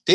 Τι?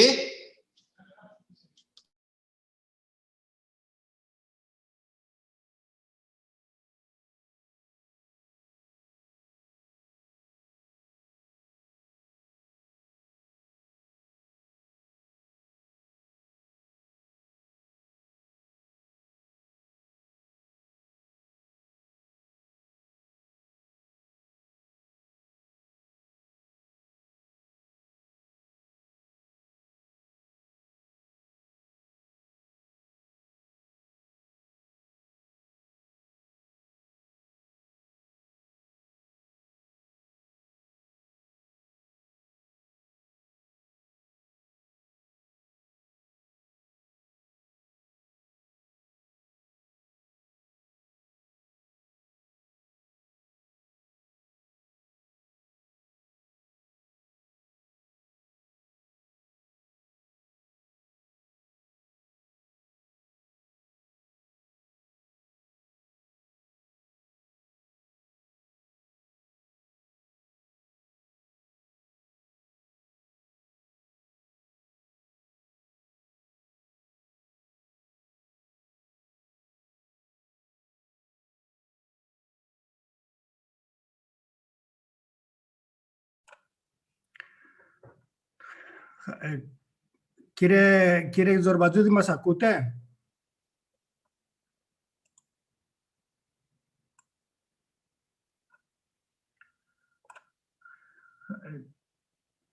Κύριε Ζορμπατζούδη, μας ακούτε?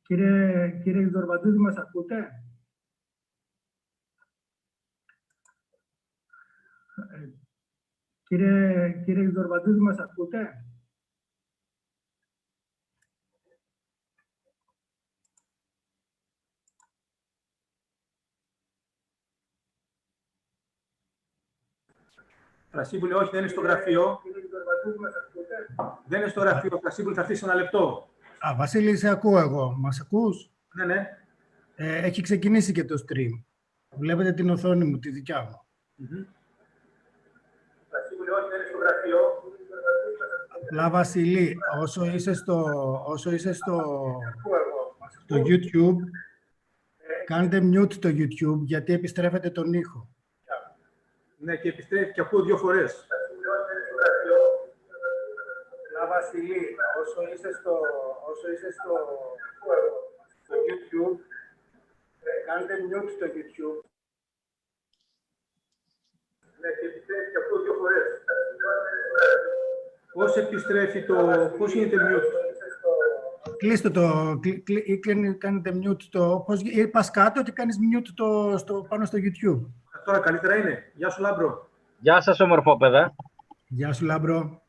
Κύριε Ζορμπατζούδη, μας ακούτε? Κύριε Ζορμπατζούδη, μας ακούτε? Φρασίπουλε, όχι, δεν είναι στο γραφείο. Δεν είναι στο γραφείο. Φρασίπουλε, θα έρθει σε ένα λεπτό. Βασίλη, σε ακούω εγώ. Μας ακούς? Ναι, ναι. Έχει ξεκινήσει και το stream. Βλέπετε την οθόνη μου, τη δικιά μου. Φρασίπουλε, όχι, δεν είναι στο γραφείο. Απλά, Βασίλη, όσο είσαι στο YouTube, κάντε mute το YouTube, γιατί επιστρέφετε τον ήχο. Ναι, και επιστρέφει και ακούω 2 φορές. Βασίλη, όσο είσαι στο YouTube, κάντε mute το YouTube. Ναι, και επιστρέφει και ακούω 2 φορές. Πώς επιστρέφει πώς γίνεται mute? Κλείστε το, κάνετε mute το, πας κάτω και κάνεις mute πάνω στο YouTube. Τώρα καλύτερα είναι. Γεια σου, Λάμπρο. Γεια σας, ομορφόπαιδα. Γεια σου, Λάμπρο.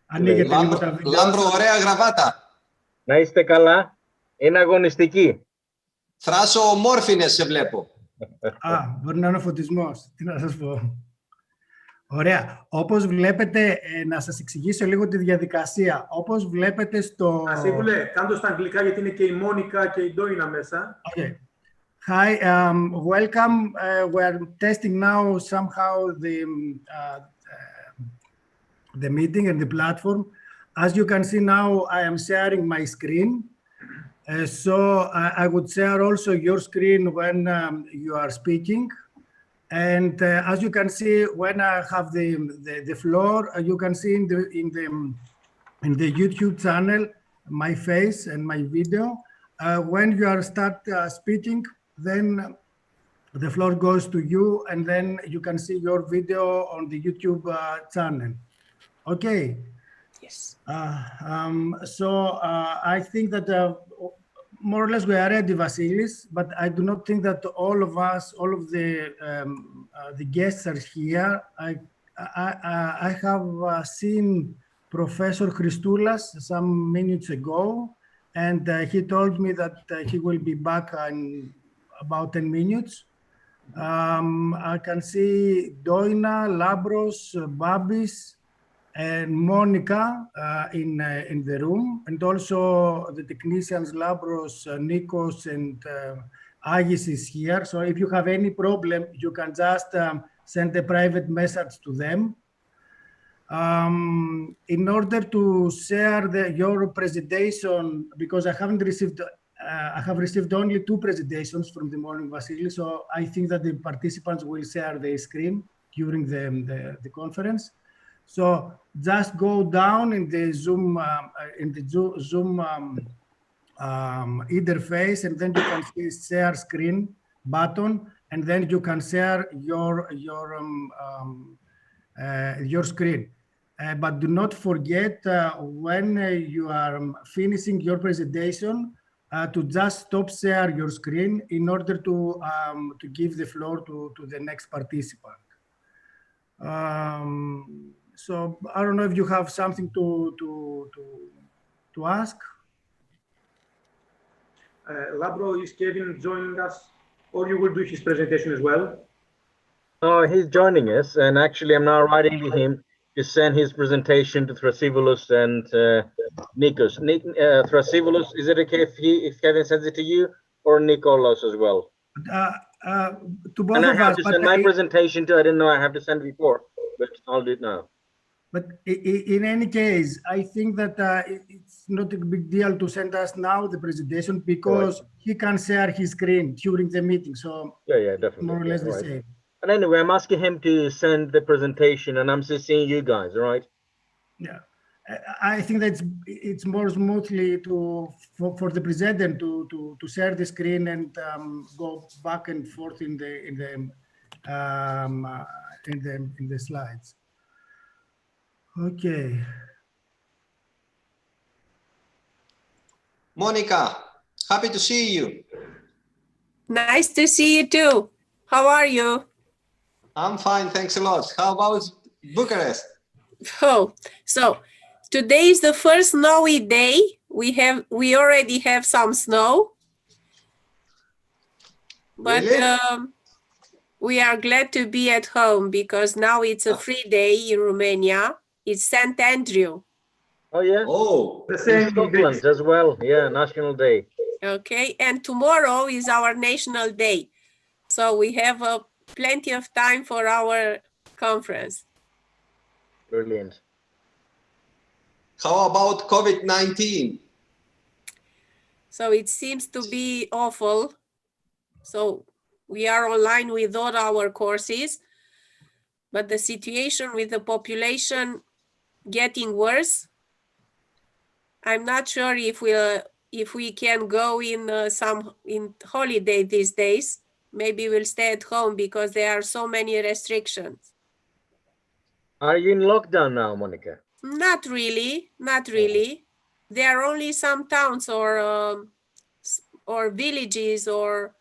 Ανοίγετε λίγο τα βίντεο. Λάμπρο, ωραία γραβάτα. Να είστε καλά. Είναι αγωνιστική. Θράσο, ομόρφινες σε βλέπω. Μπορεί να είναι ο φωτισμός. Τι να σας πω. Ωραία. Όπως βλέπετε, να σας εξηγήσω λίγο τη διαδικασία. Όπως βλέπετε στο... Ασύμβουλε, κάντο στα αγγλικά, γιατί είναι και η Μόνικα και η Ντόινα μέσα. Okay. Hi, welcome. We are testing now somehow the meeting and the platform. As you can see now, I am sharing my screen. So I would share also your screen when you are speaking. And as you can see, when I have the floor, you can see in the YouTube channel my face and my video. When you are start speaking, then the floor goes to you, and then you can see your video on the YouTube channel. Okay. Yes. So I think that more or less we are ready, Vasilis, but I do not think that all of us, all of the guests are here. I have seen Professor Christoulas some minutes ago, and he told me that he will be back in about 10 minutes. I can see Doina, Labros, Babis, and Monica in the room, and also the technicians Labros, Nikos, and Agis is here. So if you have any problem, you can just send a private message to them. In order to share your presentation, because I haven't received I have received only 2 presentations from the morning, Vasily, so I think that the participants will share their screen during the conference. So just go down in the Zoom interface, and then you can see share screen button, and then you can share your screen. But do not forget when you are finishing your presentation to just stop share your screen in order to give the floor to the next participant. So I don't know if you have something to ask. Labro, is Kevin joining us, or you will do his presentation as well? Oh, he's joining us, and actually I'm now writing to him to send his presentation to Thrasivoulos and Nikos. Thrasivoulos, is it okay if Kevin sends it to you, or Nikolos as well? To both and I of have us, to send my presentation to, I didn't know I have to send it before, but I'll do it now. But in any case, I think that it's not a big deal to send us now the presentation, because he can share his screen during the meeting. So yeah, definitely. More or less the same. But anyway, I'm asking him to send the presentation, and I'm just seeing you guys, all right? Yeah, I think that it's more smoothly for the presenter to share the screen and go back and forth in the slides. Okay. Monica, happy to see you. Nice to see you too. How are you? I'm fine, thanks a lot. How about Bucharest? Oh, so today is the first snowy day. We already have some snow, but Really? we are glad to be at home because now it's a free day in Romania. It's St. Andrew. Oh yeah. Oh, The In same Scotland as well. Yeah, National Day. Okay, and tomorrow is our National Day. So we have plenty of time for our conference. Brilliant. how about COVID-19? So it seems to be awful. So we are online with all our courses, but the situation with the population getting worse. I'm not sure if we can go in in holiday these days. Maybe we'll stay at home because there are so many restrictions. Are you in lockdown now, Monica? Not really, not really. There are only some towns or villages or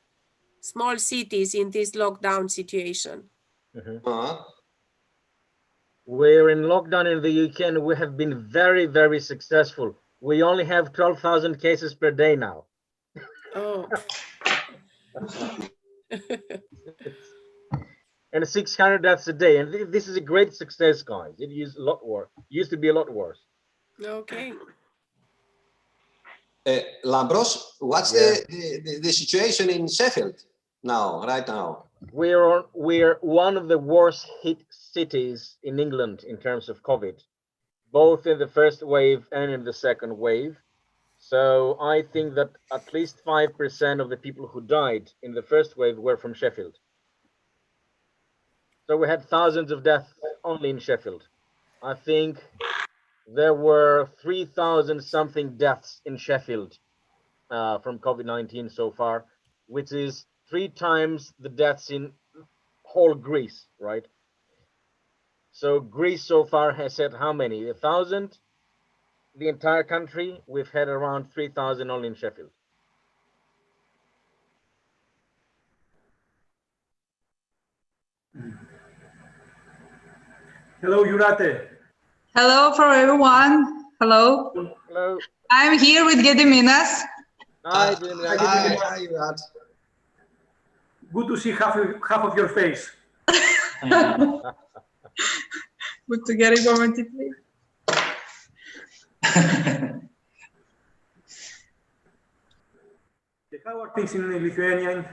small cities in this lockdown situation. We're in lockdown in the UK, and we have been very, very successful. We only have 12,000 cases per day now. Oh. And 600 deaths a day. And this is a great success, guys. It used to be a lot worse. Okay. Lambros, what's the situation in Sheffield now, right now? We're one of the worst hit cities in England in terms of COVID, both in the first wave and in the second wave. So I think that at least 5% of the people who died in the first wave were from Sheffield. So we had thousands of deaths only in Sheffield. I think there were 3,000 something deaths in Sheffield from COVID-19 so far, which is 3 times the deaths in whole Greece, right? So Greece so far has had how many? 1,000? The entire country, we've had around 3,000 only in Sheffield. Hello, Yurate. Hello for everyone. Hello. Hello. I'm here with Gediminas. Hi, Hi, Yurate. Good to see half of your face. Good to get it romantically. How are things in Lithuania,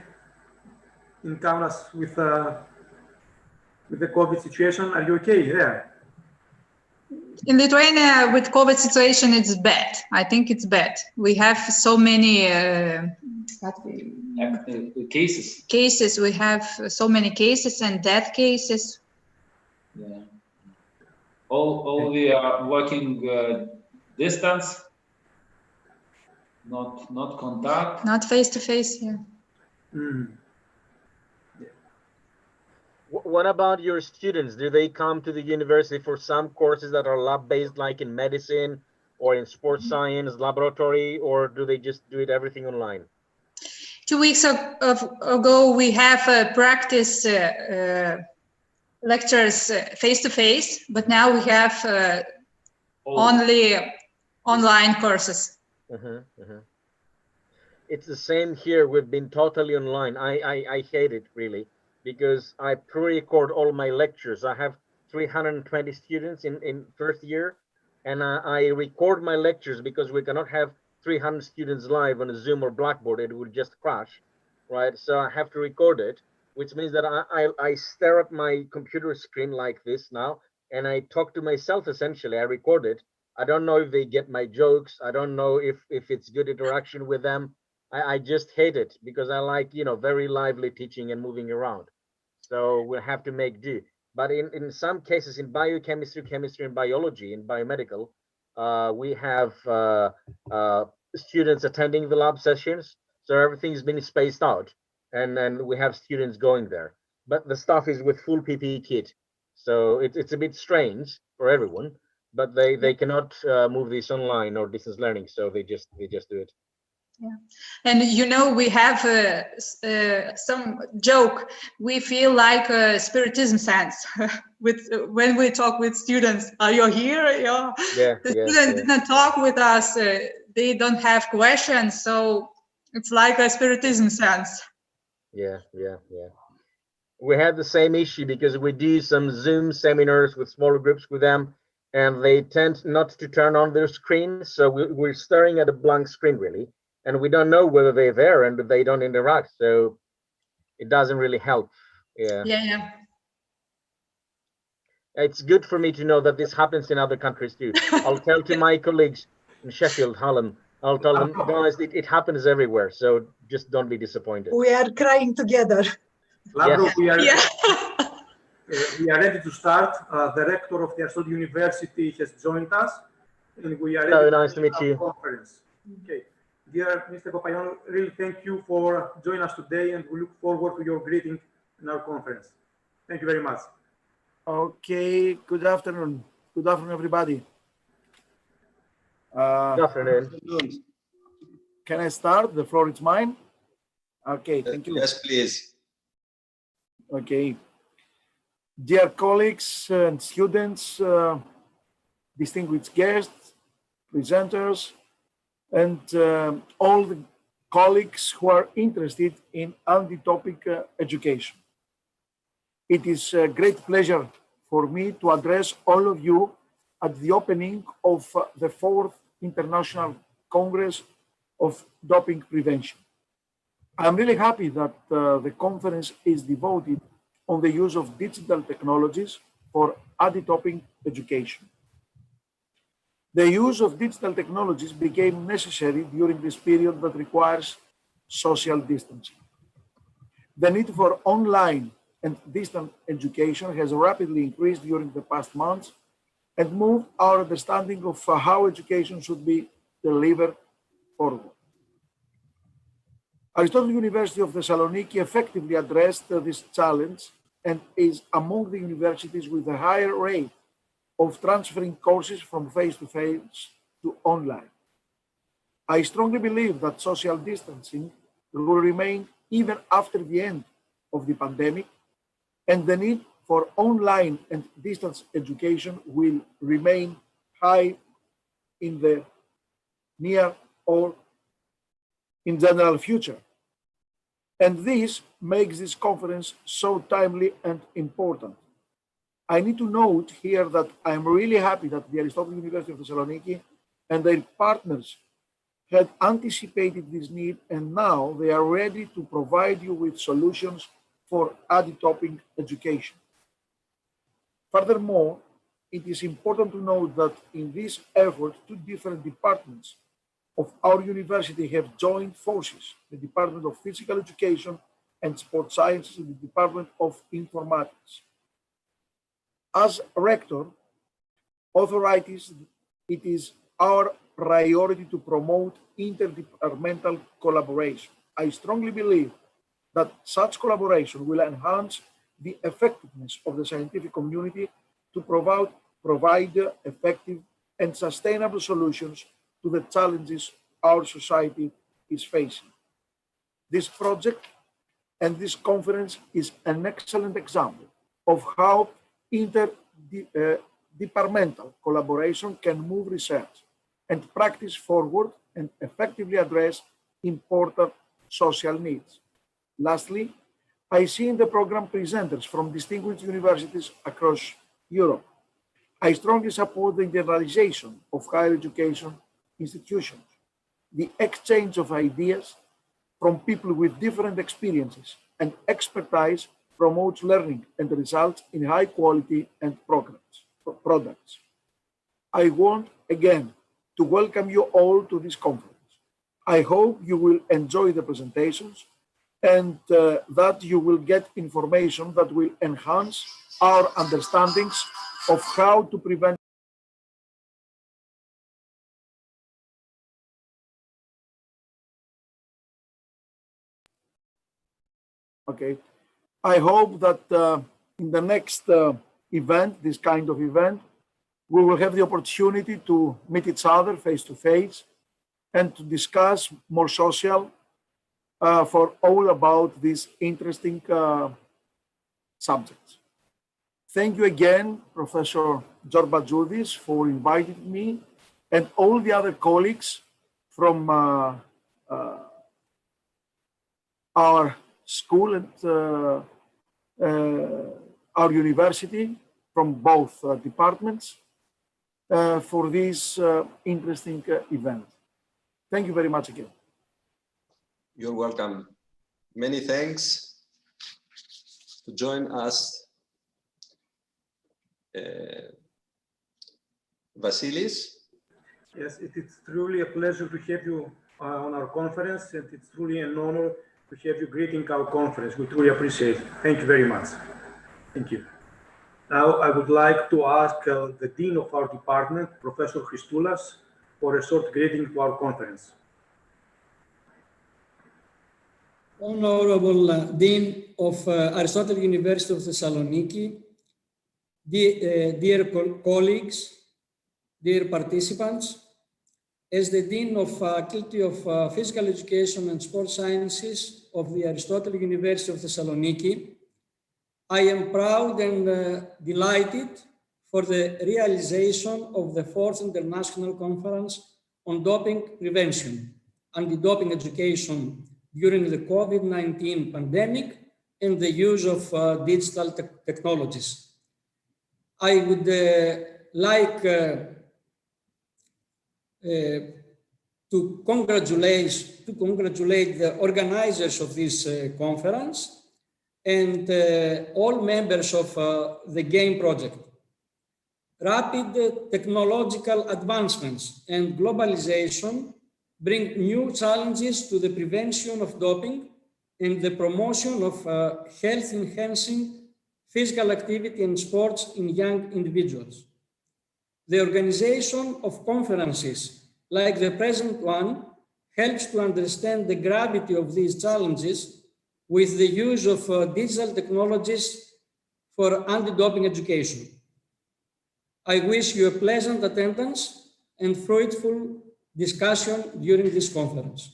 in Kaunas, with the COVID situation? Are you okay there? In Lithuania, with COVID situation, it's bad. I think it's bad. We have so many cases. We have so many cases and death cases. Yeah. All we are working distance, not contact. Not face to face. Yeah. Mm. What about your students? Do they come to the university for some courses that are lab-based, like in medicine or in sports science, laboratory, or do they just do it everything online? 2 weeks ago, we have practice lectures face to face, but now we have only online courses. It's the same here. We've been totally online. I hate it really, because I pre-record all my lectures. I have 320 students in first year, and I record my lectures because we cannot have 300 students live on a Zoom or Blackboard. It would just crash, right? So I have to record it, which means that I stare at my computer screen like this now, and I talk to myself essentially. I record it. I don't know if they get my jokes. I don't know if it's good interaction with them. I just hate it because I like, very lively teaching and moving around. So we'll have to make do. But in some cases, in biochemistry, chemistry, and biology, in biomedical, we have students attending the lab sessions. So everything's been spaced out, and then we have students going there. But the staff is with full PPE kit. So it's a bit strange for everyone, but they cannot move this online or distance learning. So they just do it. Yeah, and we have some joke. We feel like a spiritism sense when we talk with students. Are you here? Yeah. The student didn't talk with us. They don't have questions, so it's like a spiritism sense. Yeah. We have the same issue because we do some Zoom seminars with smaller groups with them, and they tend not to turn on their screen. So we're staring at a blank screen really. And we don't know whether they're there and they don't interact. So it doesn't really help. Yeah. It's good for me to know that this happens in other countries too. I'll tell to my colleagues in Sheffield, Hallam, I'll tell them, guys, it happens everywhere. So just don't be disappointed. We are crying together. Labro, Yes. We are ready to start. The rector of the Aristotle University has joined us, and we are ready Hello, nice to meet you. Conference. Okay. Dear Mr. Papayon, really thank you for joining us today, and we look forward to your greeting in our conference. Thank you very much. Okay, good afternoon. Good afternoon, everybody. Good afternoon. Can I start? The floor is mine. Okay, thank you. Yes, please. Okay. Dear colleagues and students, distinguished guests, presenters, and all the colleagues who are interested in anti-topic education. It is a great pleasure for me to address all of you at the opening of the 4th International Congress of Doping Prevention. I'm really happy that the conference is devoted on the use of digital technologies for anti-doping education. The use of digital technologies became necessary during this period that requires social distancing. The need for online and distant education has rapidly increased during the past months and moved our understanding of how education should be delivered forward. Aristotle University of Thessaloniki effectively addressed this challenge and is among the universities with a higher rate of transferring courses from face-to-face to online. I strongly believe that social distancing will remain even after the end of the pandemic, and the need for online and distance education will remain high in the near or in general future. And this makes this conference so timely and important. I need to note here that I'm really happy that the Aristotle University of Thessaloniki and their partners had anticipated this need, and now they are ready to provide you with solutions for anti-doping education. Furthermore, it is important to note that in this effort, two different departments of our university have joined forces, the Department of Physical Education and Sports Sciences and the Department of Informatics. As rector, authorities, it is our priority to promote interdepartmental collaboration. I strongly believe that such collaboration will enhance the effectiveness of the scientific community to provide effective and sustainable solutions to the challenges our society is facing. This project and this conference is an excellent example of how interdepartmental collaboration can move research and practice forward and effectively address important social needs. Lastly, I see in the program presenters from distinguished universities across Europe. I strongly support the internalization of higher education institutions. The exchange of ideas from people with different experiences and expertise promotes learning and results in high quality and products. I want again to welcome you all to this conference. I hope you will enjoy the presentations and that you will get information that will enhance our understandings of how to prevent. Okay, I hope that in the next event, this kind of event, we will have the opportunity to meet each other face to face and to discuss more social for all about these interesting subjects. Thank you again, Professor Georbatzidis, for inviting me and all the other colleagues from our school and our university from both departments for this interesting event. Thank you very much again. You're welcome. Many thanks to join us, Vasilis. Yes, it is truly a pleasure to have you on our conference, and it's truly an honor to have you greeting our conference. We truly appreciate it. Thank you very much. Thank you. Now, I would like to ask the Dean of our department, Professor Christoulas, for a short greeting to our conference. Honorable Dean of Aristotle University of Thessaloniki, dear colleagues, dear participants, as the Dean of Faculty of Physical Education and Sports Sciences of the Aristotle University of Thessaloniki, I am proud and delighted for the realization of the 4th International Conference on Doping Prevention, Anti-Doping Education during the COVID-19 pandemic and the use of digital technologies. I would like to congratulate the organizers of this conference and all members of the GAME project. Rapid technological advancements and globalization bring new challenges to the prevention of doping and the promotion of health-enhancing physical activity and sports in young individuals. The organization of conferences like the present one helps to understand the gravity of these challenges with the use of digital technologies for anti-doping education. I wish you a pleasant attendance and fruitful discussion during this conference.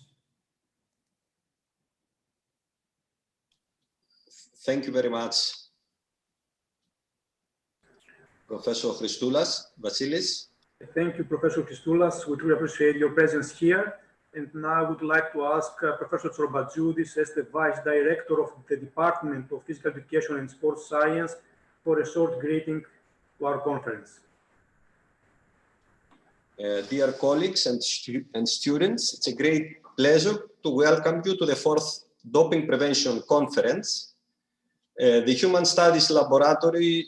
Thank you very much, Professor Christoulas. Vasilis. Thank you, Professor Christoulas. We truly appreciate your presence here. And now I would like to ask Professor Georbatzidis, as the Vice Director of the Department of Physical Education and Sports Science, for a short greeting to our conference. Dear colleagues and students, it's a great pleasure to welcome you to the 4th Doping Prevention Conference. The Human Studies Laboratory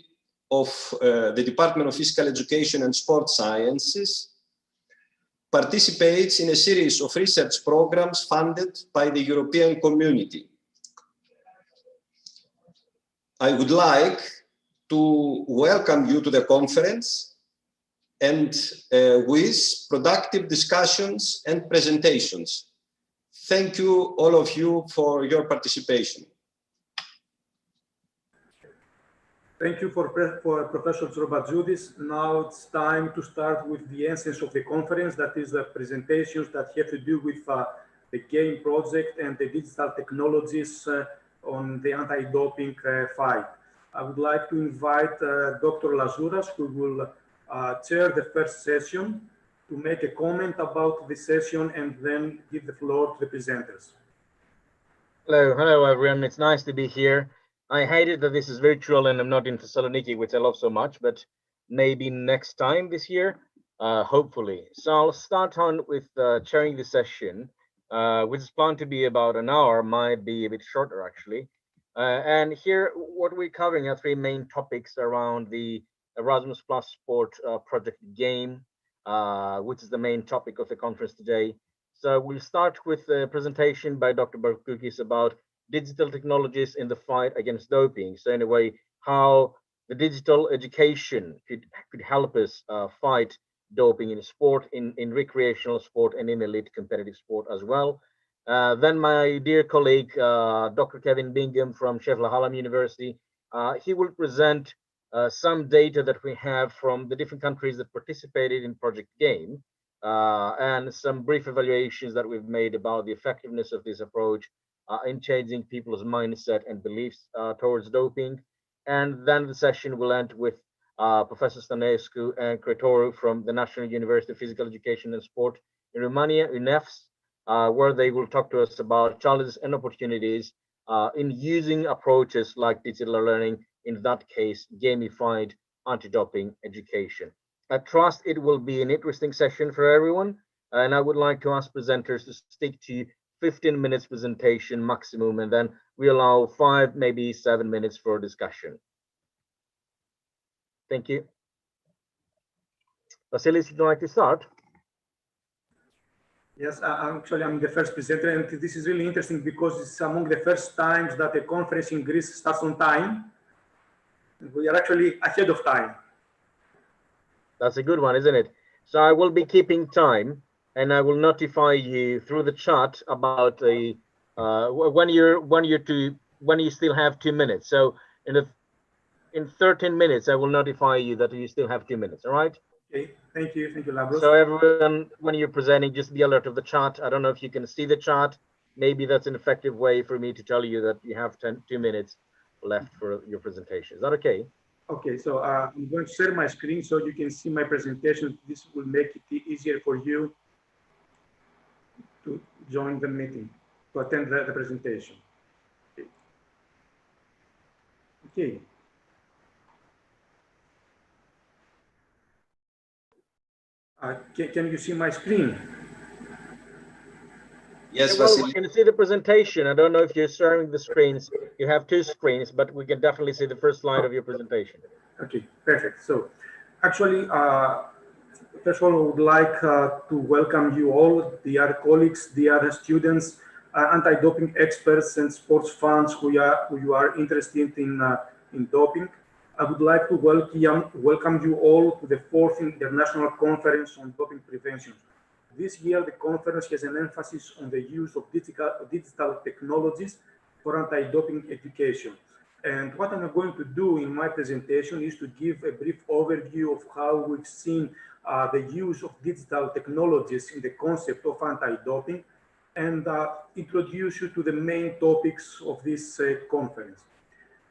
of the Department of Physical Education and Sports Sciences participates in a series of research programs funded by the European Community. I would like to welcome you to the conference and with productive discussions and presentations. Thank you, all of you, for your participation. Thank you for Professor Zorobatzoudis. Now it's time to start with the essence of the conference, that is the presentations that have to do with the game project and the digital technologies on the anti-doping fight. I would like to invite Dr. Lazouras, who will chair the first session, to make a comment about the session and then give the floor to the presenters. Hello everyone. It's nice to be here. I hate it that this is virtual and I'm not in Thessaloniki, which I love so much, but maybe next time this year, hopefully. So I'll start on with chairing the session, which is planned to be about an hour, might be a bit shorter actually. And here, what we're covering are three main topics around the Erasmus Plus Sport project game, which is the main topic of the conference today. So we'll start with a presentation by Dr. Barkoukis about digital technologies in the fight against doping. So in a way, how the digital education could help us fight doping in sport, in recreational sport, and in elite competitive sport as well. Then my dear colleague, Dr. Kevin Bingham from Sheffield Hallam University, he will present some data that we have from the different countries that participated in Project Game, and some brief evaluations that we've made about the effectiveness of this approach in changing people's mindset and beliefs towards doping. And then the session will end with Professor Stănescu and Cretoru from the National University of Physical Education and Sport in Romania, UNEFS, where they will talk to us about challenges and opportunities in using approaches like digital learning, in that case, gamified anti-doping education. I trust it will be an interesting session for everyone, and I would like to ask presenters to stick to 15 minutes presentation maximum, and then we allow 5, maybe 7 minutes for discussion. Thank you. Vasilis, would you like to start? Yes, actually, I'm the first presenter, and this is really interesting because it's among the first times that a conference in Greece starts on time. We are actually ahead of time. That's a good one, isn't it? So I will be keeping time, and I will notify you through the chat about the when you still have 2 minutes. So in 13 minutes, I will notify you that you still have 2 minutes. All right? Okay. Thank you, Labros. So everyone, when you're presenting, just be alert of the chat. I don't know if you can see the chat. Maybe that's an effective way for me to tell you that you have 2 minutes left for your presentation. Is that okay? Okay, so I'm going to share my screen so you can see my presentation. This will make it easier for you to join the meeting, to attend the presentation. Okay. Can you see my screen? Yes, well, Vasily. we can see the presentation. I don't know if you're sharing the screens. You have 2 screens, but we can definitely see the first slide of your presentation. Okay, perfect. So actually, first of all, I would like to welcome you all, dear colleagues, dear students, anti-doping experts and sports fans who are interested in doping. I would like to welcome you all to the 4th International Conference on Doping Prevention. This year, the conference has an emphasis on the use of digital technologies for anti-doping education. And what I'm going to do in my presentation is to give a brief overview of how we've seen the use of digital technologies in the concept of anti-doping, and introduce you to the main topics of this conference.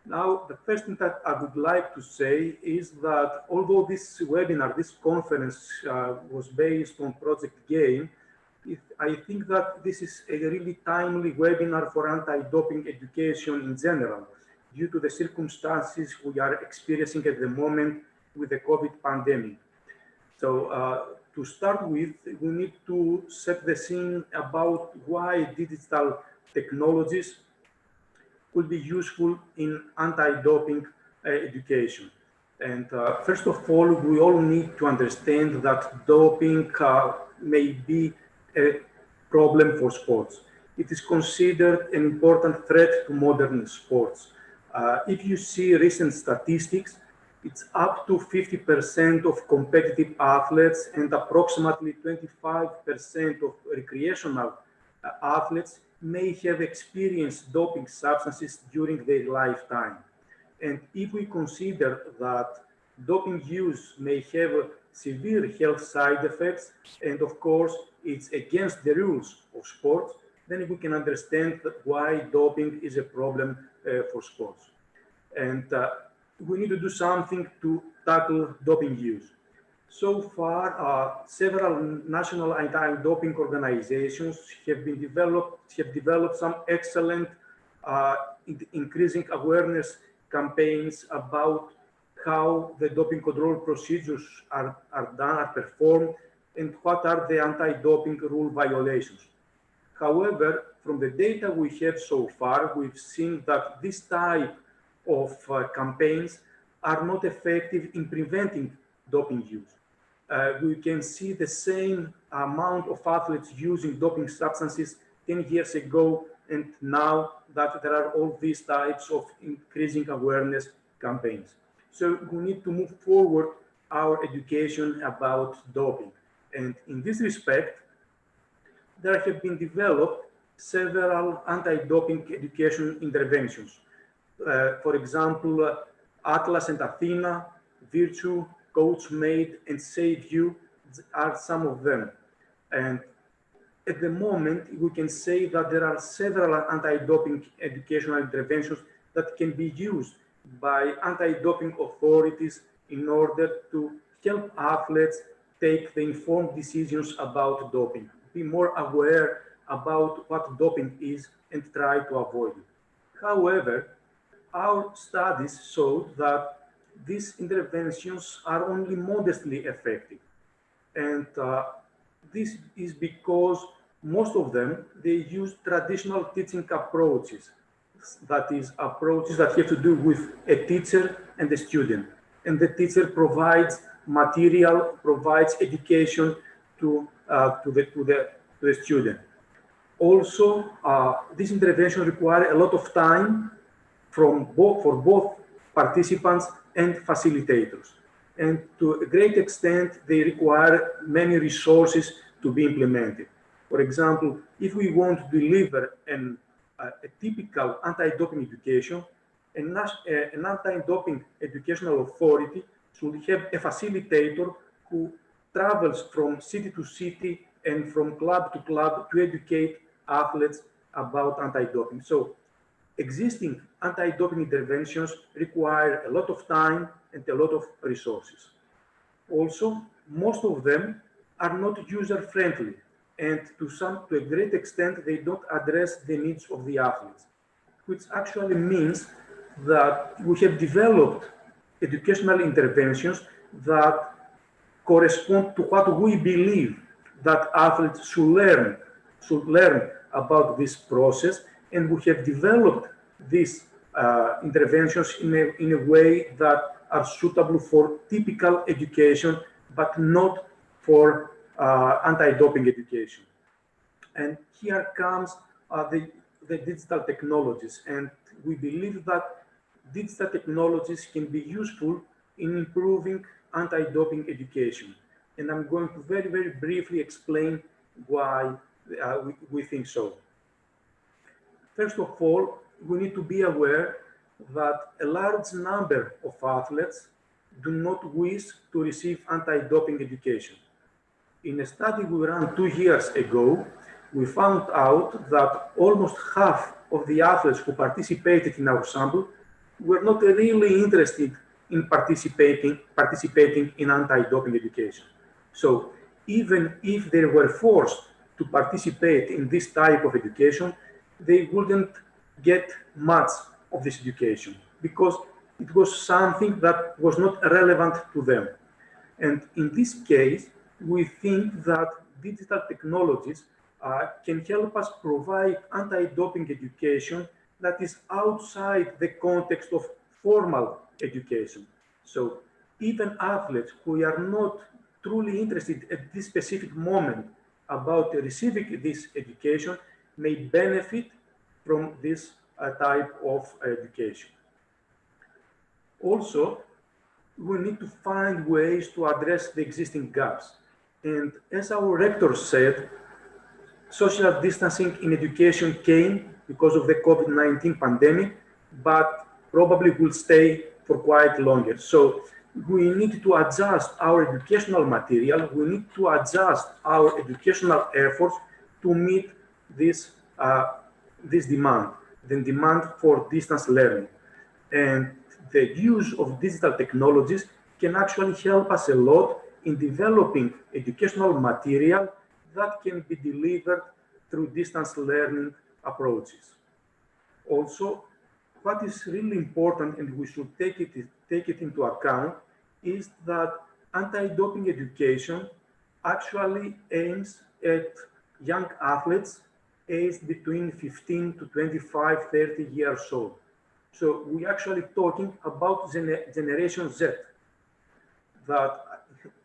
Now, the first thing that I would like to say is that although this webinar, this conference was based on Project Game, I think that this is a really timely webinar for anti-doping education in general, due to the circumstances we are experiencing at the moment with the COVID pandemic. So to start with, we need to set the scene about why digital technologies could be useful in anti-doping education. And first of all, we all need to understand that doping may be a problem for sports. It is considered an important threat to modern sports. If you see recent statistics, it's up to 50% of competitive athletes and approximately 25% of recreational athletes may have experienced doping substances during their lifetime. And if we consider that doping use may have severe health side effects, and of course it's against the rules of sports, then we can understand why doping is a problem for sports. And we need to do something to tackle doping use. So far, several national anti-doping organizations have developed some excellent increasing awareness campaigns about how the doping control procedures are done, are performed, and what are the anti-doping rule violations. However, from the data we have so far, we've seen that this type of campaigns are not effective in preventing doping use. We can see the same amount of athletes using doping substances 10 years ago, and now that there are all these types of increasing awareness campaigns. So we need to move forward our education about doping. And in this respect, there have been developed several anti-doping education interventions. For example, Atlas and Athena, Virtue, Coach Made, and Save You are some of them. And at the moment, we can say that there are several anti-doping educational interventions that can be used by anti-doping authorities in order to help athletes take the informed decisions about doping, be more aware about what doping is, and try to avoid it. However, our studies showed that these interventions are only modestly effective. And this is because most of them, they use traditional teaching approaches. That is, approaches that have to do with a teacher and a student. And the teacher provides material, provides education to the student. Also, this intervention requires a lot of time for both participants and facilitators. And to a great extent, they require many resources to be implemented. For example, if we want to deliver a typical anti-doping education, an anti-doping educational authority should have a facilitator who travels from city to city and from club to club to educate athletes about anti-doping. So existing anti-doping interventions require a lot of time and a lot of resources. Also, most of them are not user-friendly, and to a great extent, they don't address the needs of the athletes, which actually means that we have developed educational interventions that correspond to what we believe that athletes should learn about this process, and we have developed these interventions in a way that are suitable for typical education, but not for anti-doping education. And here comes the digital technologies, and we believe that digital technologies can be useful in improving anti-doping education. And I'm going to very, very briefly explain why we think so. First of all, we need to be aware that a large number of athletes do not wish to receive anti-doping education. In a study we ran 2 years ago, we found out that almost half of the athletes who participated in our sample were not really interested in participating in anti-doping education. So even if they were forced to participate in this type of education, they wouldn't get much of this education because it was something that was not relevant to them. And in this case, we think that digital technologies can help us provide anti-doping education that is outside the context of formal education. So even athletes who are not truly interested at this specific moment about receiving this education may benefit from this type of education. Also, we need to find ways to address the existing gaps. And as our rector said, social distancing in education came because of the COVID-19 pandemic, but probably will stay for quite longer. So we need to adjust our educational material. We need to adjust our educational efforts to meet this, this demand, the demand for distance learning. And the use of digital technologies can actually help us a lot in developing educational material that can be delivered through distance learning approaches. Also, what is really important, and we should take it into account, is that anti-doping education actually aims at young athletes aged between 15 to 25, 30 years old. So we're actually talking about Generation Z, that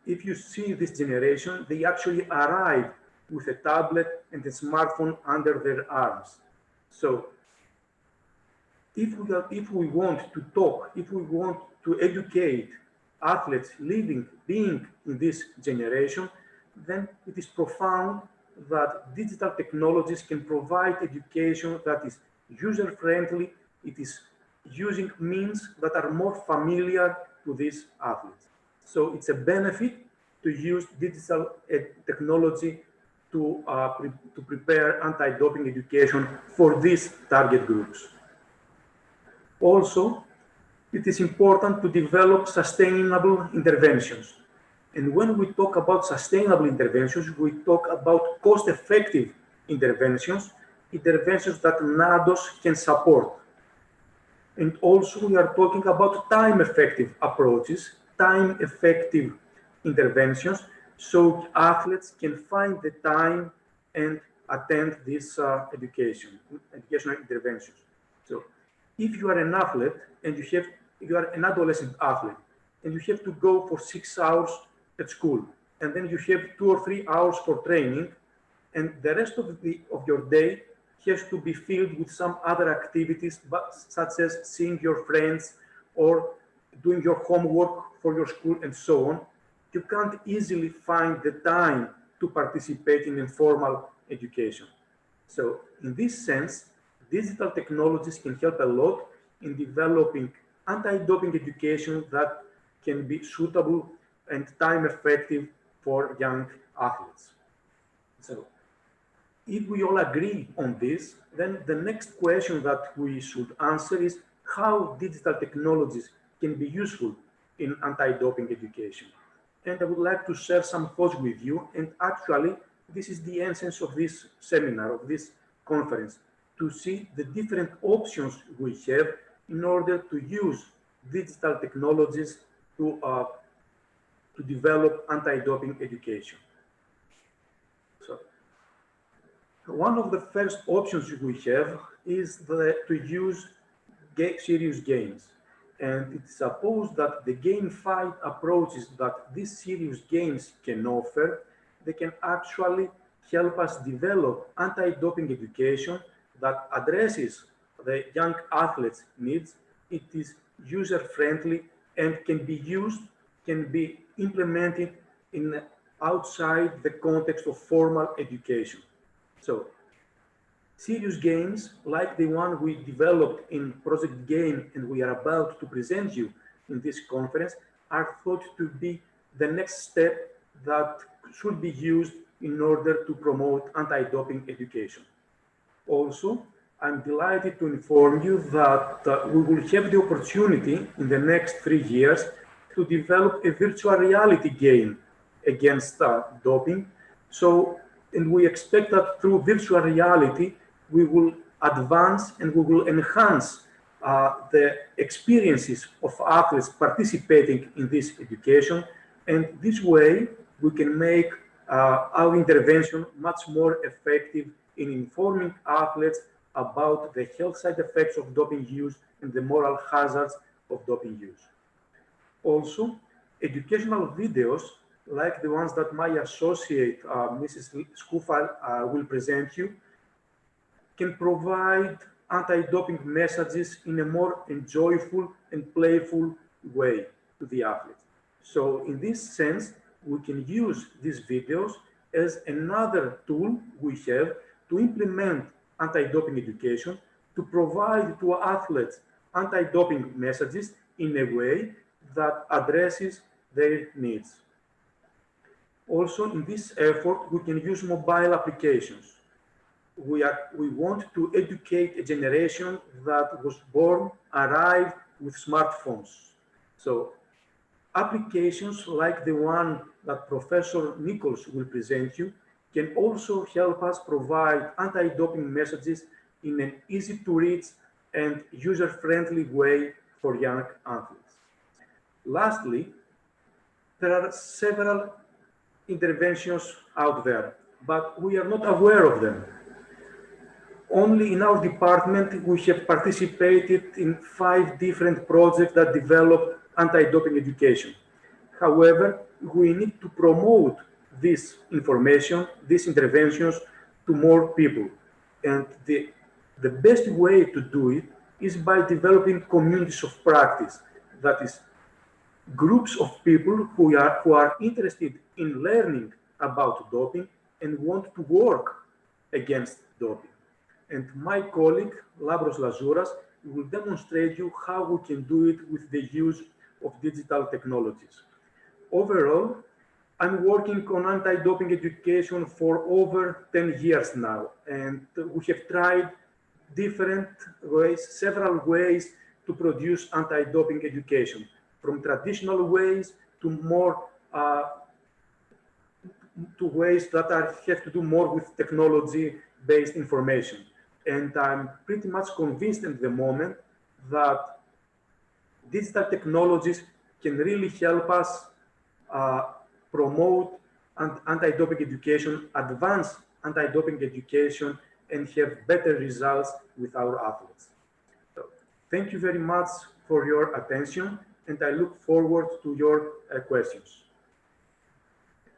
if you see this generation, they actually arrive with a tablet and a smartphone under their arms. So if we want to talk, if we want to educate athletes being in this generation, then it is profound that digital technologies can provide education that is user-friendly. It is using means that are more familiar to these athletes. So it's a benefit to use digital technology to prepare anti-doping education for these target groups. Also, it is important to develop sustainable interventions. And when we talk about sustainable interventions, we talk about cost-effective interventions, interventions that NADOS can support. And also we are talking about time-effective approaches, time-effective interventions, so athletes can find the time and attend this educational interventions. So if you are an athlete and you are an adolescent athlete and you have to go for 6 hours at school, and then you have 2 or 3 hours for training, and the rest of your day has to be filled with some other activities, such as seeing your friends or doing your homework for your school and so on, you can't easily find the time to participate in informal education. So in this sense, digital technologies can help a lot in developing anti-doping education that can be suitable and time effective for young athletes. So if we all agree on this, then the next question that we should answer is how digital technologies can be useful in anti-doping education. And I would like to share some thoughts with you. And actually, this is the essence of this seminar, of this conference, to see the different options we have in order to use digital technologies to develop anti-doping education. So, one of the first options we have is to use serious games. And it's supposed that the gamified approaches that these serious games can offer, they can actually help us develop anti-doping education that addresses the young athletes' needs. It is user-friendly and can be implemented outside the context of formal education. So, serious games like the one we developed in Project Game and we are about to present you in this conference are thought to be the next step that should be used in order to promote anti-doping education. Also, I'm delighted to inform you that we will have the opportunity in the next 3 years to develop a virtual reality game against doping. So, and we expect that through virtual reality, we will advance and we will enhance the experiences of athletes participating in this education. And this way, we can make our intervention much more effective in informing athletes about the health side effects of doping use and the moral hazards of doping use. Also, educational videos like the ones that my associate, Mrs. Skufa, will present you, can provide anti-doping messages in a more enjoyable and playful way to the athletes. So in this sense, we can use these videos as another tool we have to implement anti-doping education, to provide to athletes anti-doping messages in a way that addresses their needs. Also, in this effort, we can use mobile applications. We want to educate a generation that was born, arrived with smartphones. So applications like the one that Professor Nichols will present you can also help us provide anti-doping messages in an easy to reach and user-friendly way for young athletes. Lastly, there are several interventions out there, but we are not aware of them. Only in our department, we have participated in 5 different projects that develop anti-doping education. However, we need to promote this information, these interventions to more people. And the best way to do it is by developing communities of practice. That is, groups of people who are interested in learning about doping and want to work against doping. And my colleague, Labros Lazouras, will demonstrate you how we can do it with the use of digital technologies. Overall, I'm working on anti-doping education for over 10 years now, and we have tried different ways, several ways to produce anti-doping education, from traditional ways to more to ways that have to do more with technology-based information. And I'm pretty much convinced at the moment that digital technologies can really help us promote anti-doping education, advance anti-doping education, and have better results with our athletes. So, thank you very much for your attention, and I look forward to your questions.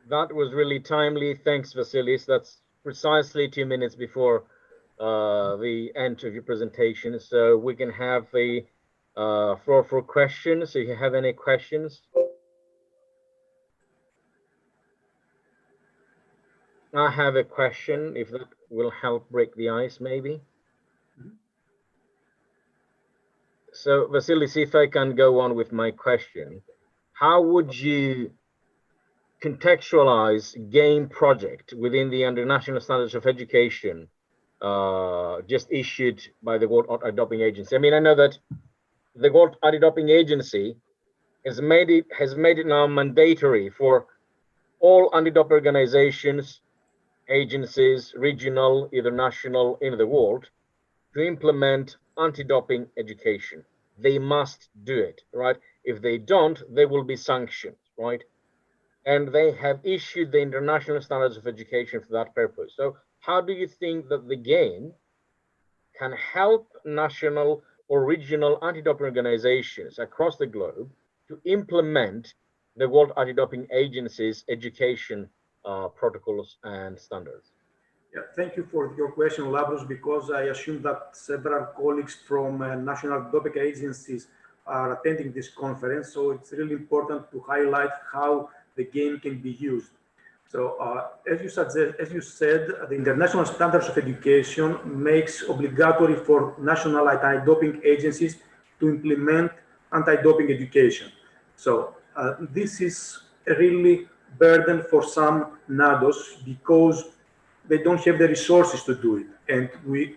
That was really timely. Thanks, Vasilis. That's precisely 2 minutes before the end of your presentation. So we can have the floor for questions. So if you have any questions. I have a question, if that will help break the ice, maybe. So Vasilis, if I can go on with my question, how would you contextualize game project within the International Standards of Education just issued by the World Anti-Doping Agency? I mean, I know that the World Anti-Doping Agency has made it now mandatory for all anti-doping organizations, agencies, regional, either national, in the world, to implement anti-doping education. They must do it, right? If they don't, they will be sanctioned, right? And they have issued the International Standards of Education for that purpose. So how do you think that the game can help national or regional anti-doping organizations across the globe to implement the World Anti-Doping Agency's education protocols and standards? Yeah, thank you for your question, Labros, because I assume that several colleagues from national doping agencies are attending this conference. So it's really important to highlight how the game can be used. So as you said, the International Standards of Education makes obligatory for national anti-doping agencies to implement anti-doping education. So this is a really burden for some NADOs because they don't have the resources to do it. And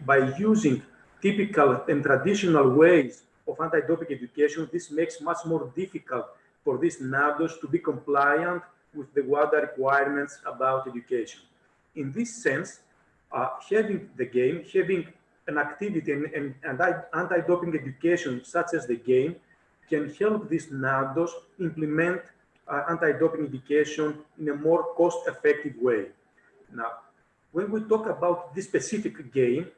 by using typical and traditional ways of anti-doping education, this makes much more difficult for these NADOs to be compliant with the WADA requirements about education. In this sense, having the game, having an activity and anti-doping education such as the game can help these NADOs implement anti-doping education in a more cost-effective way. Now, when we talk about this specific game,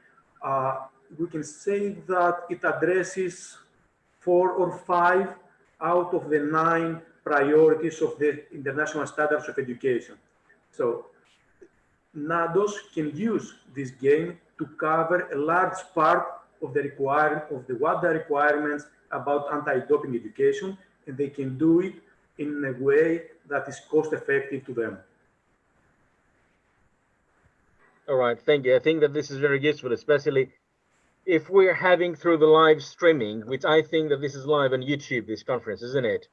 we can say that it addresses 4 or 5 out of the 9 priorities of the international standards of education. So NADOS can use this game to cover a large part of the what the requirements about anti-doping education, and they can do it in a way that is cost effective to them. All right, thank you. I think that this is very useful, especially if we're having through the live streaming, which I think that this is live on YouTube, this conference, isn't it?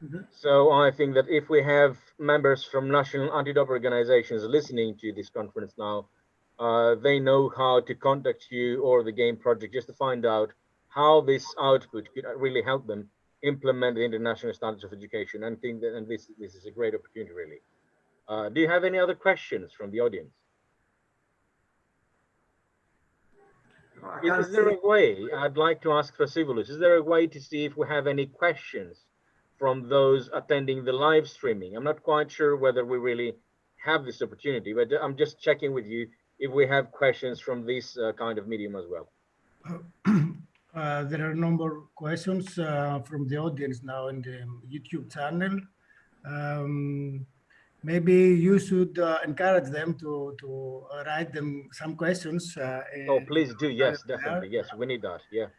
Mm-hmm. So I think that if we have members from national anti-doping organizations listening to this conference now, they know how to contact you or the game project just to find out how this output could really help them implement the international standards of education. And think that, and this is a great opportunity, really. Do you have any other questions from the audience? Is there a way, I'd like to ask Thrasivoulos, is there a way to see if we have any questions from those attending the live streaming? I'm not quite sure whether we really have this opportunity, but I'm just checking with you if we have questions from this kind of medium as well. There are a number of questions from the audience now in the YouTube channel. Maybe you should encourage them to write them some questions. Oh, please do. Yes, definitely. Yes, we need that. Yeah.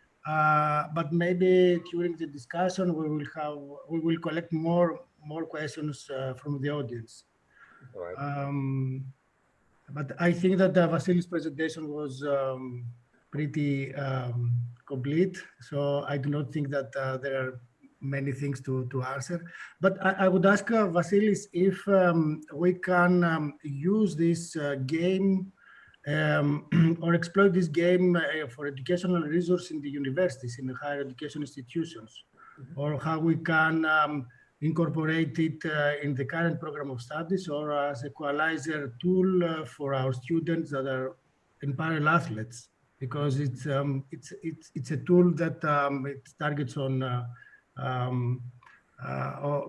But maybe during the discussion we will collect more questions from the audience. All right. But I think that Vasilis' presentation was pretty complete, so I do not think that there are many things to answer. But I would ask Vasilis if we can use this game or exploit this game for educational resource in the universities, in the higher education institutions, or how we can incorporate it in the current program of studies or as a equalizer tool for our students that are in parallel athletes, because it's a tool that it targets on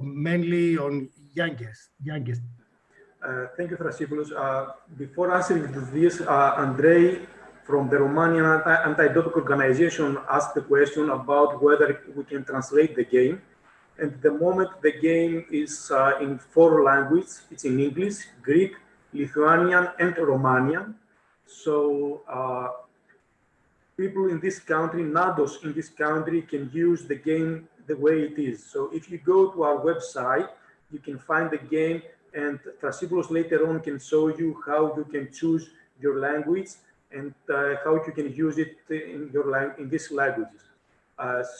mainly on youngest. Thank you, Thrasivoulos. Before answering to this, Andrei from the Romanian Anti-Doping Organization asked the question about whether we can translate the game. And at the moment, the game is in 4 languages. It's in English, Greek, Lithuanian, and Romanian. So people in this country, NADOS in this country, can use the game the way it is. So if you go to our website, you can find the game, and Thrasivoulos later on can show you how you can choose your language and how you can use it in these languages.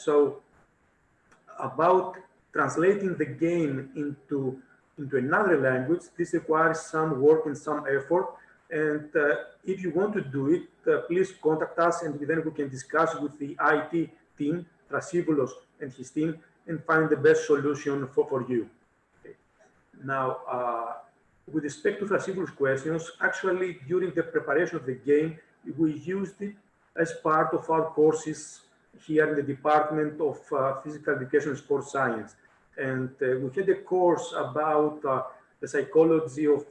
So about translating the game into another language, this requires some work and some effort. And if you want to do it, please contact us, and then we can discuss with the IT team, Thrasivoulos and his team, and find the best solution for you. Okay. Now, with respect to Thrasivoulos' questions, actually, during the preparation of the game, we used it as part of our courses here in the Department of Physical Education and Sports Science. And we had a course about the psychology of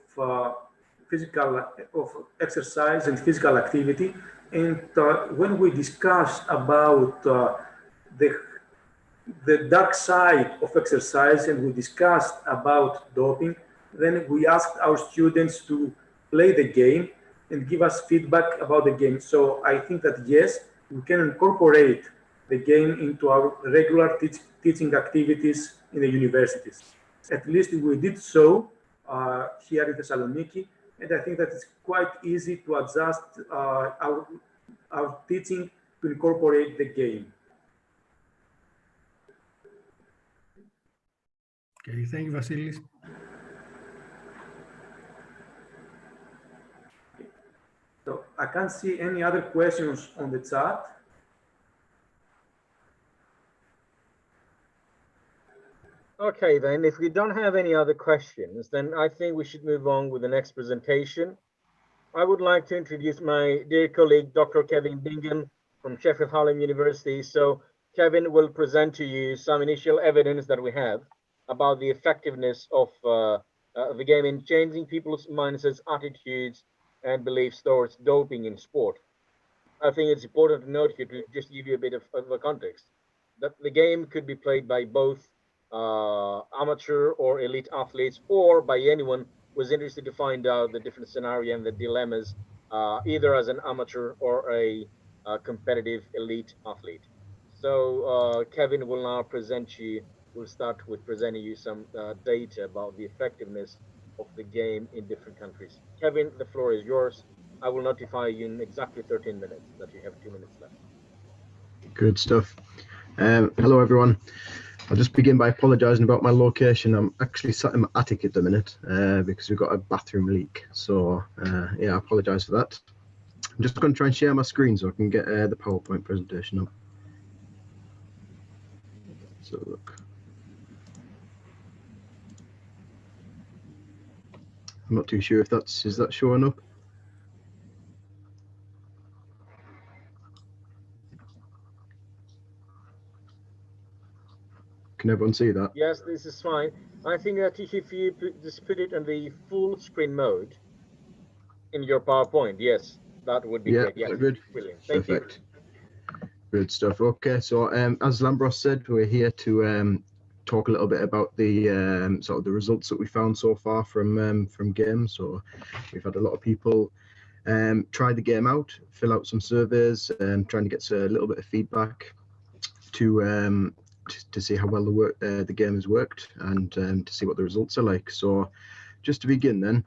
exercise and physical activity. And when we discussed about the dark side of exercise, and we discussed about doping, then we asked our students to play the game and give us feedback about the game. So I think that yes, we can incorporate the game into our regular teaching activities in the universities. At least we did so here in Thessaloniki, and I think that it's quite easy to adjust our teaching to incorporate the game. Okay, thank you, Vasilis. So I can't see any other questions on the chat. Okay, then if we don't have any other questions, then I think we should move on with the next presentation. I would like to introduce my dear colleague, Dr. Kevin Bingham from Sheffield Hallam University. So Kevin will present to you some initial evidence that we have about the effectiveness of the game in changing people's mindsets, attitudes, and beliefs towards doping in sport. I think it's important to note here, to just give you a bit of a context, that the game could be played by both amateur or elite athletes, or by anyone who's interested to find out the different scenario and the dilemmas, either as an amateur or a competitive elite athlete. So Kevin will now present you, we'll start with presenting you some data about the effectiveness of the game in different countries. Kevin, the floor is yours. I will notify you in exactly 13 minutes that you have 2 minutes left. Good stuff. Hello, everyone. I'll just begin by apologising about my location. I'm actually sat in my attic at the minute because we've got a bathroom leak. So, yeah, I apologise for that. I'm just going to try and share my screen so I can get the PowerPoint presentation up. So, look. I'm not too sure if is that showing up? Can everyone see that? Yes, this is fine. I think that if you just put it in the full screen mode in your PowerPoint, yes, that would be great. Yeah, good. Brilliant. Thank Perfect. Good stuff. Okay, so as Lambros said, we're here to talk a little bit about the sort of the results that we found so far from games. So we've had a lot of people try the game out, fill out some surveys, trying to get a little bit of feedback to see how well the game has worked and to see what the results are like. So just to begin then,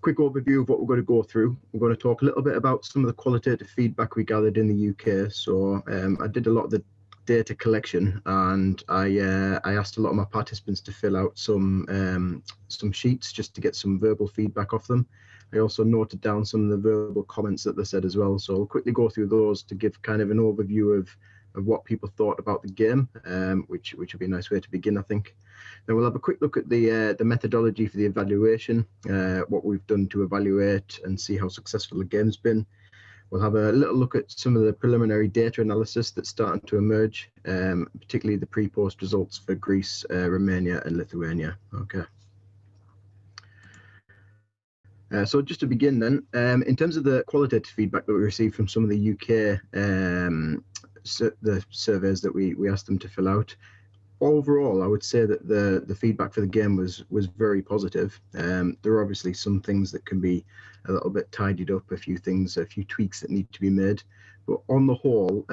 quick overview of what we're going to go through. We're going to talk a little bit about some of the qualitative feedback we gathered in the UK. So I did a lot of the data collection, and I asked a lot of my participants to fill out some sheets just to get some verbal feedback off them. I also noted down some of the verbal comments that they said as well. So I'll quickly go through those to give kind of an overview of what people thought about the game, which would be a nice way to begin, I think. Then we'll have a quick look at the methodology for the evaluation, what we've done to evaluate and see how successful the game's been. We'll have a little look at some of the preliminary data analysis that's starting to emerge, particularly the pre-post results for Greece, Romania and Lithuania. Okay. So just to begin then, in terms of the qualitative feedback that we received from some of the UK the surveys that we asked them to fill out, overall, I would say that the feedback for the game was very positive. There are obviously some things that can be a little bit tidied up, a few tweaks that need to be made. But on the whole,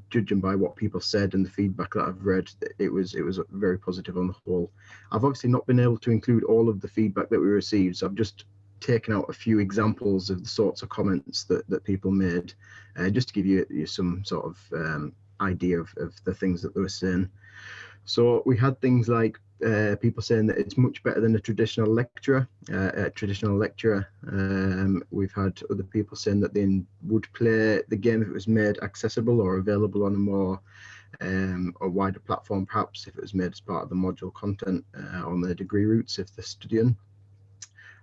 judging by what people said and the feedback that I've read, it was very positive on the whole. I've obviously not been able to include all of the feedback that we received, so I've just taken out a few examples of the sorts of comments that people made, just to give you some sort of idea of the things that they were saying. So we had things like people saying that it's much better than a traditional lecturer. We've had other people saying that they would play the game if it was made accessible or available on a more a wider platform, perhaps if it was made as part of the module content on their degree routes if they're studying.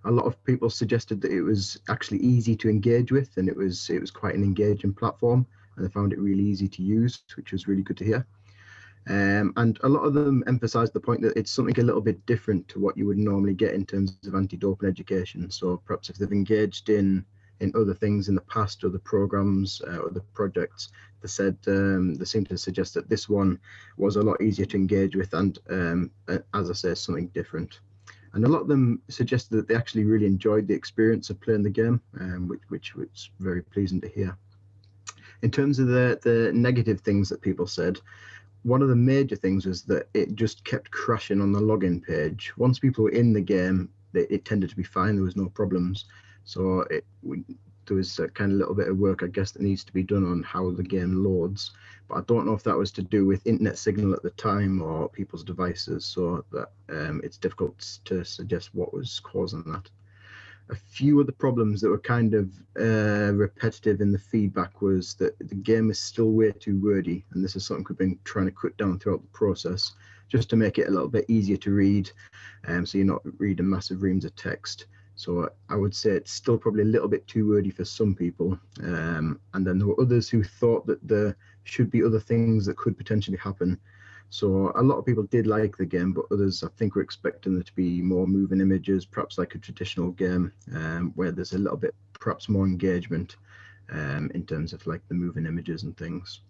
A lot of people suggested that it was actually easy to engage with, and it was quite an engaging platform, and they found it really easy to use, which was really good to hear. And a lot of them emphasised the point that it's something a little bit different to what you would normally get in terms of anti-doping education. So perhaps if they've engaged in other things in the past, or the programs or the projects, they seem to suggest that this one was a lot easier to engage with, and as I say, something different. And a lot of them suggested that they actually really enjoyed the experience of playing the game, which was very pleasing to hear. In terms of the negative things that people said, one of the major things was that it just kept crashing on the login page. Once people were in the game, it tended to be fine. There was no problems. So there was a kind of little bit of work, I guess, that needs to be done on how the game loads. But I don't know if that was to do with internet signal at the time or people's devices, so that it's difficult to suggest what was causing that. A few of the problems that were kind of repetitive in the feedback was that the game is still way too wordy, and this is something we've been trying to cut down throughout the process, just to make it a little bit easier to read, so you're not reading massive reams of text. So I would say it's still probably a little bit too wordy for some people, and then there were others who thought that there should be other things that could potentially happen. So a lot of people did like the game, but others, I think, were expecting there to be more moving images, perhaps like a traditional game, where there's a little bit, perhaps more engagement in terms of like the moving images and things.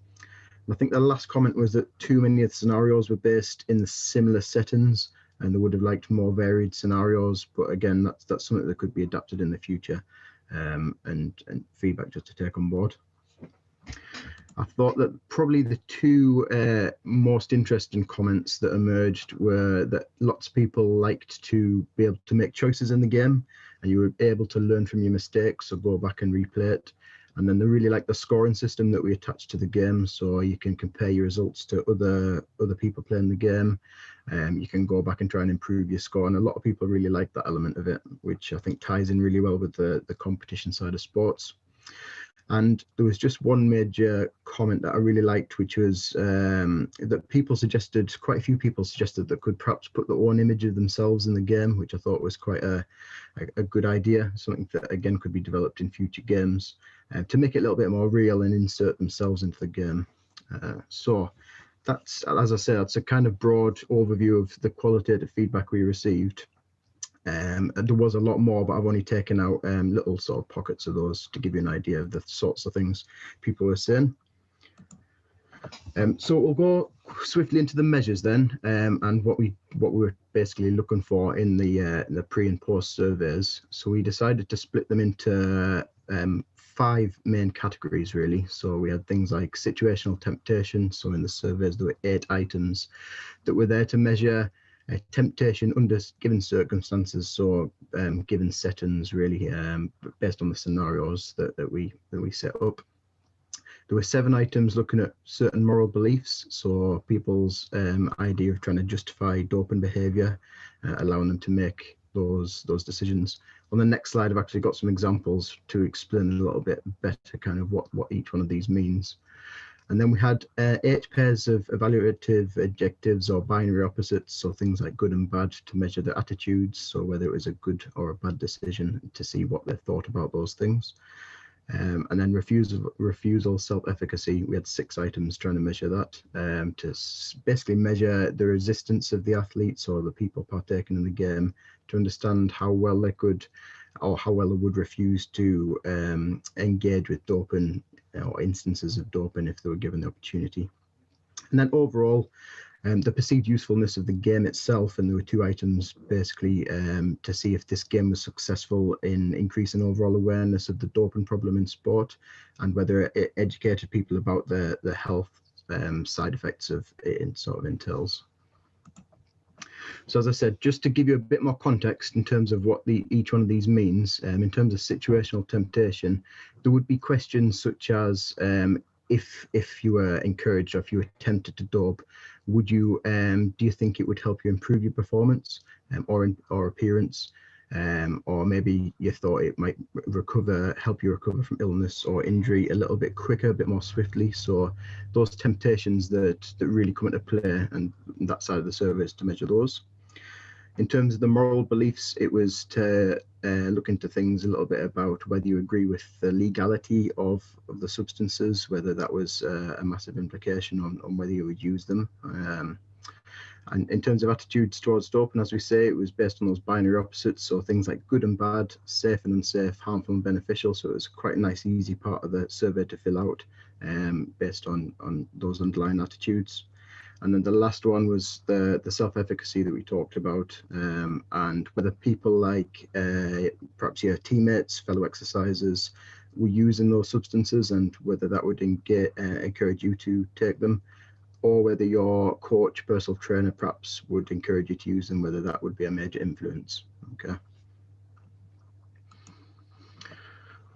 I think the last comment was that too many of the scenarios were based in the similar settings, and they would have liked more varied scenarios. But again, that's something that could be adapted in the future, and feedback just to take on board. I thought that probably the two most interesting comments that emerged were that lots of people liked to be able to make choices in the game, and you were able to learn from your mistakes, so go back and replay it. And then they really like the scoring system that we attached to the game, so you can compare your results to other people playing the game. You can go back and try and improve your score, and a lot of people really like that element of it, which I think ties in really well with the competition side of sports. And there was just one major comment that I really liked, which was that people suggested, quite a few people suggested that could perhaps put their own image of themselves in the game, which I thought was quite a good idea, something that again could be developed in future games to make it a little bit more real and insert themselves into the game. So that's, as I said, that's a kind of broad overview of the qualitative feedback we received. There was a lot more, but I've only taken out little sort of pockets of those to give you an idea of the sorts of things people were saying. So we'll go swiftly into the measures then, and what we were basically looking for in the pre and post surveys. So we decided to split them into 5 main categories really. So we had things like situational temptation. So in the surveys there were 8 items that were there to measure temptation under given circumstances, so given settings really, based on the scenarios that we set up. There were 7 items looking at certain moral beliefs, so people's idea of trying to justify doping behaviour, allowing them to make those decisions. On the next slide I've actually got some examples to explain a little bit better kind of what each one of these means. And then we had 8 pairs of evaluative adjectives or binary opposites, so things like good and bad, to measure their attitudes, so whether it was a good or a bad decision, to see what they thought about those things. And then refusal, self-efficacy, we had 6 items trying to measure that, to basically measure the resistance of the athletes or the people partaking in the game, to understand how well they could, or how well they would refuse to engage with doping or instances of doping if they were given the opportunity. And then overall, the perceived usefulness of the game itself, and there were 2 items basically to see if this game was successful in increasing overall awareness of the doping problem in sport, and whether it educated people about the health side effects of it sort of entails. So as I said, just to give you a bit more context in terms of what each one of these means, in terms of situational temptation, there would be questions such as if you were encouraged or if you were tempted to dope, would you do you think it would help you improve your performance or appearance, or maybe you thought it might help you recover from illness or injury a little bit quicker, a bit more swiftly. So those temptations that really come into play, and that side of the survey is to measure those. In terms of the moral beliefs, it was to look into things a little bit about whether you agree with the legality of the substances, whether that was a massive implication on whether you would use them. And in terms of attitudes towards doping, as we say, it was based on those binary opposites, so things like good and bad, safe and unsafe, harmful and beneficial. So it was quite a nice, easy part of the survey to fill out, based on those underlying attitudes. And then the last one was the self-efficacy that we talked about, and whether people like perhaps your teammates, fellow exercisers, were using those substances, and whether that would encourage you to take them, or whether your coach, personal trainer perhaps would encourage you to use them, whether that would be a major influence.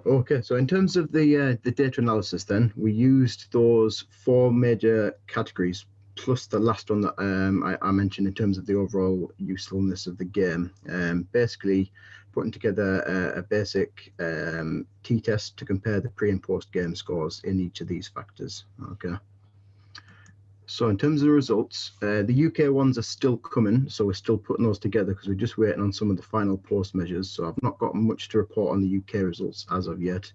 Okay, so in terms of the data analysis then, we used those 4 major categories plus the last one that I mentioned in terms of the overall usefulness of the game, basically putting together a basic t-test to compare the pre and post game scores in each of these factors. Okay. So in terms of the results, the UK ones are still coming, so we're still putting those together because we're just waiting on some of the final post measures. So I've not got much to report on the UK results as of yet,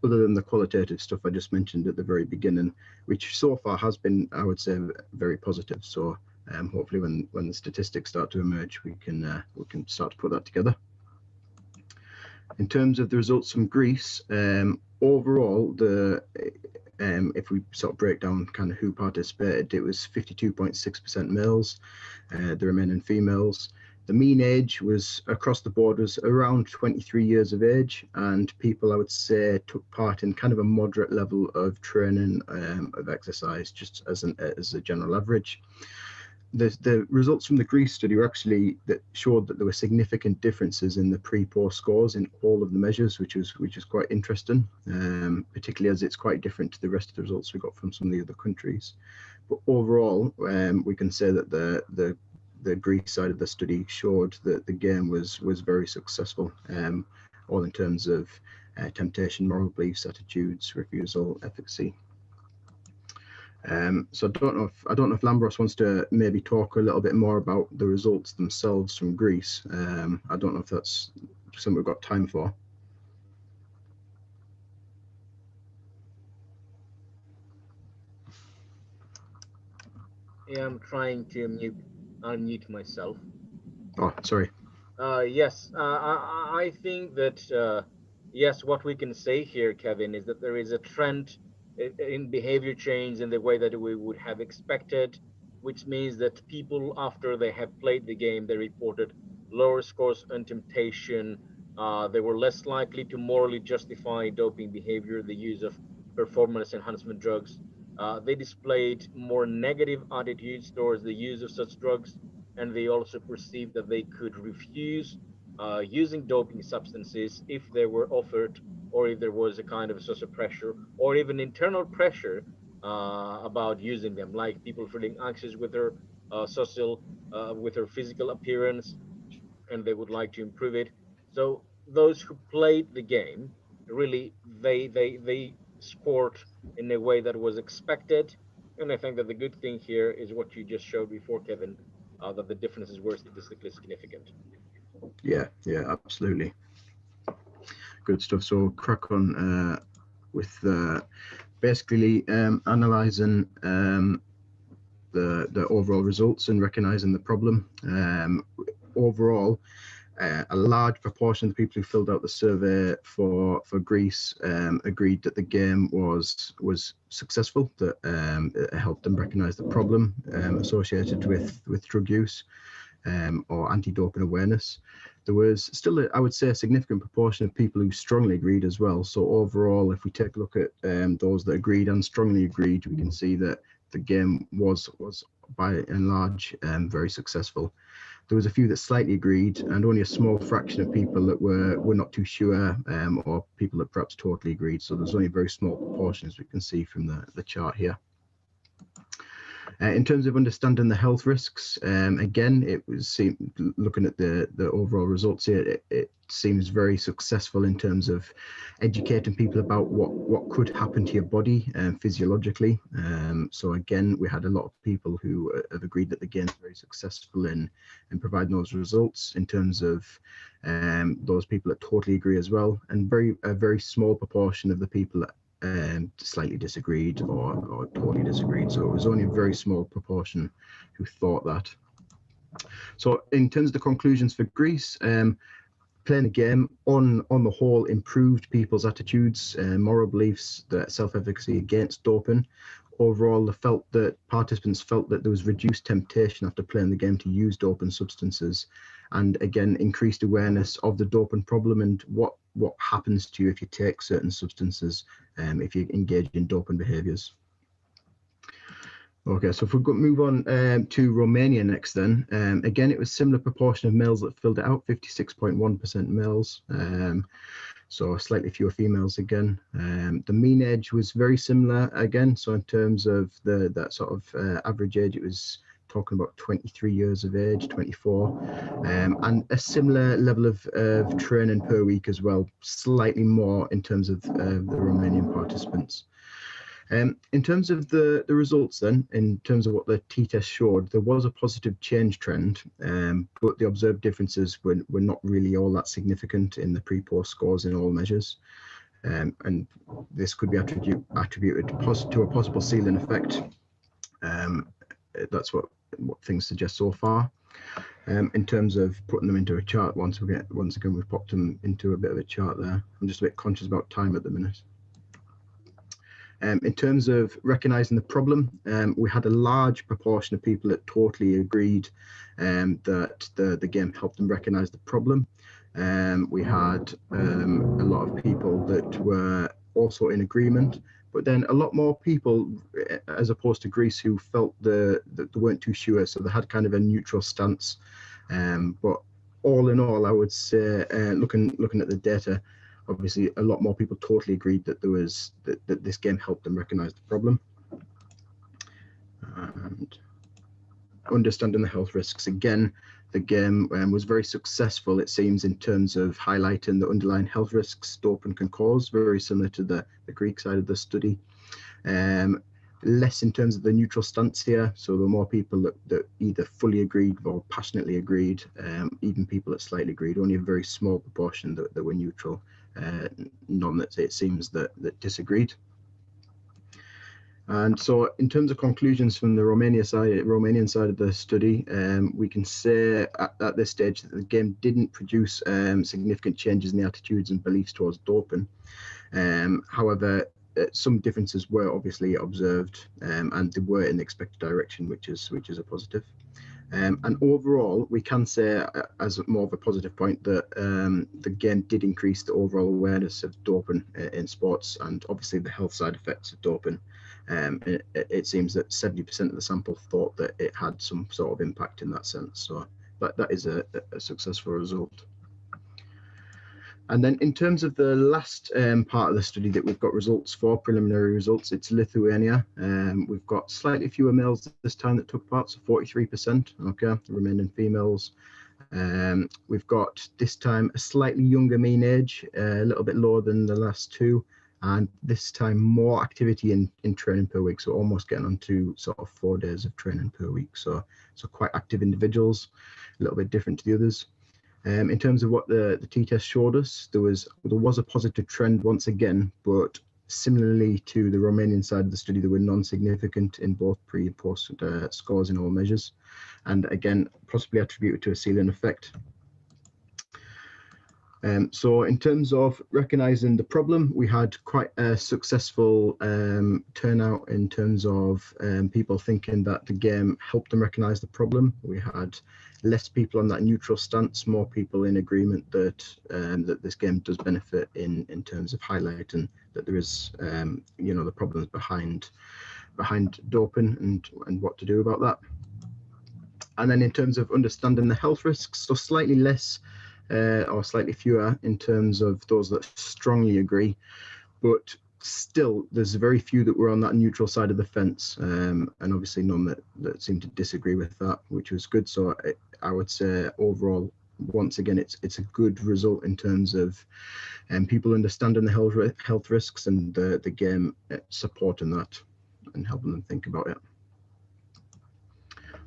other than the qualitative stuff I just mentioned at the very beginning, which so far has been, I would say, very positive. So hopefully when the statistics start to emerge, we can start to put that together. In terms of the results from Greece, overall, if we sort of break down kind of who participated, it was 52.6% males, the remaining females. The mean age was across the board was around 23 years of age, and people, I would say, took part in kind of a moderate level of training of exercise, just as a general average. The results from the Greece study were actually that showed that there were significant differences in the pre-post scores in all of the measures, which is quite interesting, particularly as it's quite different to the rest of the results we got from some of the other countries. But overall, we can say that the Greece side of the study showed that the game was very successful, all in terms of temptation, moral beliefs, attitudes, refusal, efficacy. So I don't know if Lambros wants to maybe talk a little bit more about the results themselves from Greece. I don't know if that's something we've got time for. Yeah, I'm trying to unmute myself. Oh, sorry. Yes, I think that yes, what we can say here, Kevin, is that there is a trend in behavior change in the way that we would have expected, which means that people, after they have played the game, they reported lower scores on temptation. They were less likely to morally justify doping behavior, the use of performance enhancement drugs. They displayed more negative attitudes towards the use of such drugs, and they also perceived that they could refuse using doping substances if they were offered, or if there was a kind of social pressure or even internal pressure about using them, like people feeling anxious with their with their physical appearance, and they would like to improve it. So those who played the game, really, they scored in a way that was expected. And I think that the good thing here is what you just showed before, Kevin, that the differences were statistically significant. Yeah, absolutely. Good stuff. So crack on with basically analysing the overall results and recognising the problem. Overall, a large proportion of the people who filled out the survey for Greece agreed that the game was successful, that it helped them recognise the problem associated with drug use or anti-doping awareness. There was still, I would say, a significant proportion of people who strongly agreed as well. So overall, if we take a look at those that agreed and strongly agreed, we can see that the game was by and large very successful. There was a few that slightly agreed, and only a small fraction of people that were not too sure, or people that perhaps totally agreed. So there's only a very small proportion, as we can see from the chart here. In terms of understanding the health risks, again, it was looking at the overall results here, it seems very successful in terms of educating people about what could happen to your body physiologically. So again, we had a lot of people who have agreed that the game is very successful in providing those results. In terms of those people that totally agree as well, and a very small proportion of the people that slightly disagreed or totally disagreed. So it was only a very small proportion who thought that. So in terms of the conclusions for Greece, playing the game on the whole improved people's attitudes, moral beliefs, the self-efficacy against doping. Overall, participants felt that there was reduced temptation after playing the game to use doping substances, and again increased awareness of the doping problem and what happens to you if you take certain substances, if you engage in doping behaviors. Okay, so if we move on to Romania next, then again it was similar proportion of males that filled it out, 56.1% males, so slightly fewer females again. The mean age was very similar again, so in terms of that sort of average age, it was talking about 23 years of age, 24, and a similar level of training per week as well, slightly more in terms of the Romanian participants. In terms of the results then, in terms of what the t-test showed, there was a positive change trend, but the observed differences were not really all that significant in the pre-post scores in all measures. And this could be attributed to a possible ceiling effect. That's what things suggest so far. In terms of putting them into a chart, once again we've popped them into a bit of a chart there. I'm just a bit conscious about time at the minute. In terms of recognizing the problem, we had a large proportion of people that totally agreed that the game helped them recognize the problem. We had a lot of people that were also in agreement, but then a lot more people, as opposed to Greece, who felt that they weren't too sure, so they had kind of a neutral stance. But all in all, I would say, looking at the data, obviously a lot more people totally agreed that that this game helped them recognize the problem. And understanding the health risks, again, the game was very successful, it seems, in terms of highlighting the underlying health risks doping can cause, very similar to the Greek side of the study. Less in terms of the neutral stance here, so there were more people that either fully agreed or passionately agreed, even people that slightly agreed, only a very small proportion that were neutral, none that it seems that disagreed. And so in terms of conclusions from the Romanian side of the study, we can say at this stage that the game didn't produce significant changes in the attitudes and beliefs towards doping. However, some differences were obviously observed, and they were in the expected direction, which is a positive. And overall, we can say, as more of a positive point, that the game did increase the overall awareness of doping in sports, and obviously the health side effects of doping. It seems that 70% of the sample thought that it had some sort of impact in that sense. So that is a successful result. And then in terms of the last part of the study that we've got results for, preliminary results, it's Lithuania. We've got slightly fewer males this time that took part, so 43%, okay, remaining females. We've got this time a slightly younger mean age, a little bit lower than the last two, and this time more activity in training per week, so almost getting on to sort of 4 days of training per week. So quite active individuals, a little bit different to the others. In terms of what the t-test showed us, there was a positive trend once again, but similarly to the Romanian side of the study, there were non-significant in both pre and post scores in all measures, and again possibly attributed to a ceiling effect. So in terms of recognizing the problem, we had quite a successful turnout in terms of people thinking that the game helped them recognize the problem. We had less people on that neutral stance, more people in agreement that that this game does benefit in terms of highlighting that there is the problems behind doping and what to do about that. And then in terms of understanding the health risks, so slightly less or slightly fewer in terms of those that strongly agree, but still there's very few that were on that neutral side of the fence, and obviously none that seemed to disagree with that, which was good. So I would say overall, once again, it's a good result in terms of people understanding the health risks and the game supporting that and helping them think about it.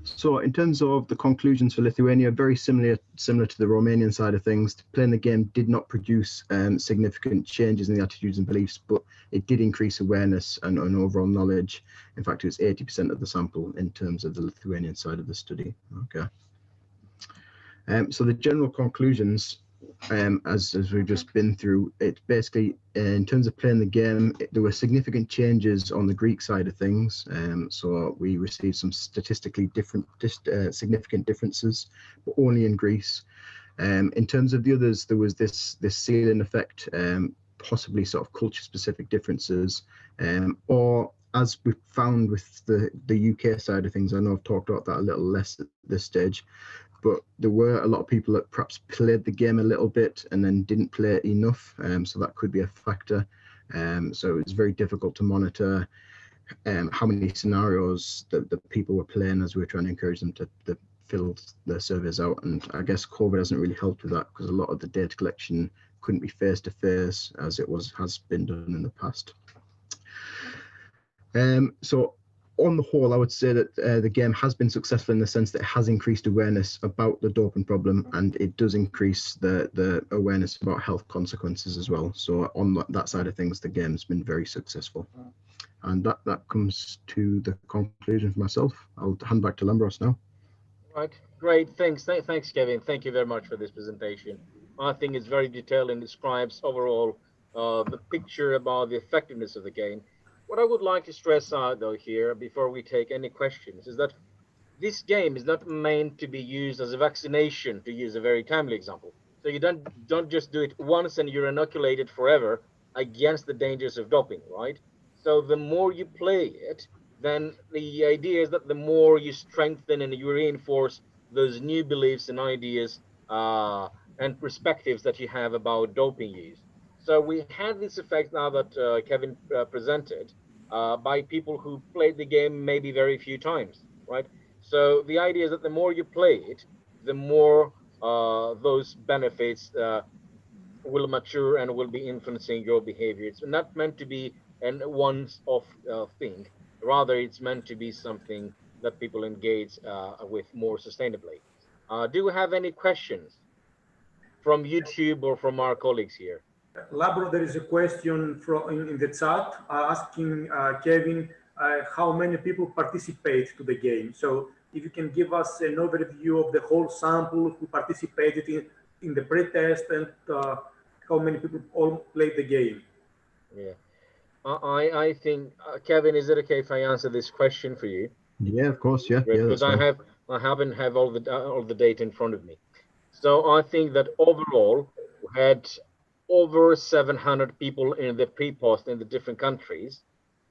So in terms of the conclusions for Lithuania, very similar to the Romanian side of things. Playing the game did not produce significant changes in the attitudes and beliefs, but it did increase awareness and overall knowledge. In fact, it was 80% of the sample in terms of the Lithuanian side of the study. Okay. So the general conclusions, as we've just been through, it basically, in terms of playing the game, there were significant changes on the Greek side of things. So we received some statistically significant differences, but only in Greece. In terms of the others, there was this ceiling effect, possibly sort of culture-specific differences, or as we found with the UK side of things. I know I've talked about that a little less at this stage, but there were a lot of people that perhaps played the game a little bit and then didn't play it enough, so that could be a factor. So it's very difficult to monitor how many scenarios that the people were playing as we were trying to encourage them to fill their surveys out. And I guess COVID hasn't really helped with that, because a lot of the data collection couldn't be face-to-face as it has been done in the past. So on the whole, I would say that the game has been successful in the sense that it has increased awareness about the doping problem, and it does increase the awareness about health consequences as well. So on that side of things, the game's been very successful. And that comes to the conclusion for myself. I'll hand back to Lambros now. Right, great, thanks, Kevin. Thank you very much for this presentation. I think it's very detailed and describes overall the picture about the effectiveness of the game. What I would like to stress out though here before we take any questions is that this game is not meant to be used as a vaccination, to use a very timely example. So you don't just do it once and you're inoculated forever against the dangers of doping, right? So the more you play it, then the idea is that the more you strengthen and you reinforce those new beliefs and ideas and perspectives that you have about doping use. So we had this effect now that Kevin presented by people who played the game maybe very few times, right? So the idea is that the more you play it, the more those benefits will mature and will be influencing your behavior. It's not meant to be an once-off thing. Rather, it's meant to be something that people engage with more sustainably. Do we have any questions from YouTube or from our colleagues here? Labro, there is a question in the chat asking Kevin how many people participate to the game. So if you can give us an overview of the whole sample who participated in the pre-test and how many people all played the game. Yeah, I think Kevin, is it okay if I answer this question for you? Yeah, of course. Yeah, Great, yeah, that's because fine. I haven't have all the data in front of me. So I think that overall we had over 700 people in the pre-post in the different countries,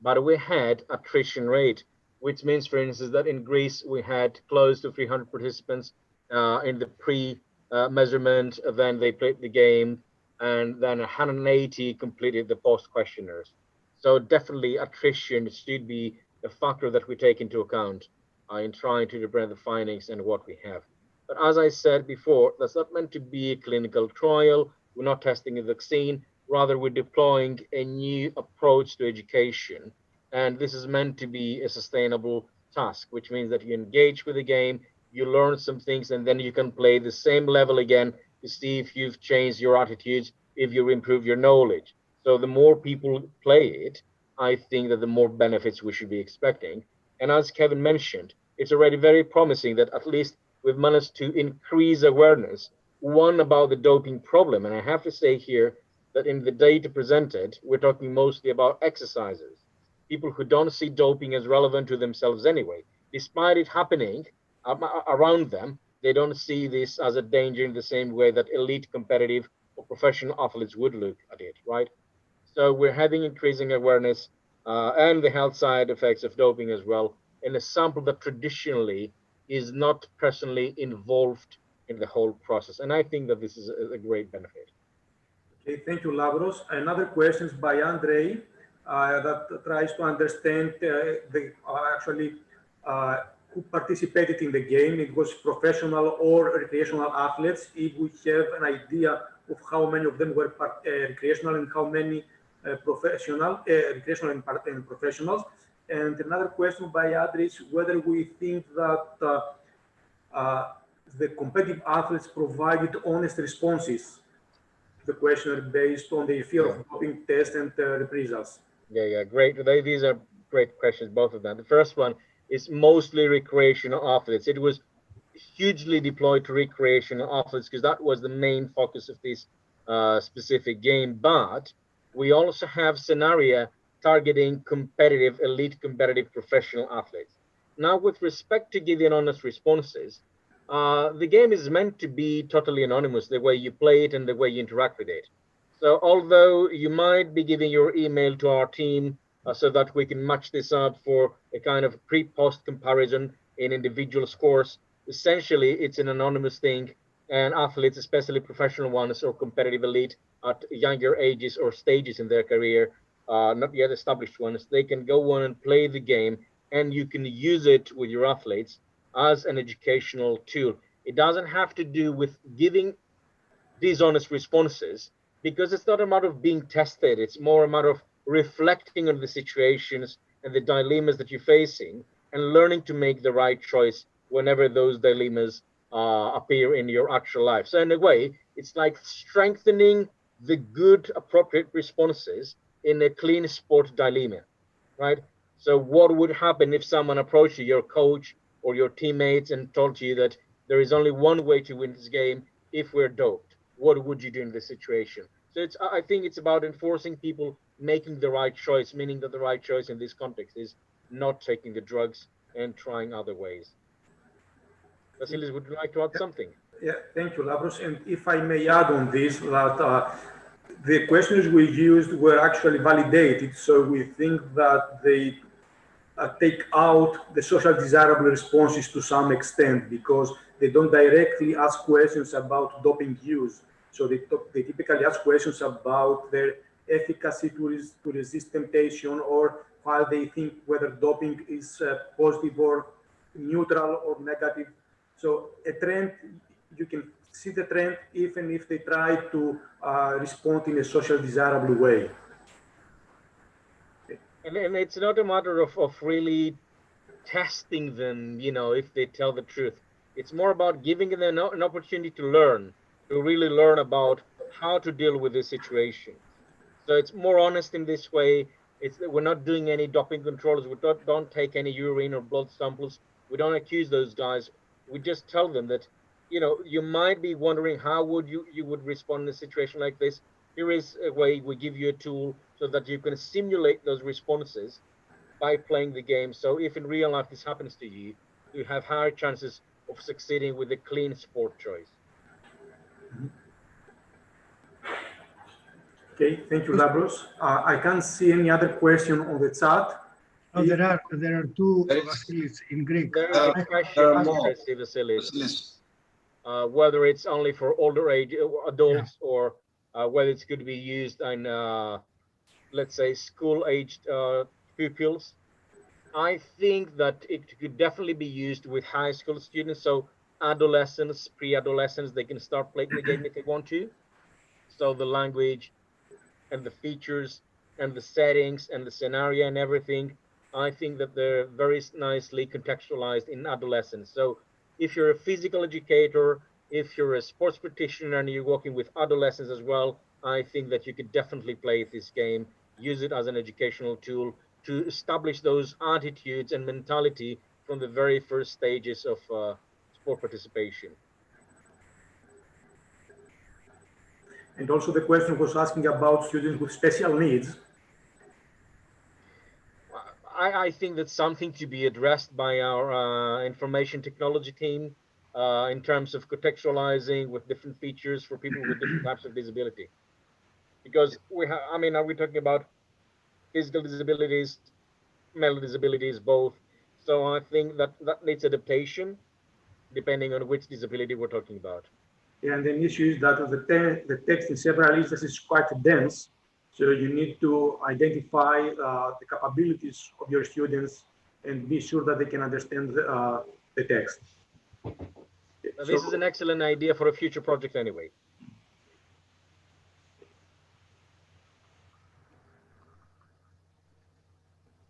but we had attrition rate, which means, for instance, that in Greece we had close to 300 participants in the pre-measurement. Then they played the game, and then 180 completed the post questionnaires. So definitely attrition should be a factor that we take into account in trying to represent the findings and what we have. But as I said before, that's not meant to be a clinical trial. We're not testing a vaccine. Rather, we're deploying a new approach to education. And this is meant to be a sustainable task, which means that you engage with the game, you learn some things, and then you can play the same level again to see if you've changed your attitudes, if you improve your knowledge. So the more people play it, I think that the more benefits we should be expecting. And as Kevin mentioned, it's already very promising that at least we've managed to increase awareness, one, about the doping problem. And I have to say here that in the data presented, we're talking mostly about exercisers, people who don't see doping as relevant to themselves anyway. Despite it happening around them, they don't see this as a danger in the same way that elite competitive or professional athletes would look at it, right? So we're having increasing awareness and the health side effects of doping as well in a sample that traditionally is not personally involved in the whole process. And I think that this is a great benefit. Okay, thank you, Lavros. Another question is by Andrei that tries to understand actually who participated in the game. It was professional or recreational athletes. If we have an idea of how many of them were recreational and how many recreational and professionals. And another question by Andrei is whether we think that the competitive athletes provided honest responses to the questionnaire based on their fear of doping test and reprisals. Yeah, great. These are great questions, both of them. The first one is mostly recreational athletes. It was hugely deployed to recreational athletes because that was the main focus of this specific game. But we also have scenario targeting competitive, elite competitive professional athletes. Now, with respect to giving honest responses, the game is meant to be totally anonymous, the way you play it and the way you interact with it. So although you might be giving your email to our team so that we can match this up for a kind of pre-post comparison in individual scores, essentially it's an anonymous thing, and athletes, especially professional ones or competitive elite at younger ages or stages in their career, not yet established ones, they can go on and play the game, and you can use it with your athletes as an educational tool. It doesn't have to do with giving dishonest responses, because it's not a matter of being tested. It's more a matter of reflecting on the situations and the dilemmas that you're facing and learning to make the right choice whenever those dilemmas appear in your actual life. So in a way, it's like strengthening the good, appropriate responses in a clean sport dilemma, right? So what would happen if someone approached you, your coach or your teammates, and told you that there is only one way to win this game if we're doped? What would you do in this situation? So I think it's about enforcing people making the right choice, meaning that the right choice in this context is not taking the drugs and trying other ways. Vasilis, would you like to add something? Yeah, thank you, Lavros. And if I may add on this, that the questions we used were actually validated. So we think that they take out the social desirable responses to some extent, because they don't directly ask questions about doping use. So they typically ask questions about their efficacy to resist temptation, or how they think whether doping is positive or neutral or negative. So a trend, you can see the trend even if they try to respond in a social desirable way. And it's not a matter of really testing them, you know, if they tell the truth. It's more about giving them an opportunity to learn, to really learn about how to deal with this situation. So it's more honest in this way. It's that we're not doing any doping controls. We don't take any urine or blood samples. We don't accuse those guys. We just tell them that, you know, you might be wondering how would you would respond in a situation like this. Here is a way. We give you a tool so that you can simulate those responses by playing the game. So if in real life this happens to you, you have higher chances of succeeding with a clean sport choice. Okay, thank you, Lavros. I can't see any other question on the chat. Oh, there are two Vasilis in Greek. There is a question, Vasilis, whether it's only for older age adults, or whether it's going to be used in, let's say, school-aged pupils. I think that it could definitely be used with high school students. So adolescents, pre-adolescents, they can start playing the game if they want to. So the language and the features and the settings and the scenario and everything, I think that they're very nicely contextualized in adolescence. So if you're a physical educator, if you're a sports practitioner and you're working with adolescents as well, I think that you could definitely play this game, use it as an educational tool to establish those attitudes and mentality from the very first stages of sport participation. And also the question was asking about students with special needs. I think that's something to be addressed by our information technology team in terms of contextualizing with different features for people with different types of disability. Because we have, I mean, are we talking about physical disabilities, mental disabilities, both? So I think that needs adaptation depending on which disability we're talking about. And the issue is that the text in several instances is quite dense. So you need to identify the capabilities of your students and be sure that they can understand the text. This is an excellent idea for a future project anyway.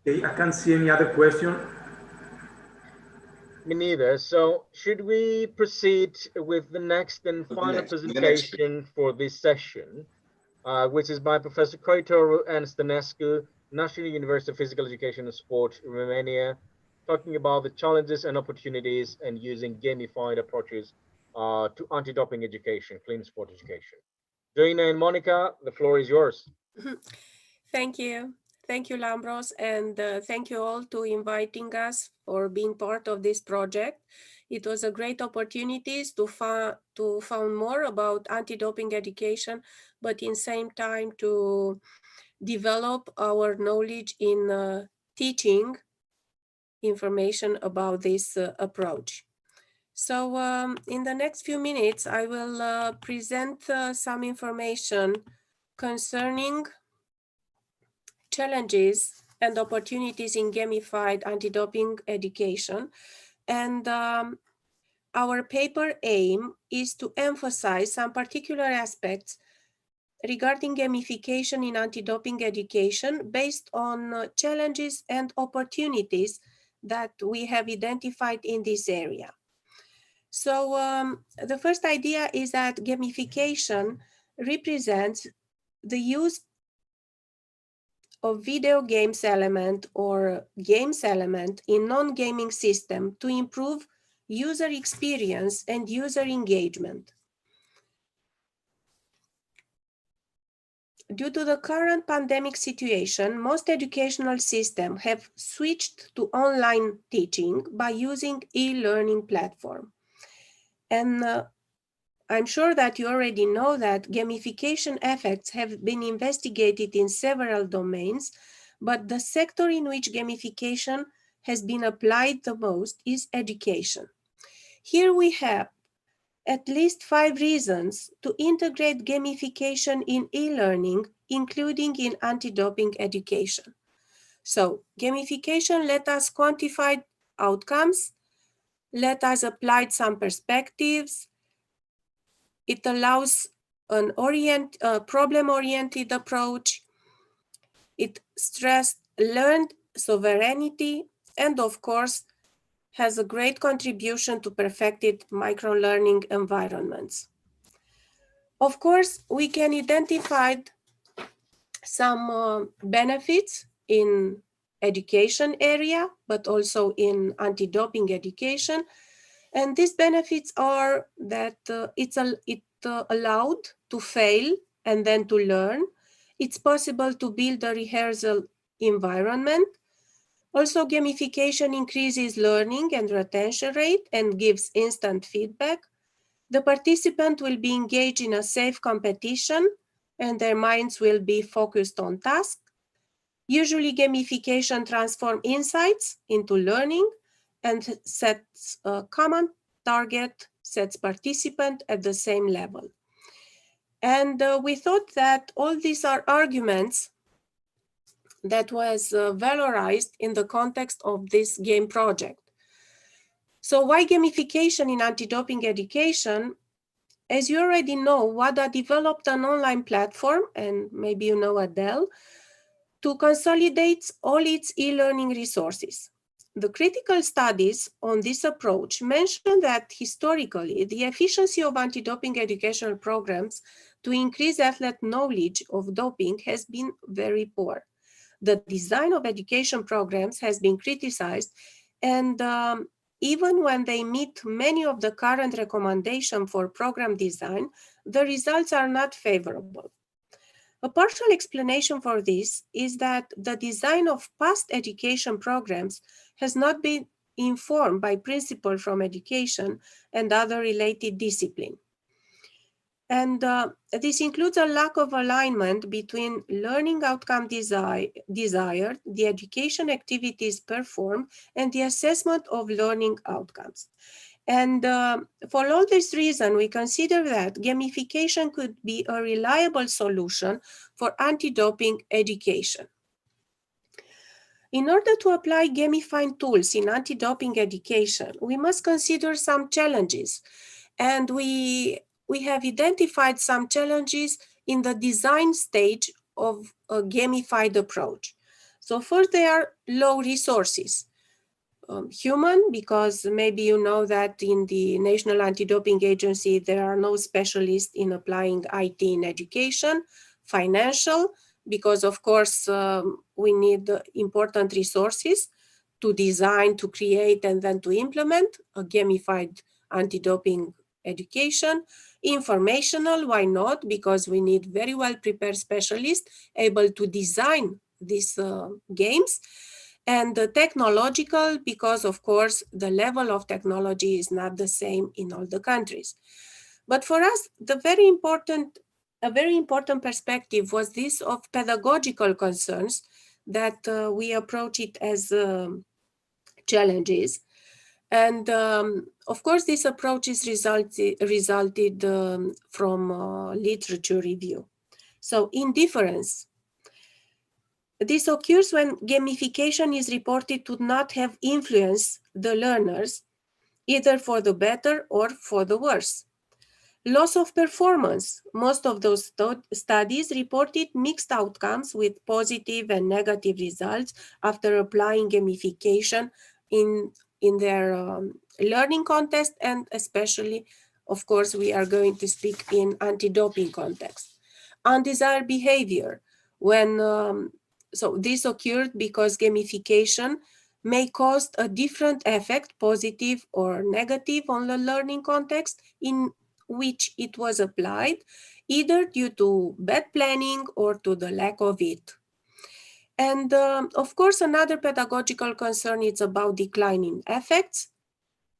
Okay, I can't see any other question. Me neither. So should we proceed with the next and final presentation for this session, which is by Professor Koitor and Stănescu, National University of Physical Education and Sport, Romania, talking about the challenges and opportunities and using gamified approaches to anti-doping education, clean sport education. Joanna and Monica, the floor is yours. Thank you. Thank you, Lambros, and thank you all to inviting us or being part of this project. It was a great opportunity to find more about anti-doping education, but in same time to develop our knowledge in teaching information about this approach. So in the next few minutes, I will present some information concerning challenges and opportunities in gamified anti-doping education. And our paper aim is to emphasize some particular aspects regarding gamification in anti-doping education based on challenges and opportunities that we have identified in this area. So the first idea is that gamification represents the use of video games element or games element in non-gaming system to improve user experience and user engagement. due to the current pandemic situation, most educational systems have switched to online teaching by using e-learning platform. And I'm sure that you already know that gamification effects have been investigated in several domains, but the sector in which gamification has been applied the most is education. Here we have at least 5 reasons to integrate gamification in e-learning, including in anti-doping education. So gamification let us quantify outcomes, let us apply some perspectives. It allows an problem-oriented approach. It stressed learned sovereignty, and of course, has a great contribution to perfected micro-learning environments. Of course, we can identify some benefits in education area, but also in anti-doping education. And these benefits are that it allowed to fail and then to learn. It's possible to build a rehearsal environment. Also, gamification increases learning and retention rate and gives instant feedback. The participant will be engaged in a safe competition and their minds will be focused on tasks. Usually gamification transforms insights into learning and sets a common target, sets participant at the same level. And we thought that all these are arguments that was valorized in the context of this game project. So why gamification in anti-doping education? As you already know, WADA developed an online platform, and maybe you know Adele, to consolidate all its e-learning resources. The critical studies on this approach mention that historically, the efficiency of anti-doping educational programs to increase athlete knowledge of doping has been very poor. The design of education programs has been criticized, and even when they meet many of the current recommendations for program design, the results are not favorable. A partial explanation for this is that the design of past education programs has not been informed by principles from education and other related disciplines. And this includes a lack of alignment between learning outcome desired, the education activities performed, and the assessment of learning outcomes. And for all this reason, we consider that gamification could be a reliable solution for anti-doping education. In order to apply gamifying tools in anti-doping education, we must consider some challenges. And we have identified some challenges in the design stage of a gamified approach. So first, there are low resources. Human, because maybe you know that in the National Anti-Doping Agency, there are no specialists in applying IT in education. Financial, because of course, we need important resources to design, to create, and then to implement a gamified anti-doping education. Informational, why not? Because we need very well prepared specialists able to design these games. And technological, because of course, the level of technology is not the same in all the countries. But for us, a very important perspective was this of pedagogical concerns that we approach it as challenges. And of course, this approach is resulted from literature review. So indifference. This occurs when gamification is reported to not have influenced the learners, either for the better or for the worse. Loss of performance. Most of those studies reported mixed outcomes with positive and negative results after applying gamification in their learning context, and especially, of course, we are going to speak in anti-doping context. Undesired behavior. So this occurred because gamification may cause a different effect, positive or negative, on the learning context in which it was applied. either due to bad planning or to the lack of it. And of course, another pedagogical concern is about declining affects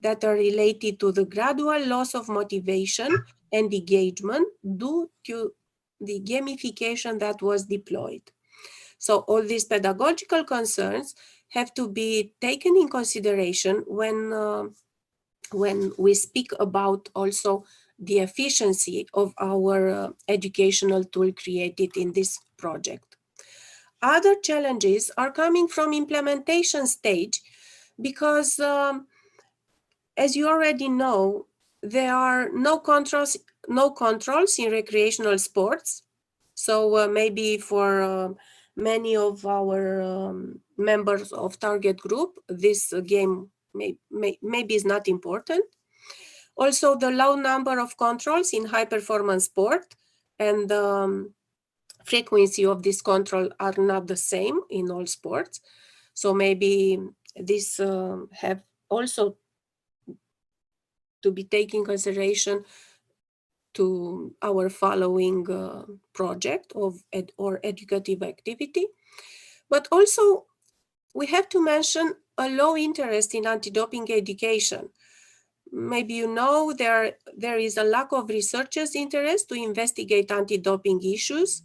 that are related to the gradual loss of motivation and engagement due to the gamification that was deployed. So all these pedagogical concerns have to be taken in consideration when we speak about also the efficiency of our educational tool created in this project. Other challenges are coming from implementation stage because as you already know, there are no controls in recreational sports. So maybe for many of our members of target group, this game maybe is not important. Also, the low number of controls in high performance sport and frequency of this control are not the same in all sports. So maybe this have also to be taken consideration to our following project of or educative activity. But also we have to mention a low interest in anti-doping education. Maybe you know there is a lack of researchers' interest to investigate anti-doping issues,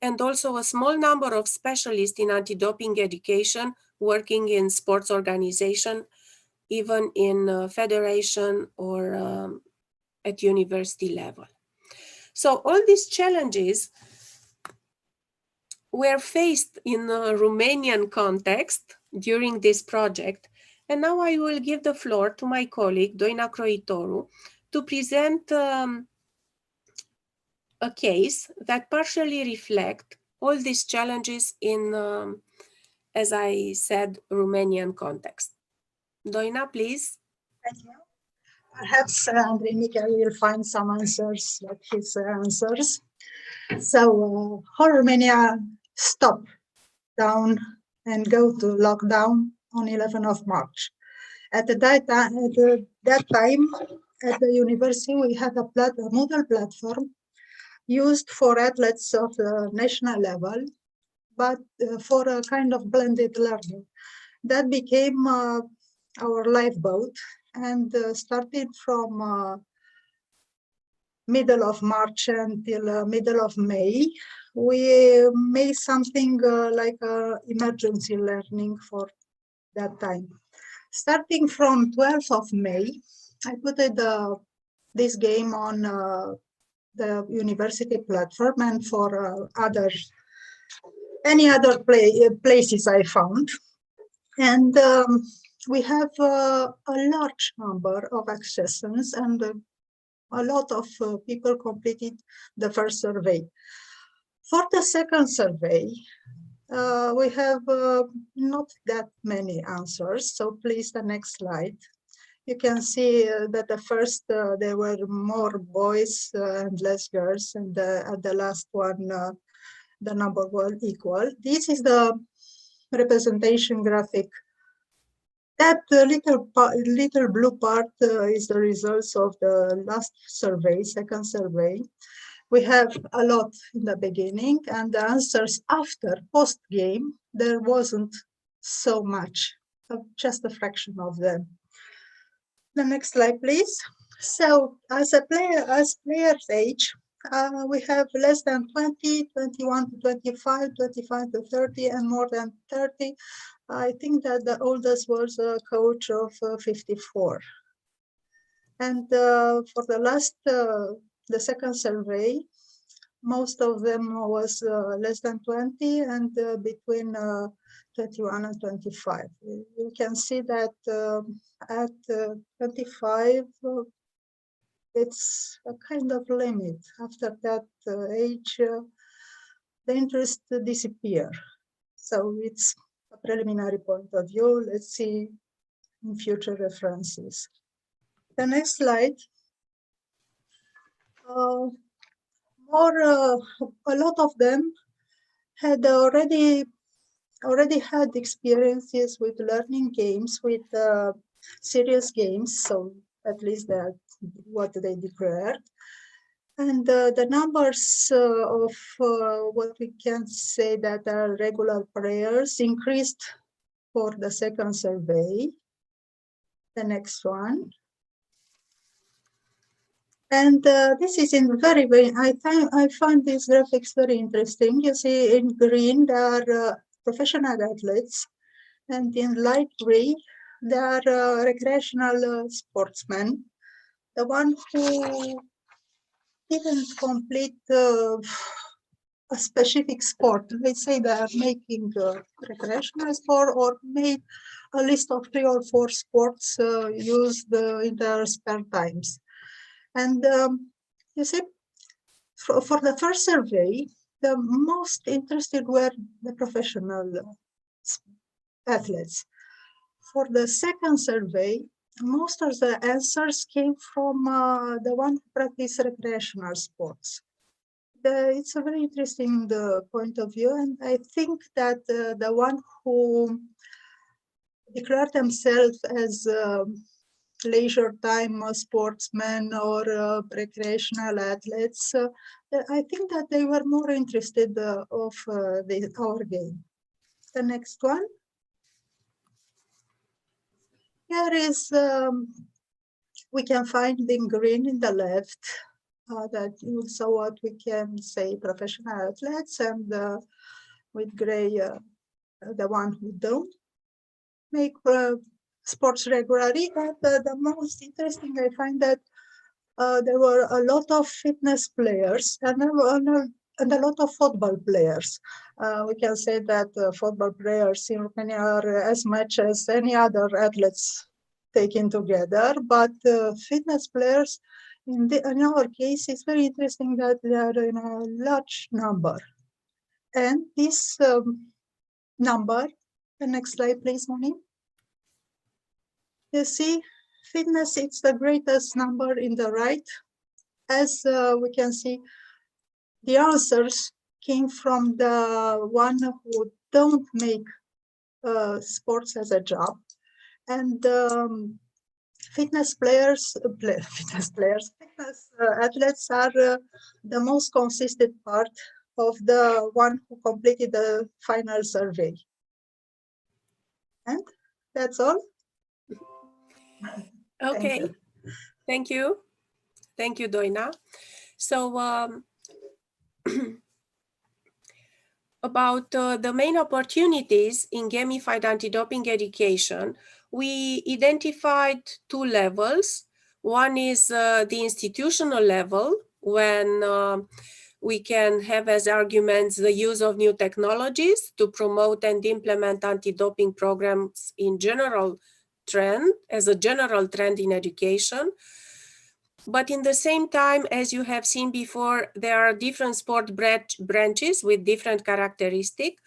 and also a small number of specialists in anti-doping education working in sports organization, even in federation or at university level. So all these challenges were faced in a Romanian context during this project. And now I will give the floor to my colleague, Doina Croitoru, to present a case that partially reflect all these challenges in, as I said, Romanian context. Doina, please. Thank you. Perhaps Andrei Michael will find some answers, like his answers. So, how Romania stop down and go to lockdown on 11th of March. At that time, at the university, we had a Moodle platform used for athletes of the national level, but for a kind of blended learning. That became our lifeboat, and started from middle of March until middle of May, we made something like emergency learning for that time. Starting from 12th of May, I put this game on the university platform and for any other places I found. And we have a large number of accessions, and a lot of people completed the first survey. For the second survey, we have not that many answers, so please, the next slide. You can see that the first, there were more boys and less girls, and at the last one, the number was equal. This is the representation graphic. That little blue part is the results of the last survey, second survey. We have a lot in the beginning, and the answers after, post-game, there wasn't so much, just a fraction of them. The next slide, please. So, as player's age, we have less than 20, 21 to 25, 25 to 30, and more than 30. I think that the oldest was a coach of 54. And for the last, the second survey, most of them was less than 20 and between 21 and 25. You can see that at 25, it's a kind of limit. After that age, the interest disappear. So it's a preliminary point of view. Let's see in future references. The next slide. A lot of them had already had experiences with learning games, with serious games. So at least that's what they declared. And the numbers of what we can say that are regular prayers increased for the second survey. The next one. And this is in very, I find these graphics very interesting. You see in green, there are professional athletes, and in light gray, there are recreational sportsmen. The one who didn't complete a specific sport. Let's say they are making recreational sport or made a list of 3 or 4 sports used in their spare times. And you see, for the first survey, the most interested were the professional athletes. For the second survey, most of the answers came from the one who practice recreational sports. It's a very interesting point of view, and I think that the one who declared themselves as leisure time sportsmen or recreational athletes, I think that they were more interested of our game. The next one. Here is, we can find in green in the left, that also what we can say professional athletes, and with gray, the one who don't make sports regularly. And the most interesting, I find that there were a lot of fitness players and a lot of football players. We can say that football players in Romania are as much as any other athletes taken together, but fitness players, in our case, it's very interesting that they are in a large number. And this number, the next slide, please, Moni. You see, fitness, it's the greatest number in the right. As we can see, the answers came from the one who don't make sports as a job. And fitness athletes are the most consistent part of the one who completed the final survey. And that's all. Okay, thank you. Thank you, Doina. So about the main opportunities in gamified anti-doping education, we identified 2 levels. One is the institutional level, when we can have as arguments the use of new technologies to promote and implement anti-doping programs in general trend, as a general trend in education. But in the same time, as you have seen before, there are different sport branches with different characteristics,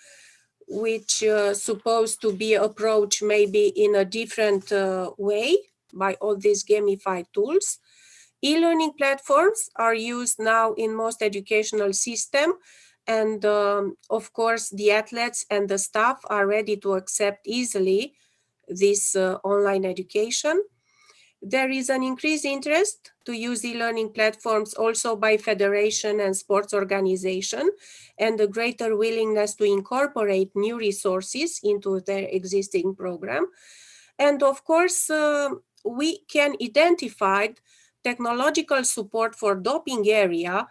which supposed to be approached maybe in a different way by all these gamified tools. E-learning platforms are used now in most educational systems, and of course, the athletes and the staff are ready to accept easily this online education. There is an increased interest to use e-learning platforms also by federation and sports organization, and a greater willingness to incorporate new resources into their existing program. And of course, we can identify technological support for doping area,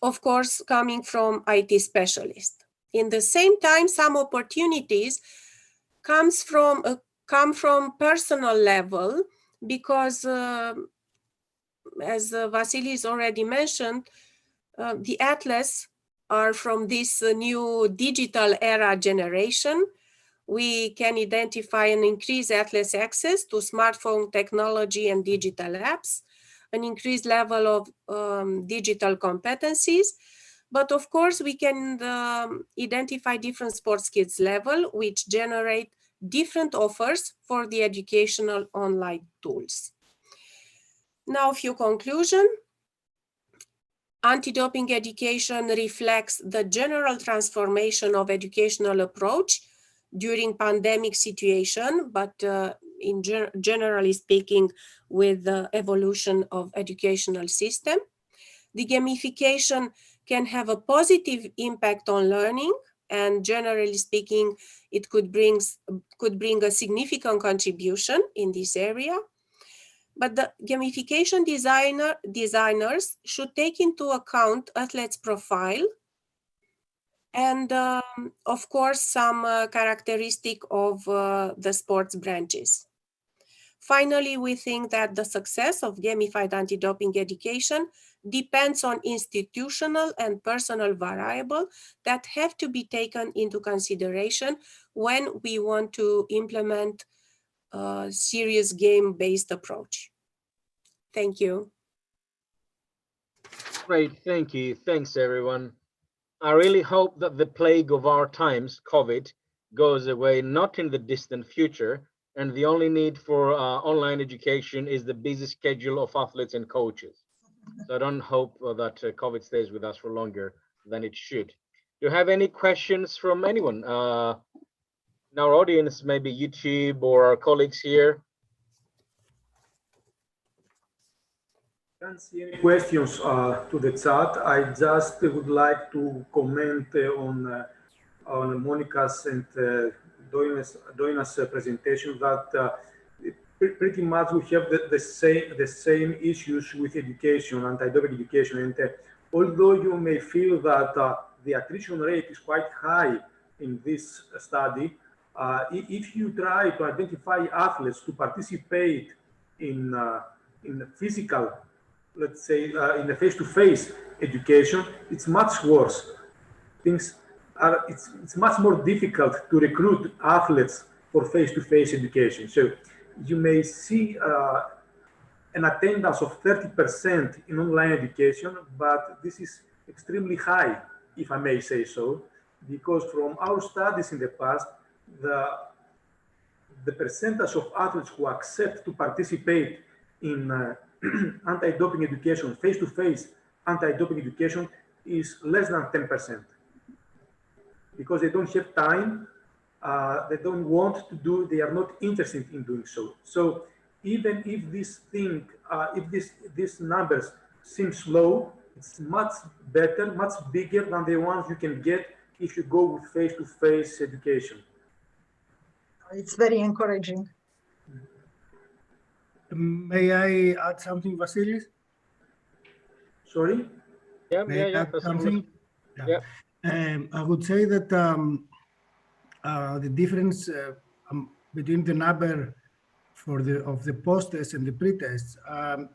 of course, coming from IT specialists. In the same time, some opportunities come from personal level, because as Vasilis already mentioned, the athletes are from this new digital era generation. We can identify an increased athletes' access to smartphone technology and digital apps, an increased level of digital competencies. But of course, we can identify different sports skills level, which generate different offers for the educational online tools. Now, a few conclusions. Anti-doping education reflects the general transformation of educational approach during pandemic situation, but generally speaking, with the evolution of educational system. The gamification can have a positive impact on learning, and generally speaking, it could bring a significant contribution in this area. But the gamification designers should take into account athletes' profile and, of course, some characteristic of the sports branches. Finally, we think that the success of gamified anti-doping education depends on institutional and personal variables that have to be taken into consideration when we want to implement a serious game-based approach. Thank you. Great, thank you. Thanks, everyone. I really hope that the plague of our times, COVID, goes away not in the distant future, and the only need for online education is the busy schedule of athletes and coaches. So I don't hope that COVID stays with us for longer than it should. Do you have any questions from anyone? In our audience, maybe YouTube or our colleagues here? I can't see any questions to the chat. I just would like to comment on Monica's and Doina's presentation that pretty much we have the same issues with education, anti-doping education. And although you may feel that the attrition rate is quite high in this study, if you try to identify athletes to participate in the physical, let's say, in the face-to-face education, it's much worse. It's much more difficult to recruit athletes for face-to-face education. So you may see an attendance of 30% in online education, but this is extremely high, if I may say so, because from our studies in the past, the percentage of athletes who accept to participate in anti-doping education, face-to-face anti-doping education, is less than 10%. Because they don't have time, they don't want to do, they are not interested in doing so. So even if this thing, these numbers seem low, it's much better, much bigger than the ones you can get if you go with face-to-face education. It's very encouraging. May I add something, Vasilis? Sorry? Yeah, May I add something? Yeah. I would say that the difference between the number of the post-tests and the pre-tests,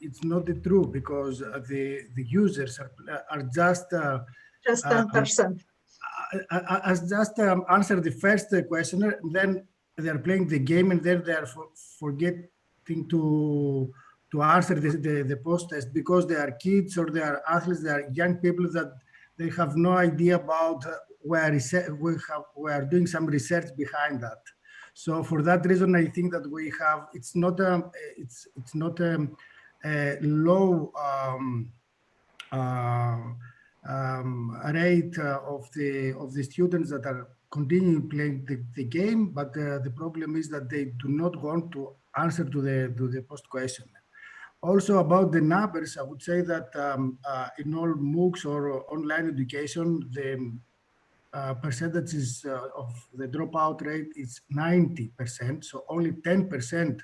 it's not the true, because the users are just 10%. Just answer the first questionnaire, then they are playing the game, and then they are forgetting to answer the post-test, because they are kids or they are athletes, they are young people that they have no idea about where we are doing some research behind that. So for that reason, I think that we have, it's not a low rate of the students that are continuing playing the game, but the problem is that they do not want to answer to the post question. Also about the numbers, I would say that in all MOOCs or online education, the percentages of the dropout rate is 90%. So only 10%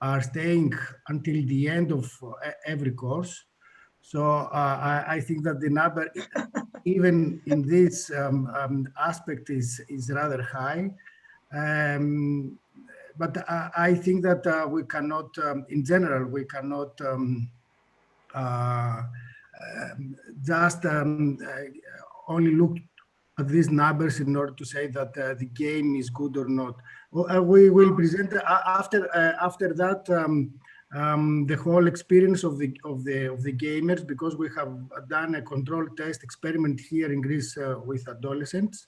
are staying until the end of every course. So I think that the number, even in this aspect, is rather high. But I think that we cannot, in general, we cannot just only look at these numbers in order to say that the game is good or not. We will present after that the whole experience of the gamers, because we have done a control test experiment here in Greece with adolescents,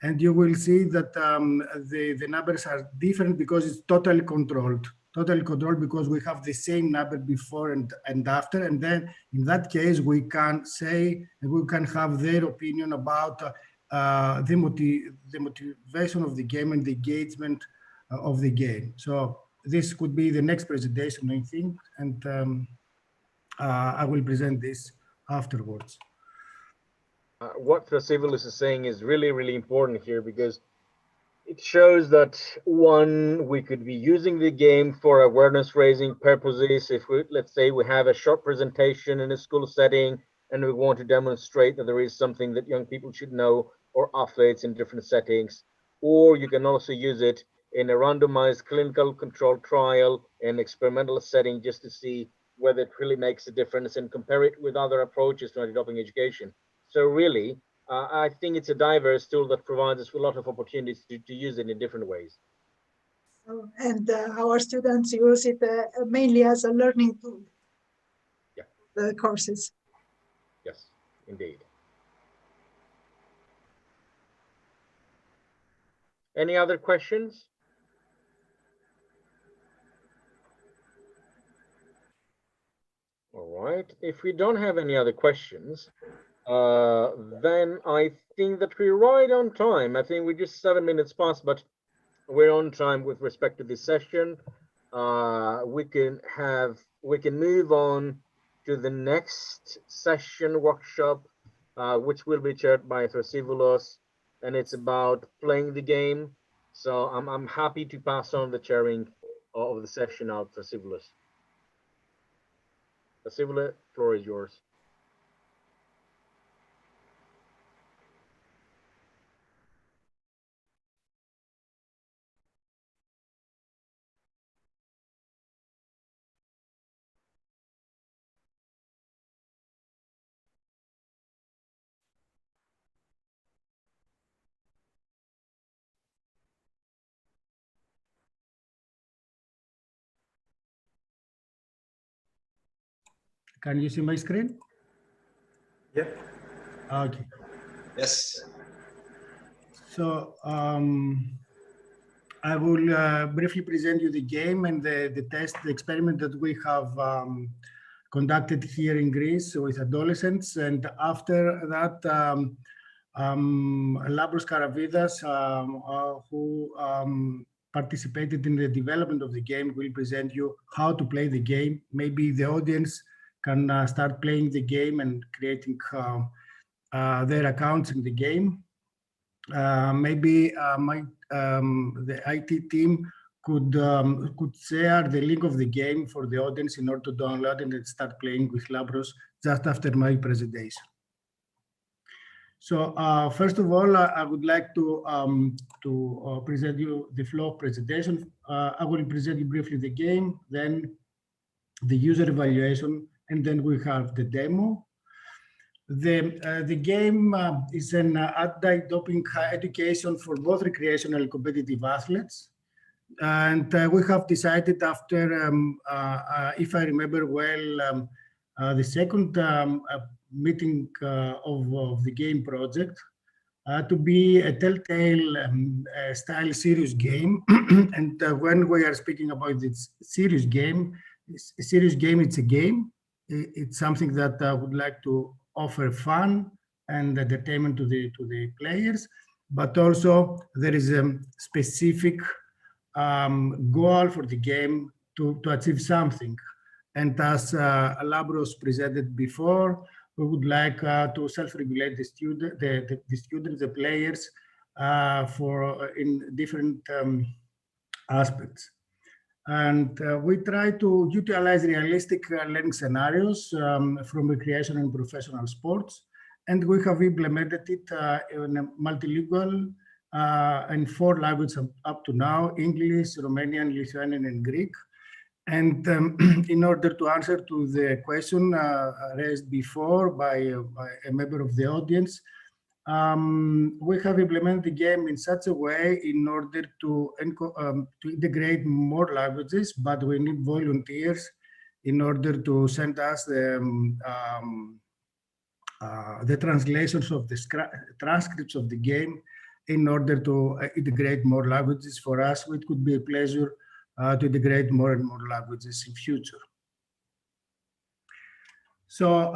and you will see that the numbers are different because it's totally controlled because we have the same number before and after, and then in that case we can say and we can have their opinion about the motivation of the game and the engagement of the game. So this could be the next presentation, I think, and I will present this afterwards. What Thrasivoulos is saying is really, really important here, because it shows that, one, we could be using the game for awareness raising purposes. If we, let's say we have a short presentation in a school setting and we want to demonstrate that there is something that young people should know, or athletes in different settings. Or you can also use it in a randomized clinical control trial and experimental setting, just to see whether it really makes a difference and compare it with other approaches to anti-doping education. So really, I think it's a diverse tool that provides us with a lot of opportunities to use it in different ways. And our students use it mainly as a learning tool. Yeah. The courses. Yes, indeed. Any other questions? All right. If we don't have any other questions, then I think that we're right on time. I think we're just 7 minutes past, but we're on time with respect to this session. We can move on to the next session workshop, which will be chaired by Thrasivoulos, and it's about playing the game. So I'm happy to pass on the chairing of the session out to Thrasivoulos. Thrasivoulos, floor is yours. Can you see my screen? Yeah. Okay. Yes. So I will briefly present you the game and the test, the experiment that we have conducted here in Greece with adolescents. And after that, Labros Karavidas, who participated in the development of the game, will present you how to play the game. Maybe the audience can start playing the game and creating their accounts in the game. Maybe the IT team could share the link of the game for the audience in order to download it and start playing with Labros just after my presentation. So first of all, I would like to present you the flow of presentation. I will present you briefly the game, then the user evaluation, and then we have the demo. The game is an anti-doping education for both recreational and competitive athletes. And we have decided after, if I remember well, the second meeting of the game project to be a telltale style serious game. And when we are speaking about this serious game, it's a game. It's something that I would like to offer fun and entertainment to the players, but also there is a specific goal for the game to achieve something. And as Labros presented before, we would like to self-regulate the students, the players, in different aspects. And we try to utilize realistic learning scenarios from recreational and professional sports. And we have implemented it in a multilingual in 4 languages up to now: English, Romanian, Lithuanian, and Greek. And in order to answer to the question raised before by a member of the audience, we have implemented the game in such a way in order to integrate more languages, but we need volunteers in order to send us the translations of the transcripts of the game in order to integrate more languages. For us, it could be a pleasure to integrate more and more languages in future. So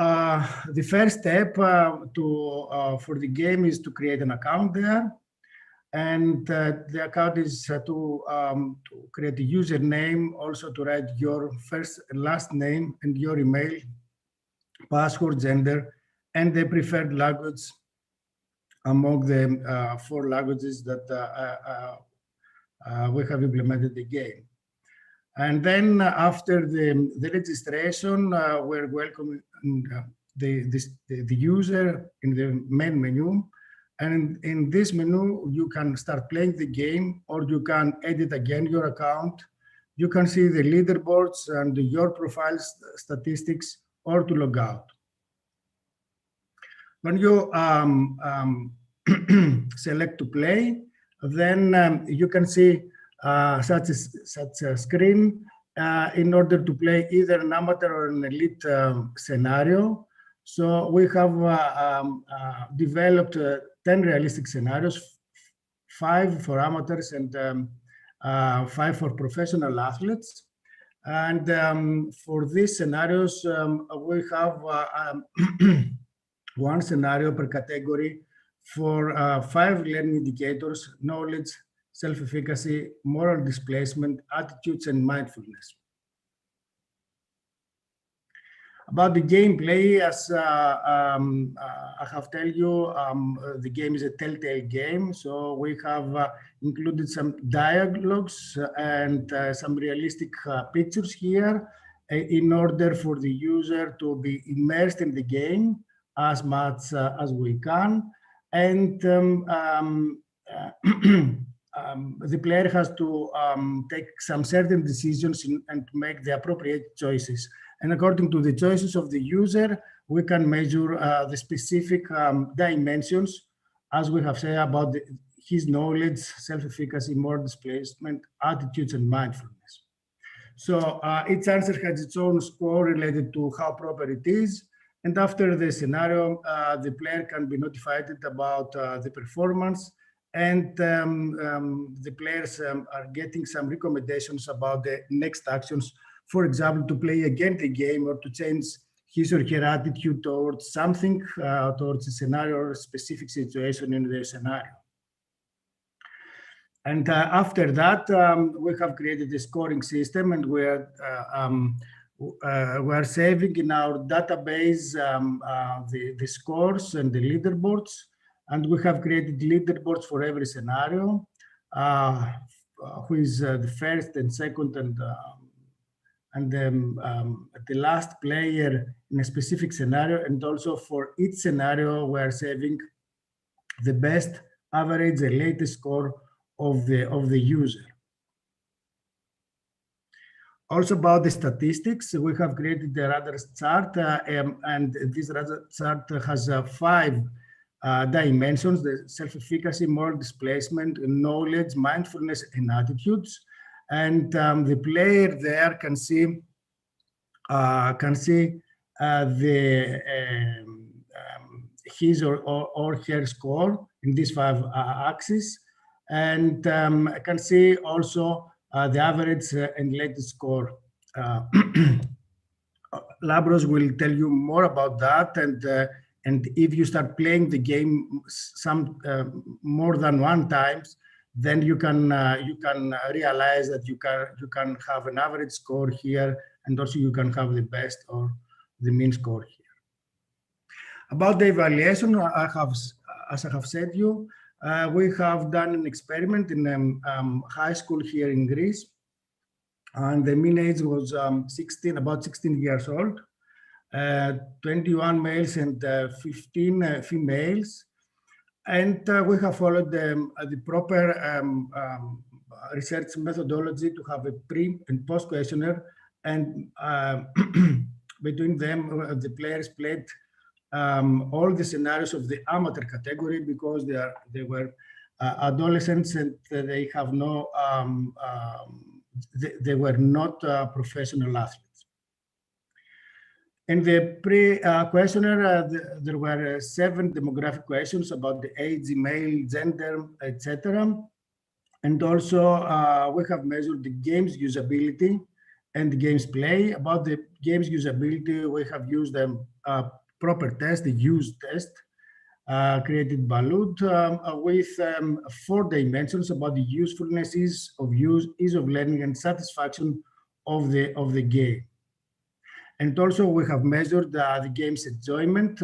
the first step for the game is to create an account there, and the account is to create a username, also to write your first and last name and your email password, gender, and the preferred language among the 4 languages that we have implemented the game. And then after the registration, we're welcoming the user in the main menu. And in this menu, you can start playing the game, or you can edit again your account. You can see the leaderboards and your profile statistics, or to log out. When you select to play, then you can see such a screen in order to play either an amateur or an elite scenario. So we have developed 10 realistic scenarios, 5 for amateurs and 5 for professional athletes. And for these scenarios, we have 1 scenario per category for 5 learning indicators: knowledge, self-efficacy, moral displacement, attitudes, and mindfulness. About the gameplay, as I have told you, the game is a telltale game. So we have included some dialogues and some realistic pictures here in order for the user to be immersed in the game as much as we can. And the player has to take some certain decisions and make the appropriate choices. And according to the choices of the user, we can measure the specific dimensions, as we have said, about his knowledge, self-efficacy, moral displacement, attitudes, and mindfulness. So each answer has its own score related to how proper it is. And after the scenario, the player can be notified about the performance, and the players are getting some recommendations about the next actions. For example, to play again the game, or to change his or her attitude towards something, towards a scenario or a specific situation in the scenario. And after that, we have created a scoring system, and we are saving in our database the scores and the leaderboards. And we have created leaderboards for every scenario, who is the first and second and the last player in a specific scenario. And also for each scenario, we are saving the best average, the latest score of the user. Also about the statistics, we have created the radar chart, and this radar chart has 5 dimensions: the self-efficacy, moral displacement, knowledge, mindfulness, and attitudes. And the player there can see his or her score in these 5 axes, and can see also the average and latest score. Labros will tell you more about that, and if you start playing the game more than 1 time, then you can realize that you can have an average score here, and also you can have the best or the mean score here. About the evaluation, as I have said you, we have done an experiment in high school here in Greece, and the mean age was about 16 years old, 21 males and 15 females. And we have followed the proper research methodology to have a pre and post questionnaire, and between them, the players played all the scenarios of the amateur category, because they were adolescents, and they have no they were not professional athletes. In the pre-questionnaire, there were 7 demographic questions about the age, email, gender, etc. And also, we have measured the game's usability and the game's play. About the game's usability, we have used a proper test, the use test, created by Lud, with 4 dimensions about the usefulness, ease of use, ease of learning, and satisfaction of the game. And also we have measured the game's enjoyment.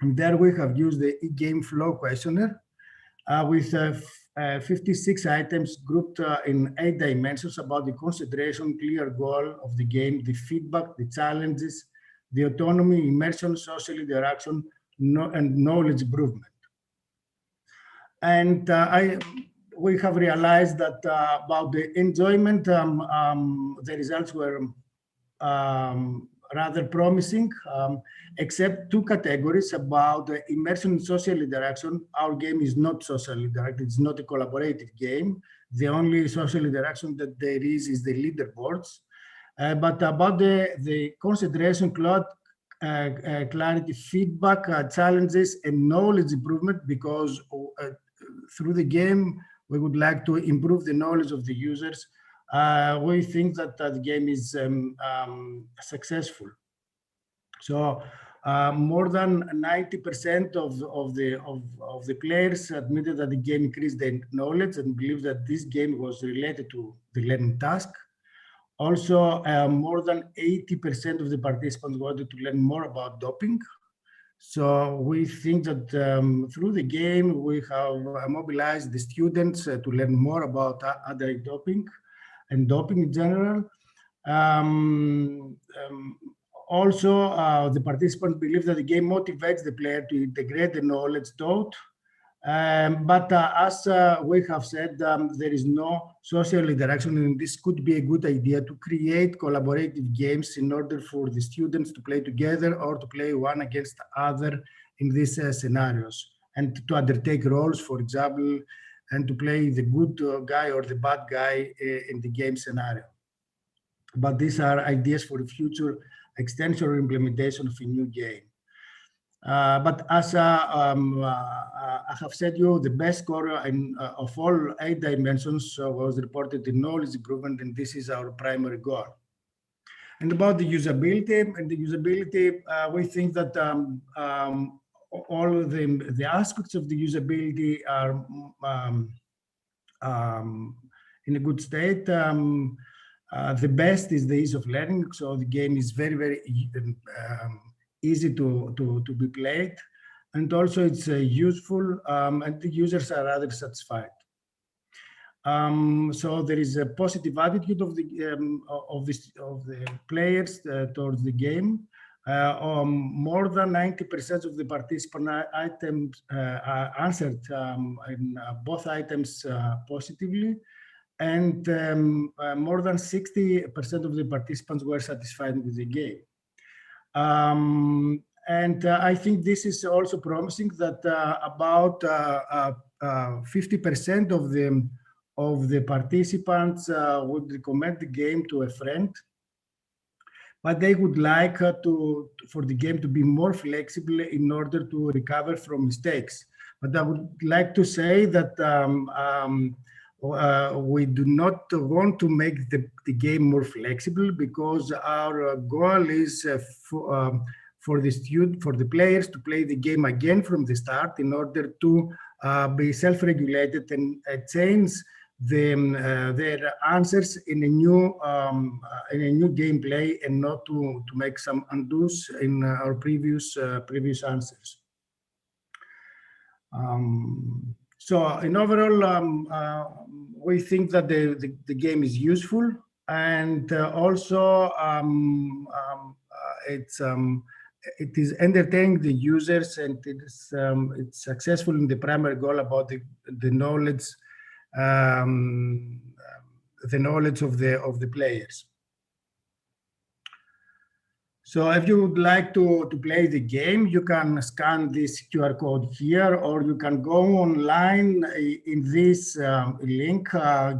And there we have used the e-game flow questionnaire with 56 items grouped in 8 dimensions about the concentration, clear goal of the game, the feedback, the challenges, the autonomy, immersion, social interaction, and knowledge improvement. And we have realized that about the enjoyment, the results were rather promising, except 2 categories about immersion and social interaction. Our game is not social interactive, it's not a collaborative game. The only social interaction that there is the leaderboards. But about the concentration, clarity, feedback, challenges, and knowledge improvement, because through the game, we would like to improve the knowledge of the users. We think that the game is successful. So more than 90% of the players admitted that the game increased their knowledge and believe that this game was related to the learning task. Also, more than 80% of the participants wanted to learn more about doping. So we think that through the game, we have mobilized the students to learn more about adult doping and doping in general. Also, the participants believe that the game motivates the player to integrate the knowledge taught. But as we have said, there is no social interaction, and this could be a good idea to create collaborative games in order for the students to play together or to play one against other in these scenarios, and to undertake roles, for example, and to play the good guy or the bad guy in the game scenario. But these are ideas for the future extension or implementation of a new game. But as I have said you, the best score of all 8 dimensions was reported in knowledge improvement, and this is our primary goal. And about the usability, we think that all of the aspects of the usability are in a good state. The best is the ease of learning, so the game is very, very easy to be played, and also it's useful, and the users are rather satisfied. So there is a positive attitude of the players towards the game. More than 90% of the participant items answered in both items positively, and more than 60% of the participants were satisfied with the game. And I think this is also promising that about 50% of the participants would recommend the game to a friend, but they would like for the game to be more flexible in order to recover from mistakes. But I would like to say that we do not want to make the game more flexible, because our goal is for the players to play the game again from the start in order to be self-regulated and change their answers in a new gameplay, and not to make some undos in our previous answers. So in overall, we think that the game is useful, and also it is entertaining the users, and it's successful in the primary goal about the knowledge, of the players. So if you would like to play the game, you can scan this QR code here, or you can go online in this link,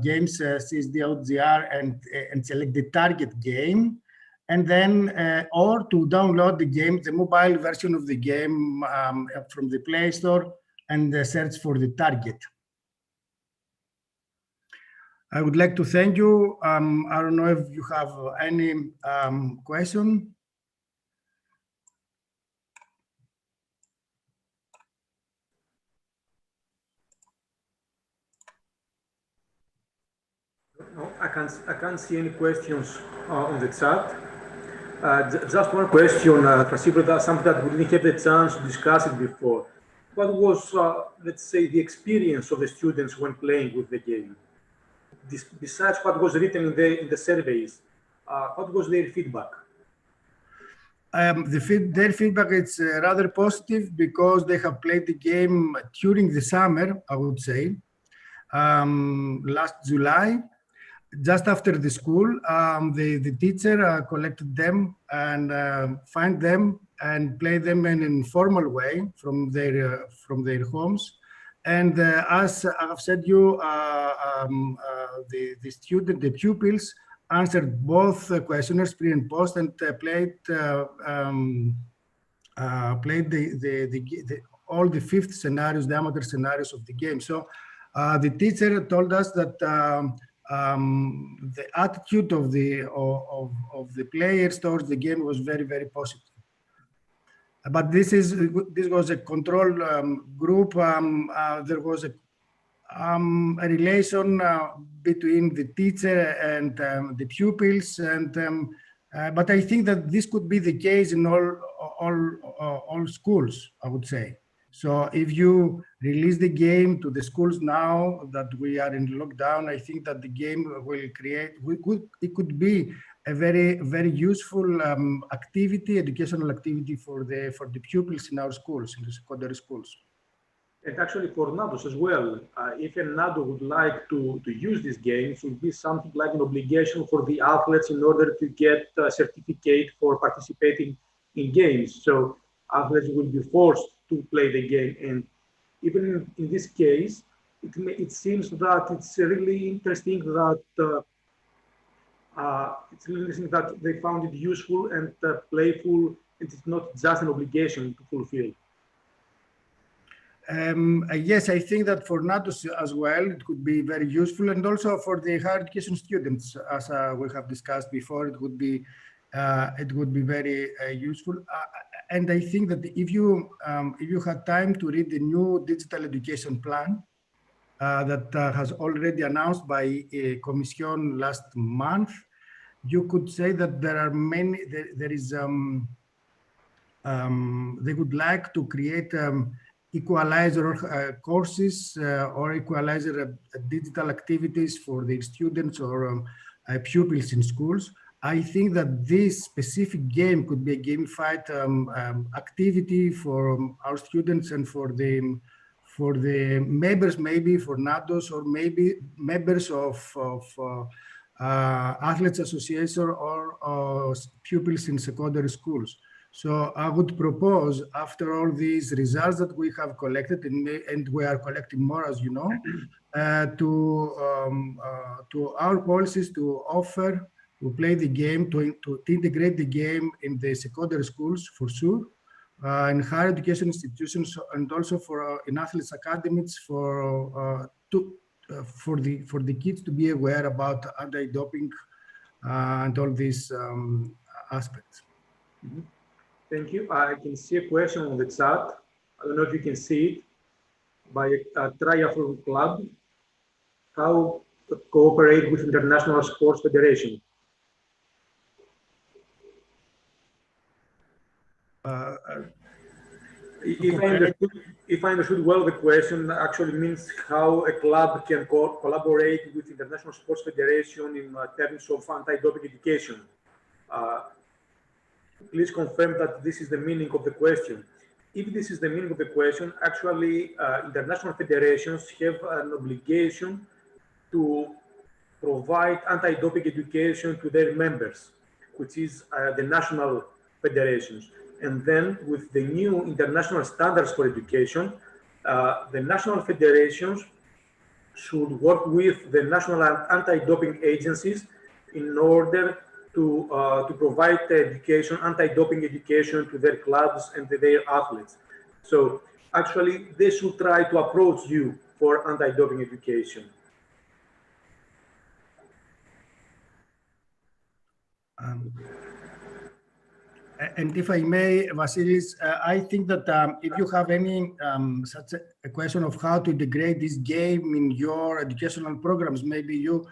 games CSD.gr, and select the target game. And then, or to download the game, the mobile version of the game from the Play Store, and search for the target. I would like to thank you. I don't know if you have any question. No, I can't see any questions on the chat. Just one question, something that we didn't have the chance to discuss it before. What was, let's say, the experience of the students when playing with the game? Besides what was written in the surveys, what was their feedback? Their feedback is rather positive because they have played the game during the summer, I would say, last July. Just after the school, the teacher collected them and find them and play them in an informal way from their homes. And as I've said, the pupils answered both questionnaires pre and post and played all the fifth scenarios, the amateur scenarios of the game. So the teacher told us that the attitude of the players towards the game was very, very positive. But this was a control group. There was a relation between the teacher and the pupils, and but I think that this could be the case in all schools, I would say. So if you release the game to the schools now that we are in lockdown, I think that the game will create, it could be a very, very useful activity, educational activity for the pupils in our schools, in the secondary schools. And actually for NADOs as well, if a NADO would like to use this game, it should be something like an obligation for the athletes in order to get a certificate for participating in games. So athletes will be forced to play the game. And even in this case, it seems that it's really interesting that they found it useful and playful. It is not just an obligation to fulfill. Yes, I think that for NATOs as well, it could be very useful, and also for the higher education students, as we have discussed before, it would be very useful. And I think that if you had time to read the new digital education plan that has already announced by Commission last month, you could say that there are many. They would like to create equalizer courses or equalizer digital activities for their students or pupils in schools. I think that this specific game could be a gamified activity for our students and for the members, maybe for NATOs or maybe members of athletes association or pupils in secondary schools. So I would propose, after all these results that we have collected, and we are collecting more, as you know, to our policies to offer to play the game, to integrate the game in the secondary schools for sure, in higher education institutions, and also for in athletes academies for the kids to be aware about anti-doping and all these aspects. Mm-hmm. Thank you. I can see a question on the chat. I don't know if you can see it. By a triathlon club, how to cooperate with International Sports Federation? If I understood well, the question actually means how a club can collaborate with International Sports Federation in terms of anti-doping education. Please confirm that this is the meaning of the question. If this is the meaning of the question, actually, international federations have an obligation to provide anti-doping education to their members, which is the national federations. And then with the new international standards for education, the national federations should work with the national anti-doping agencies in order to provide education, anti-doping education to their clubs and to their athletes. So actually, they should try to approach you for anti-doping education. And if I may, Vasilis, I think that if you have any such a question of how to integrate this game in your educational programs, maybe you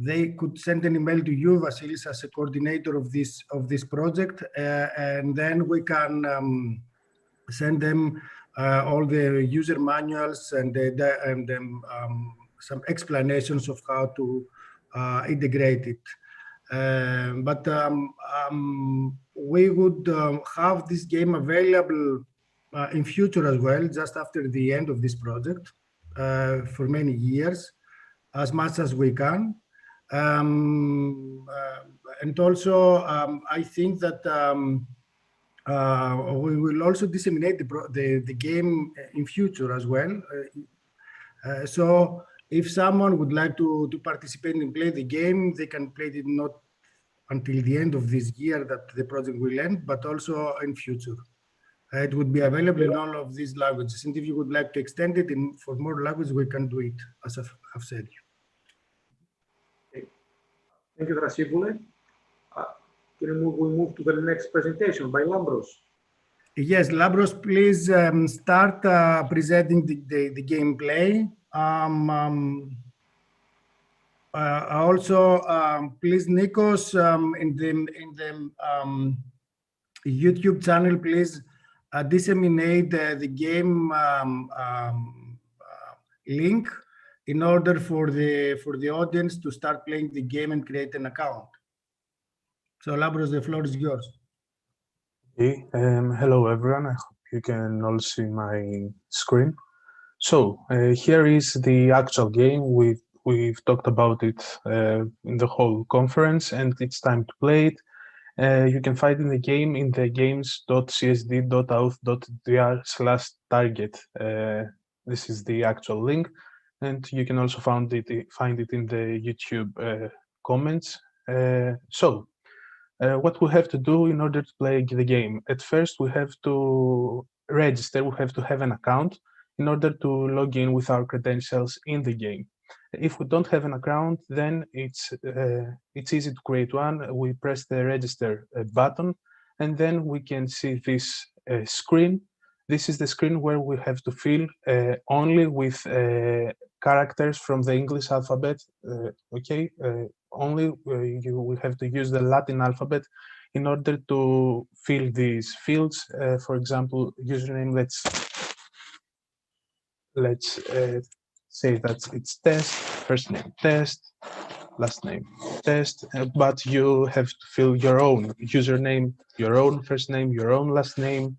they could send an email to you, Vasilis, as a coordinator of this project, and then we can send them all the user manuals and some explanations of how to integrate it. But we would have this game available in future as well, just after the end of this project, for many years, as much as we can. And also, I think that we will also disseminate the game in future as well. So if someone would like to participate and play the game, they can play it not until the end of this year that the project will end, but also in future. It would be available in all of these languages. And if you would like to extend it for more languages, we can do it, as I've said. Thank you, Drasivoule. We move to the next presentation by Lambros. Yes, Lambros, please start presenting the gameplay. Also, please, Nikos, in the YouTube channel, please disseminate the game link in order for the audience to start playing the game and create an account. So, Lambros, the floor is yours. Okay, hello everyone. I hope you can all see my screen. So here is the actual game. We've talked about it in the whole conference, and it's time to play it. You can find in the game in the games.csd.auth.dr/target. This is the actual link, and you can also find it in the YouTube comments. What we have to do in order to play the game? At first, we have to register. We have to have an account in order to log in with our credentials in the game. If we don't have an account, then it's easy to create one. We press the register button, and then we can see this screen. This is the screen where we have to fill only with characters from the English alphabet. Okay, only you will have to use the Latin alphabet in order to fill these fields. For example, username. Let's say that it's test, first name test, last name test, but you have to fill your own username, your own first name, your own last name,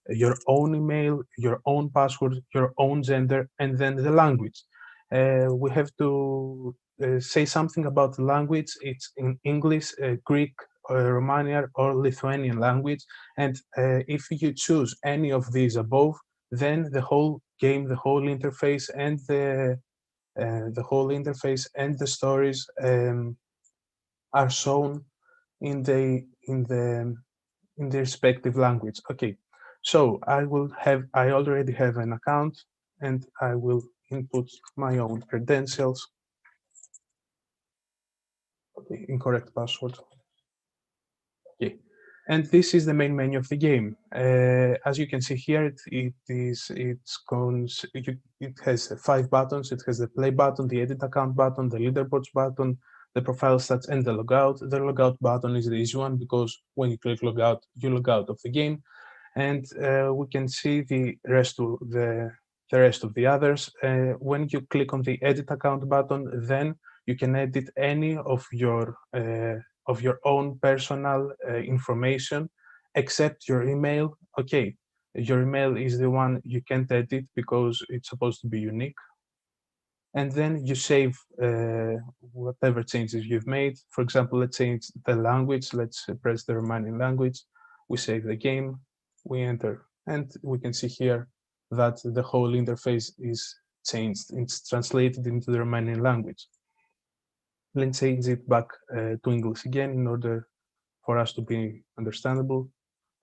your own email, your own password, your own gender, and then the language. We have to say something about the language. It's in English, Greek, Romanian, or Lithuanian language. And if you choose any of these above, then the whole game, the whole interface, and the stories are shown in the respective language. Okay, so I already have an account, and I will input my own credentials. Okay, incorrect password. Okay. And this is the main menu of the game. As you can see here, it has 5 buttons. It has the play button, the edit account button, the leaderboards button, the profile stats, and the logout. The logout button is the easy one because when you click logout, you log out of the game. And we can see the rest of the others. When you click on the edit account button, then you can edit any of your own personal information, except your email. Okay, your email is the one you can't edit because it's supposed to be unique. And then you save whatever changes you've made. For example, let's say it's the language. Let's press the Romanian language. We save the game, we enter, and we can see here that the whole interface is changed. It's translated into the Romanian language. Let's change it back to English again in order for us to be understandable.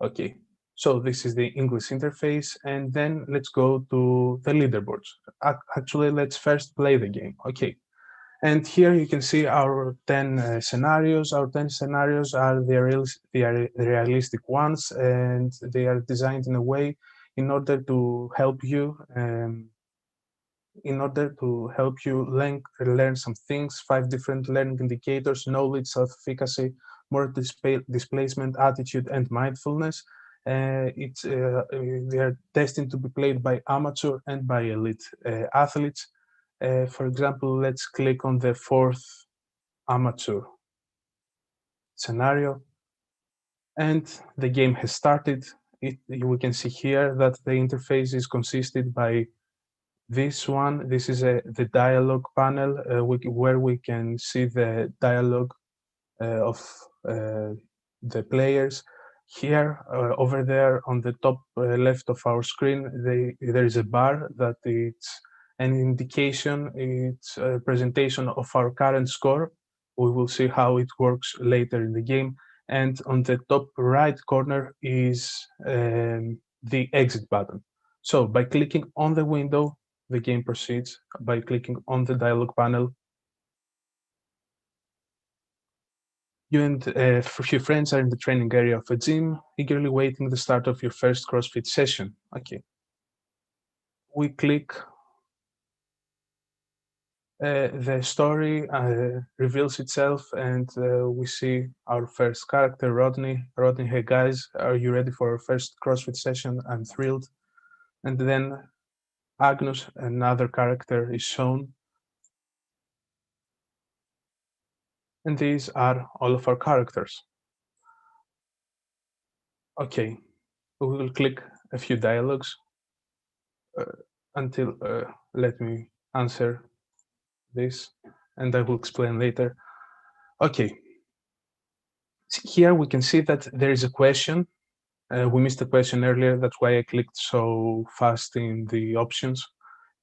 Okay, so this is the English interface, and then let's go to the leaderboards. Actually, let's first play the game. Okay, and here you can see our 10 scenarios. Our 10 scenarios are the realistic ones, and they are designed in a way in order to help you in order to help you learn some things, 5 different learning indicators: knowledge, self-efficacy, moral displacement, attitude, and mindfulness. They are destined to be played by amateur and by elite athletes. For example, let's click on the 4th amateur scenario, and the game has started. We can see here that the interface is consisted by this one. This is the dialogue panel where we can see the dialogue of the players. Here, over there on the top left of our screen, there is a bar that it's an indication, it's a presentation of our current score. We will see how it works later in the game. And on the top right corner is the exit button. So by clicking on the window, the game proceeds. By clicking on the dialog panel, you and a few friends are in the training area of a gym, eagerly waiting the start of your first CrossFit session. Okay. We click. The story reveals itself, and we see our first character, Rodney. Rodney, hey guys, are you ready for our first CrossFit session? I'm thrilled. And then Agnes, another character, is shown. And these are all of our characters. Okay, we will click a few dialogues until, let me answer this, and I will explain later. Okay, here we can see that there is a question. We missed a question earlier, that's why I clicked so fast in the options.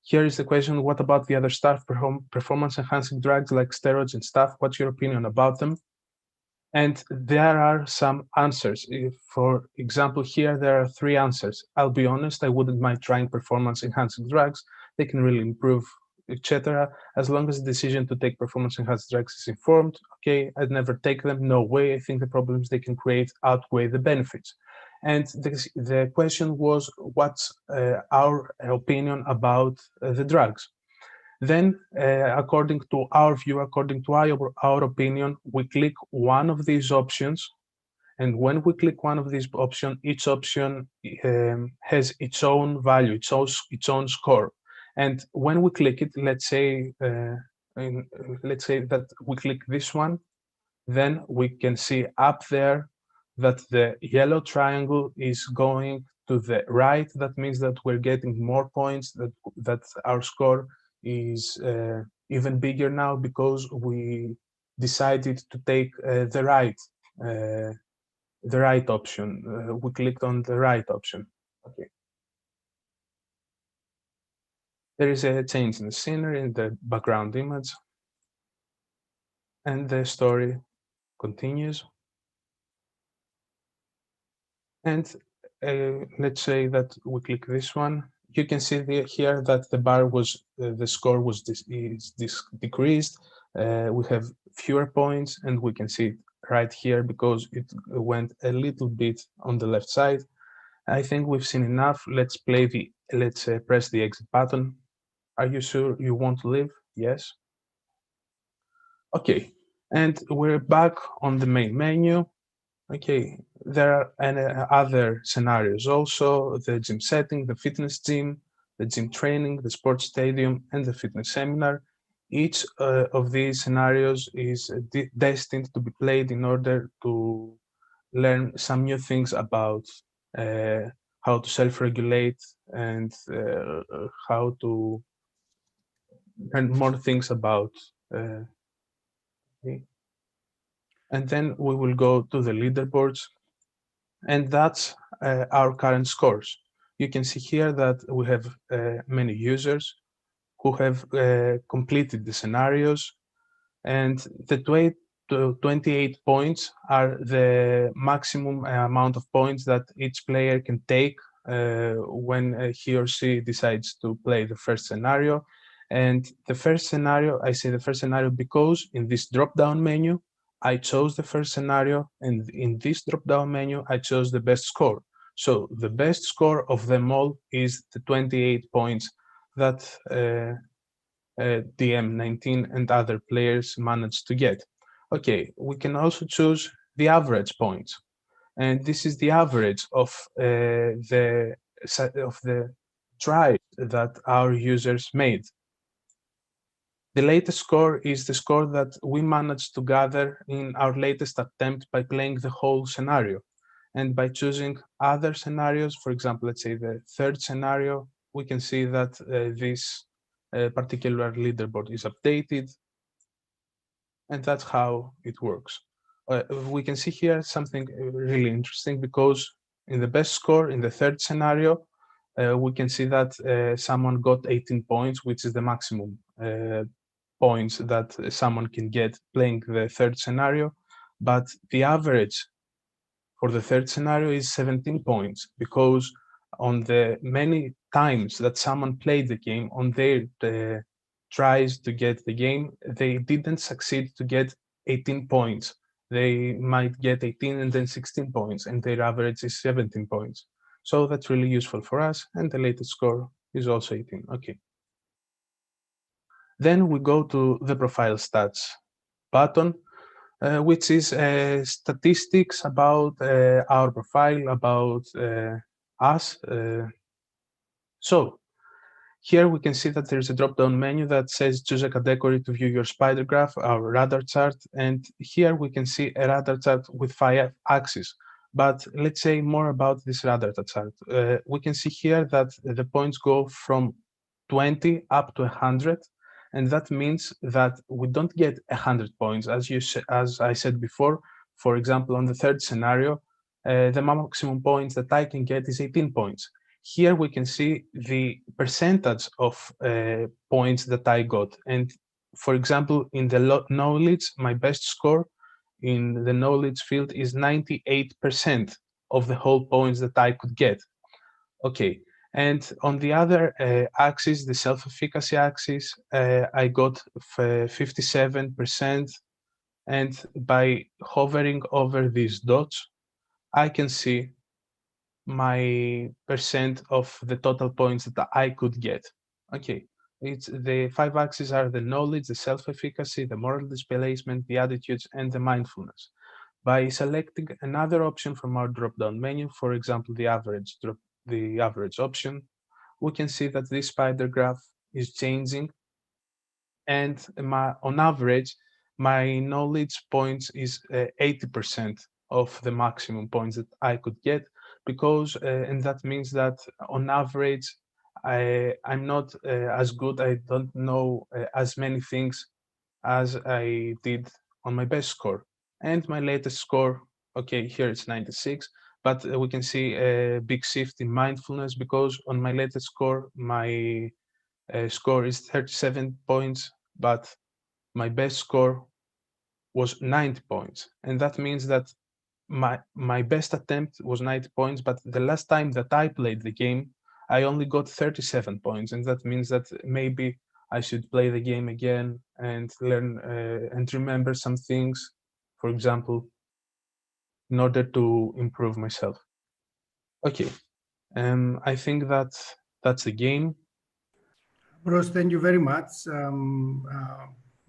Here is the question: what about the other stuff, performance-enhancing drugs like steroids and stuff? What's your opinion about them? And there are some answers. For example, here there are 3 answers. I'll be honest, I wouldn't mind trying performance-enhancing drugs. They can really improve, etc. As long as the decision to take performance-enhancing drugs is informed. Okay, I'd never take them. No way. I think the problems they can create outweigh the benefits. And the question was, what's our opinion about the drugs? Then, according to our view, according to our opinion, we click one of these options. And when we click one of these options, each option has its own value, its own score. And when we click it, let's say that we click this one, then we can see up there that the yellow triangle is going to the right. That means that we're getting more points, that our score is even bigger now because we decided to take the right option. We clicked on the right option. Okay. There is a change in the scenery, in the background image, and the story continues. And let's say that we click this one. You can see here that the bar was, the score was decreased. We have fewer points, and we can see it right here because it went a little bit on the left side. I think we've seen enough. Let's press the exit button. Are you sure you want to leave? Yes. Okay, and we're back on the main menu. Okay, there are other scenarios also: the gym setting, the fitness gym, the gym training, the sports stadium, and the fitness seminar. Each of these scenarios is destined to be played in order to learn some new things about how to self-regulate and how to learn more things about. And then we will go to the leaderboards, and that's our current scores. You can see here that we have many users who have completed the scenarios, and the 28 points are the maximum amount of points that each player can take when he or she decides to play the first scenario. And the first scenario, I say the first scenario because in this drop-down menu, I chose the first scenario, and in this drop-down menu, I chose the best score. So the best score of them all is the 28 points that DM19 and other players managed to get. Okay, we can also choose the average points, and this is the average of the tries that our users made. The latest score is the score that we managed to gather in our latest attempt by playing the whole scenario. And by choosing other scenarios, for example, let's say the third scenario, we can see that this particular leaderboard is updated. And that's how it works. We can see here something really interesting, because in the best score, in the third scenario, we can see that someone got 18 points, which is the maximum points that someone can get playing the third scenario. But the average for the third scenario is 17 points, because on the many times that someone played the game, on their tries to get the game, they didn't succeed to get 18 points. They might get 18 and then 16 points, and their average is 17 points. So that's really useful for us, and the latest score is also 18. Okay. Then we go to the profile stats button, which is statistics about our profile, about us. So here we can see that there's a drop-down menu that says choose a category to view your spider graph, our radar chart, and here we can see a radar chart with 5 axes. But let's say more about this radar chart. We can see here that the points go from 20 up to 100, and that means that we don't get 100 points. As I said before, for example, on the third scenario, the maximum points that I can get is 18 points. Here we can see the percentage of points that I got. And for example, in the knowledge, my best score in the knowledge field is 98% of the whole points that I could get. Okay, and on the other axis, the self-efficacy axis, I got 57%. And by hovering over these dots, I can see my percent of the total points that I could get. Okay, it's the 5 axes are the knowledge, the self-efficacy, the moral displacement, the attitudes, and the mindfulness. By selecting another option from our drop-down menu, for example, the average option, we can see that this spider graph is changing, and on average, my knowledge points is 80% of the maximum points that I could get, because and that means that on average I'm not as good, I don't know as many things as I did on my best score. And my latest score, okay, here it's 96, but we can see a big shift in mindfulness, because on my latest score, my score is 37 points, but my best score was 90 points. And that means that my best attempt was 90 points, but the last time that I played the game, I only got 37 points. And that means that maybe I should play the game again and learn and remember some things, for example, in order to improve myself. Okay, I think that's the game. Bruce, thank you very much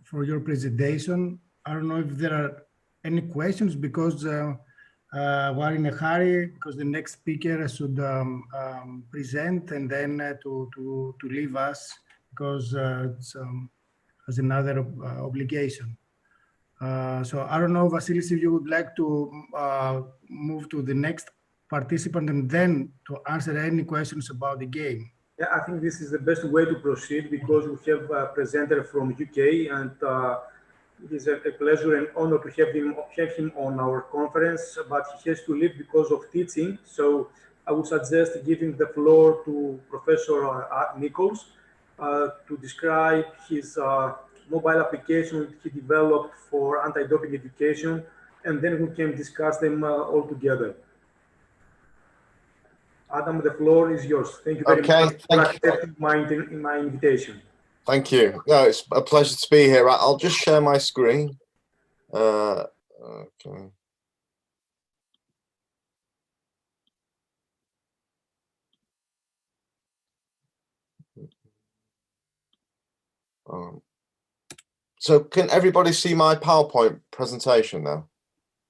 for your presentation. I don't know if there are any questions, because we're in a hurry, because the next speaker should present and then to leave us, because it's has another obligation. So I don't know, Vasilis, if you would like to move to the next participant and then to answer any questions about the game. Yeah, I think this is the best way to proceed, because we have a presenter from UK, and it is a pleasure and honor to have him on our conference, but he has to leave because of teaching. So I would suggest giving the floor to Professor Nichols to describe his mobile application he developed for anti-doping education, and then we can discuss them all together. Adam, the floor is yours. Thank you very much for accepting my invitation. Thank you. No, it's a pleasure to be here. I'll just share my screen. Okay. So can everybody see my PowerPoint presentation now?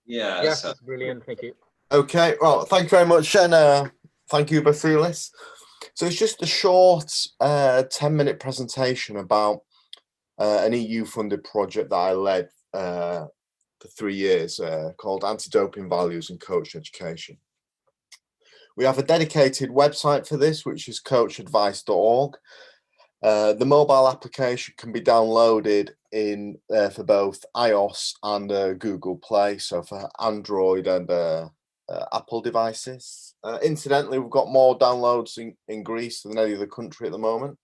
Yes, it's brilliant. Thank you. Okay, well, thank you very much, and thank you, Vasilis. So it's just a short 10-minute presentation about an EU-funded project that I led for 3 years called Anti-Doping Values and Coach Education. We have a dedicated website for this, which is coachadvice.org. The mobile application can be downloaded in for both iOS and Google Play, so for Android and Apple devices. Incidentally, we've got more downloads in Greece than any other country at the moment.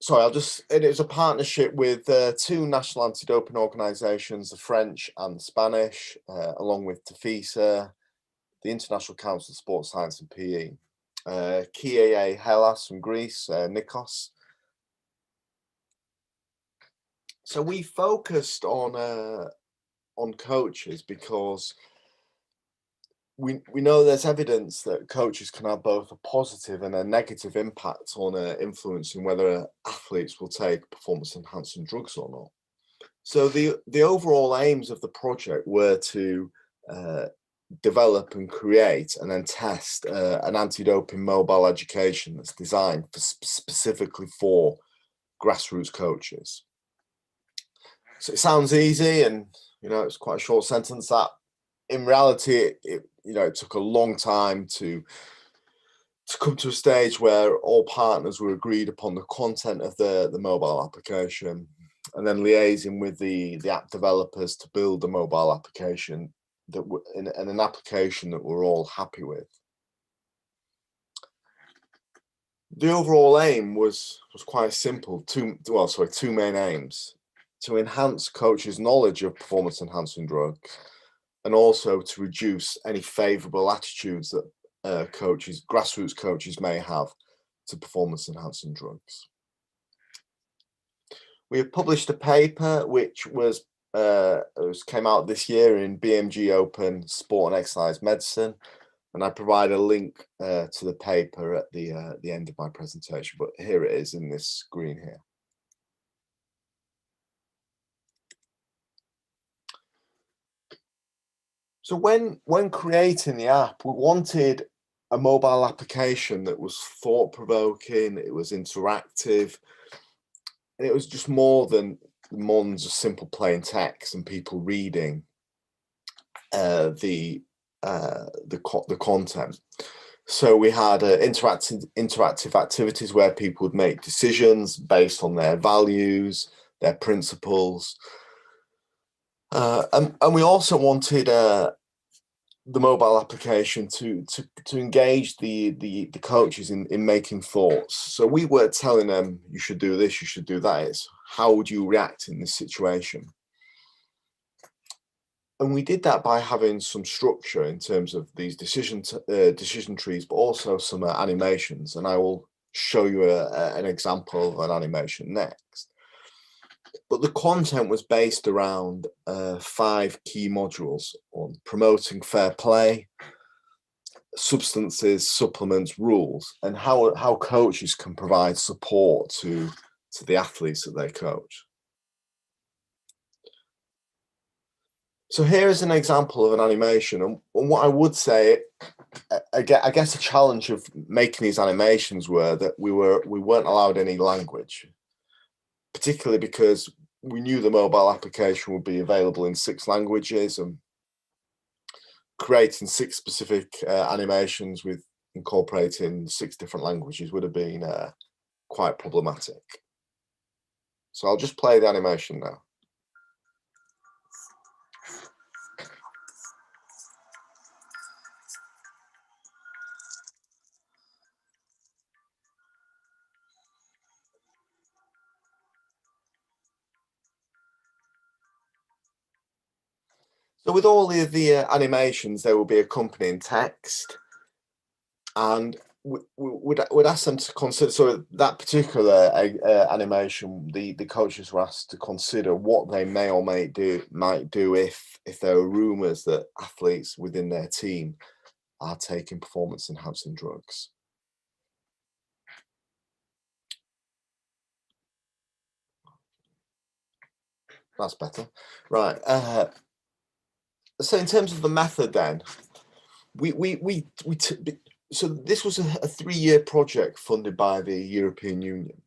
Sorry, it is a partnership with 2 national anti-doping organisations, the French and the Spanish, along with TEFISA, the International Council of Sports Science and PE, KIA Hellas from Greece, Nikos. So we focused on coaches because we know there's evidence that coaches can have both a positive and a negative impact on influencing whether athletes will take performance-enhancing drugs or not. So the overall aims of the project were to develop and create and then test an anti-doping mobile education that's designed specifically for grassroots coaches. So it sounds easy, and it's quite a short sentence. That in reality, it took a long time to come to a stage where all partners were agreed upon the content of the mobile application, and then liaising with the app developers to build a mobile application and an application that we're all happy with. The overall aim was quite simple. Two main aims: to enhance coaches' knowledge of performance-enhancing drugs, and also to reduce any favourable attitudes that grassroots coaches may have to performance-enhancing drugs. We have published a paper which came out this year in BMG Open Sport and Exercise Medicine, and I provide a link to the paper at the end of my presentation. But here it is in this screen here. So when creating the app, we wanted a mobile application that was thought-provoking, it was interactive, and it was just more than just simple plain text and people reading the content. So we had interactive activities where people would make decisions based on their values, their principles. And we also wanted the mobile application to engage the coaches in making thoughts. So we weren't telling them you should do this, you should do that. It's how would you react in this situation? And we did that by having some structure in terms of these decision trees, but also some animations. And I will show you an example of an animation next. But the content was based around 5 key modules on promoting fair play, substances, supplements, rules, and how coaches can provide support to the athletes that they coach. So here is an example of an animation, and what I would say, I guess the challenge of making these animations were that we weren't allowed any language, particularly because we knew the mobile application would be available in 6 languages, and creating 6 specific animations with incorporating 6 different languages would have been quite problematic. So I'll just play the animation now. So with all of the animations, there will be accompanying text, and we'd ask them to consider, so that particular animation, the coaches were asked to consider what they may or might do if there are rumours that athletes within their team are taking performance-enhancing drugs. That's better. Right. So in terms of the method, then, so this was a 3-year project funded by the European Union,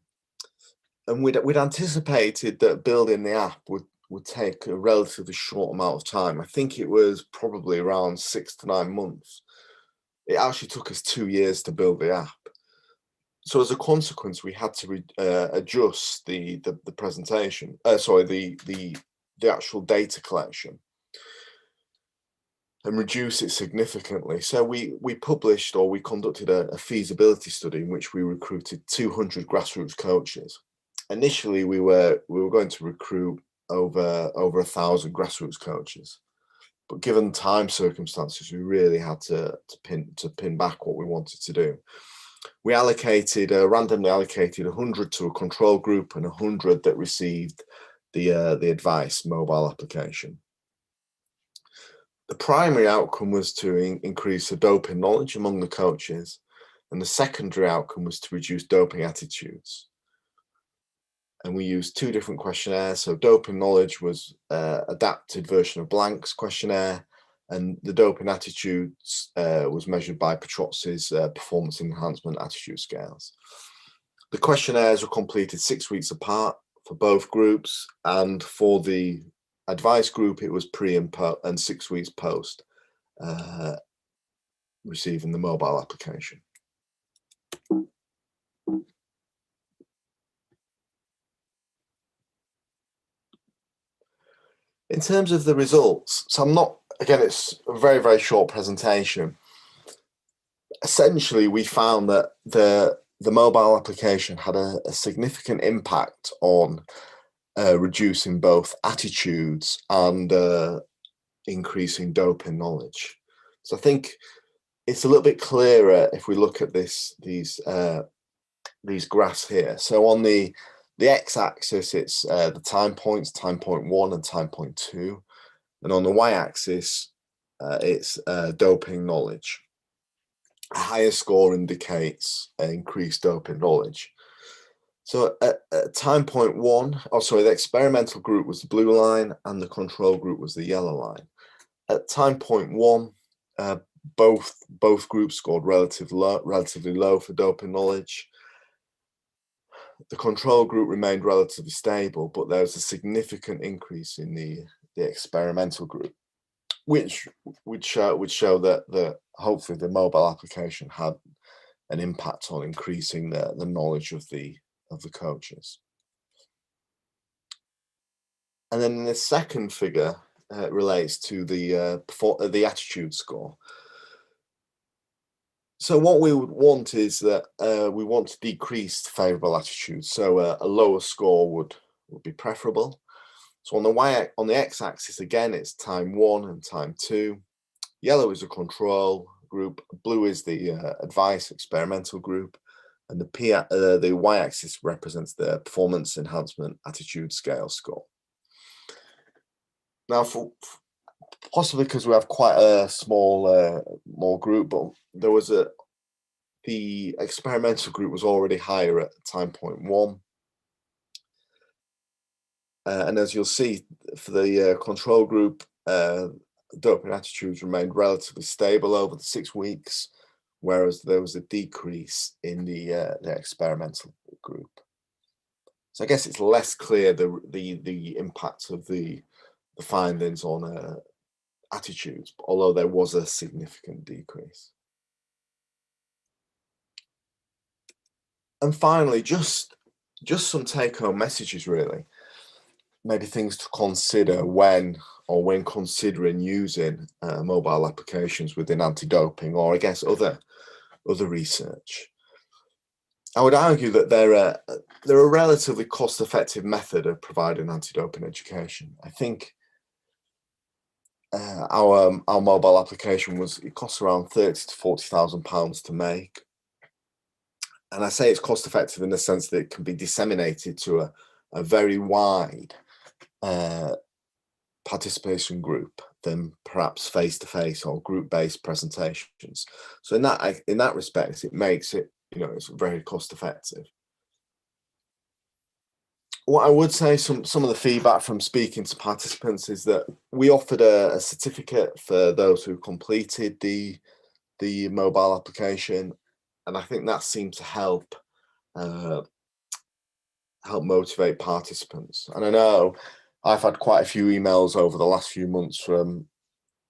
and we'd anticipated that building the app would take a relatively short amount of time. I think it was probably around 6 to 9 months. It actually took us 2 years to build the app. So as a consequence, we had to adjust the presentation. The actual data collection, and reduce it significantly. So we conducted a feasibility study in which we recruited 200 grassroots coaches. Initially, we were going to recruit over 1,000 grassroots coaches, but given time circumstances, we really had to pin back what we wanted to do. We randomly allocated 100 to a control group and 100 that received the advice mobile application. The primary outcome was to increase the doping knowledge among the coaches, and the secondary outcome was to reduce doping attitudes. And we used 2 different questionnaires. So doping knowledge was adapted version of Blank's questionnaire, and the doping attitudes was measured by Petrotsi's performance enhancement attitude scales. The questionnaires were completed 6 weeks apart for both groups, and for the advice group, it was pre and 6 weeks post receiving the mobile application. In terms of the results, so it's a very, very short presentation. Essentially, we found that the mobile application had a significant impact on reducing both attitudes and increasing doping knowledge. So I think it's a little bit clearer if we look at these graphs here. So on the x-axis, it's the time points, time point 1 and time point 2, and on the y-axis, it's doping knowledge. A higher score indicates increased doping knowledge. So at time point 1, the experimental group was the blue line and the control group was the yellow line. At time point 1, both groups scored relatively low for doping knowledge. The control group remained relatively stable, but there was a significant increase in the experimental group, which would show that hopefully the mobile application had an impact on increasing the knowledge of the coaches. And then the second figure relates to the attitude score. So what we would want is that we want to decrease favorable attitudes. So a lower score would be preferable. So on the x-axis, again, it's time 1 and time 2. Yellow is the control group. Blue is the advice experimental group. And the y-axis represents the performance enhancement attitude scale score. Now, possibly because we have quite a small group, but there was the experimental group was already higher at time point 1. And as you'll see, for the control group, doping attitudes remained relatively stable over the 6 weeks, whereas there was a decrease in the experimental group. So I guess it's less clear the impact of the findings on attitudes, although there was a significant decrease. And finally, just some take-home messages, really. Maybe things to consider when considering using mobile applications within anti-doping, or I guess other research. I would argue that they're a relatively cost-effective method of providing anti-doping education. I think our mobile application it costs around £30,000 to £40,000 to make. And I say it's cost effective in the sense that it can be disseminated to a very wide participation group than perhaps face-to-face or group-based presentations. So in that respect, it makes it, it's very cost effective. what I would say, some of the feedback from speaking to participants is that we offered a certificate for those who completed the mobile application, and I think that seemed to help motivate participants. And I know I've had quite a few emails over the last few months from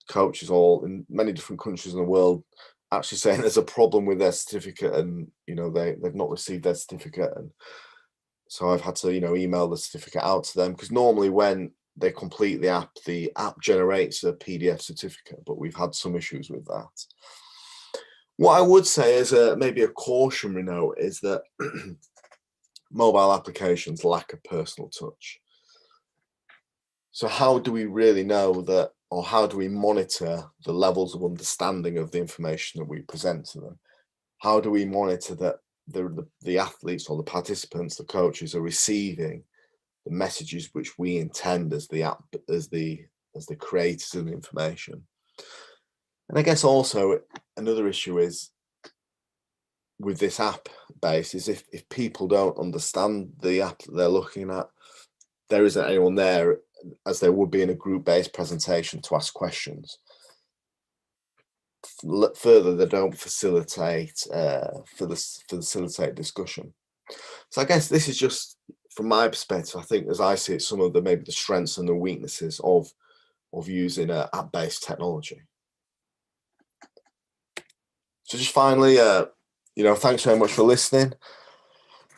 coaches all in many different countries in the world actually saying there's a problem with their certificate, and they've not received their certificate. And so I've had to email the certificate out to them, because normally when they complete the app generates a PDF certificate, but we've had some issues with that. What I would say as maybe a cautionary note is that mobile applications lack a personal touch. So how do we really know that, or how do we monitor the levels of understanding of the information that we present to them? How do we monitor that the athletes or the participants, the coaches, are receiving the messages which we intend as the app, as the creators of the information? And I guess also another issue is with this app base is if people don't understand the app that they're looking at, there isn't anyone there, as there would be in a group-based presentation, to ask questions. Further, they don't facilitate discussion. So I guess this is just, from my perspective, I think as I see it, some of maybe the strengths and the weaknesses of using app-based technology. So just finally, thanks very much for listening.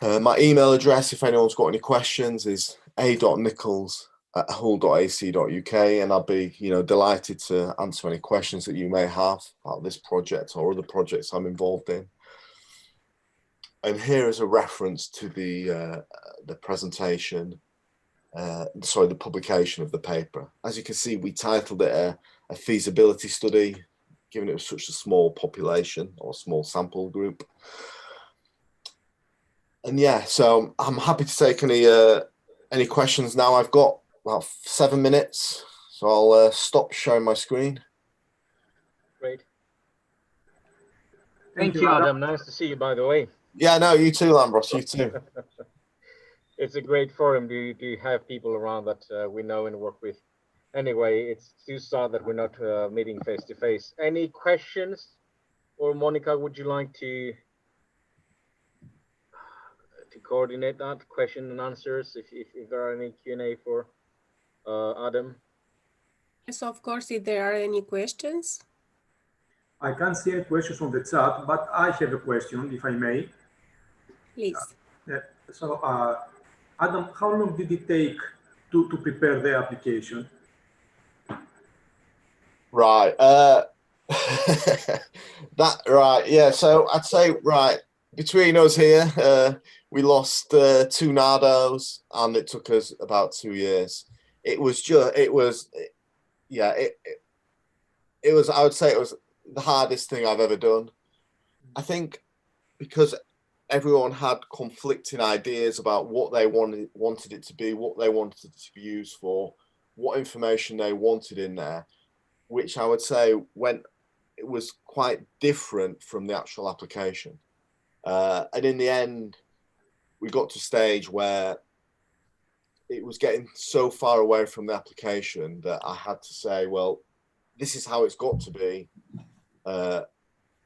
My email address, if anyone's got any questions, is a.nichols@hull.ac.uk, and I'll be delighted to answer any questions that you may have about this project or other projects I'm involved in. And here is a reference to the presentation, the publication of the paper. As you can see, we titled it a feasibility study, given it was such a small population or small sample group. And yeah, so I'm happy to take any questions now. I've got about 7 minutes, so I'll stop sharing my screen. Great. Thank you, Adam. Nice to see you, by the way. Yeah, no, you too, Lambros, you too. It's a great forum to have people around that we know and work with. Anyway, it's too sad that we're not meeting face to face. Any questions? Or Monica, would you like to coordinate that, question and answers, if there are any Q&A for Adam? Yes, of course, if there are any questions. I can't see any questions on the chat, but I have a question, if I may. Please. So, Adam, how long did it take to prepare the application? Right. Yeah. So I'd say, between us here, we lost 2 Nardos, and it took us about 2 years. I would say it was the hardest thing I've ever done. I think because everyone had conflicting ideas about what they wanted it to be, what they wanted it to be used for, what information they wanted in there, which I would say it was quite different from the actual application. And in the end, we got to a stage where it was getting so far away from the application that I had to say, well, this is how it's got to be.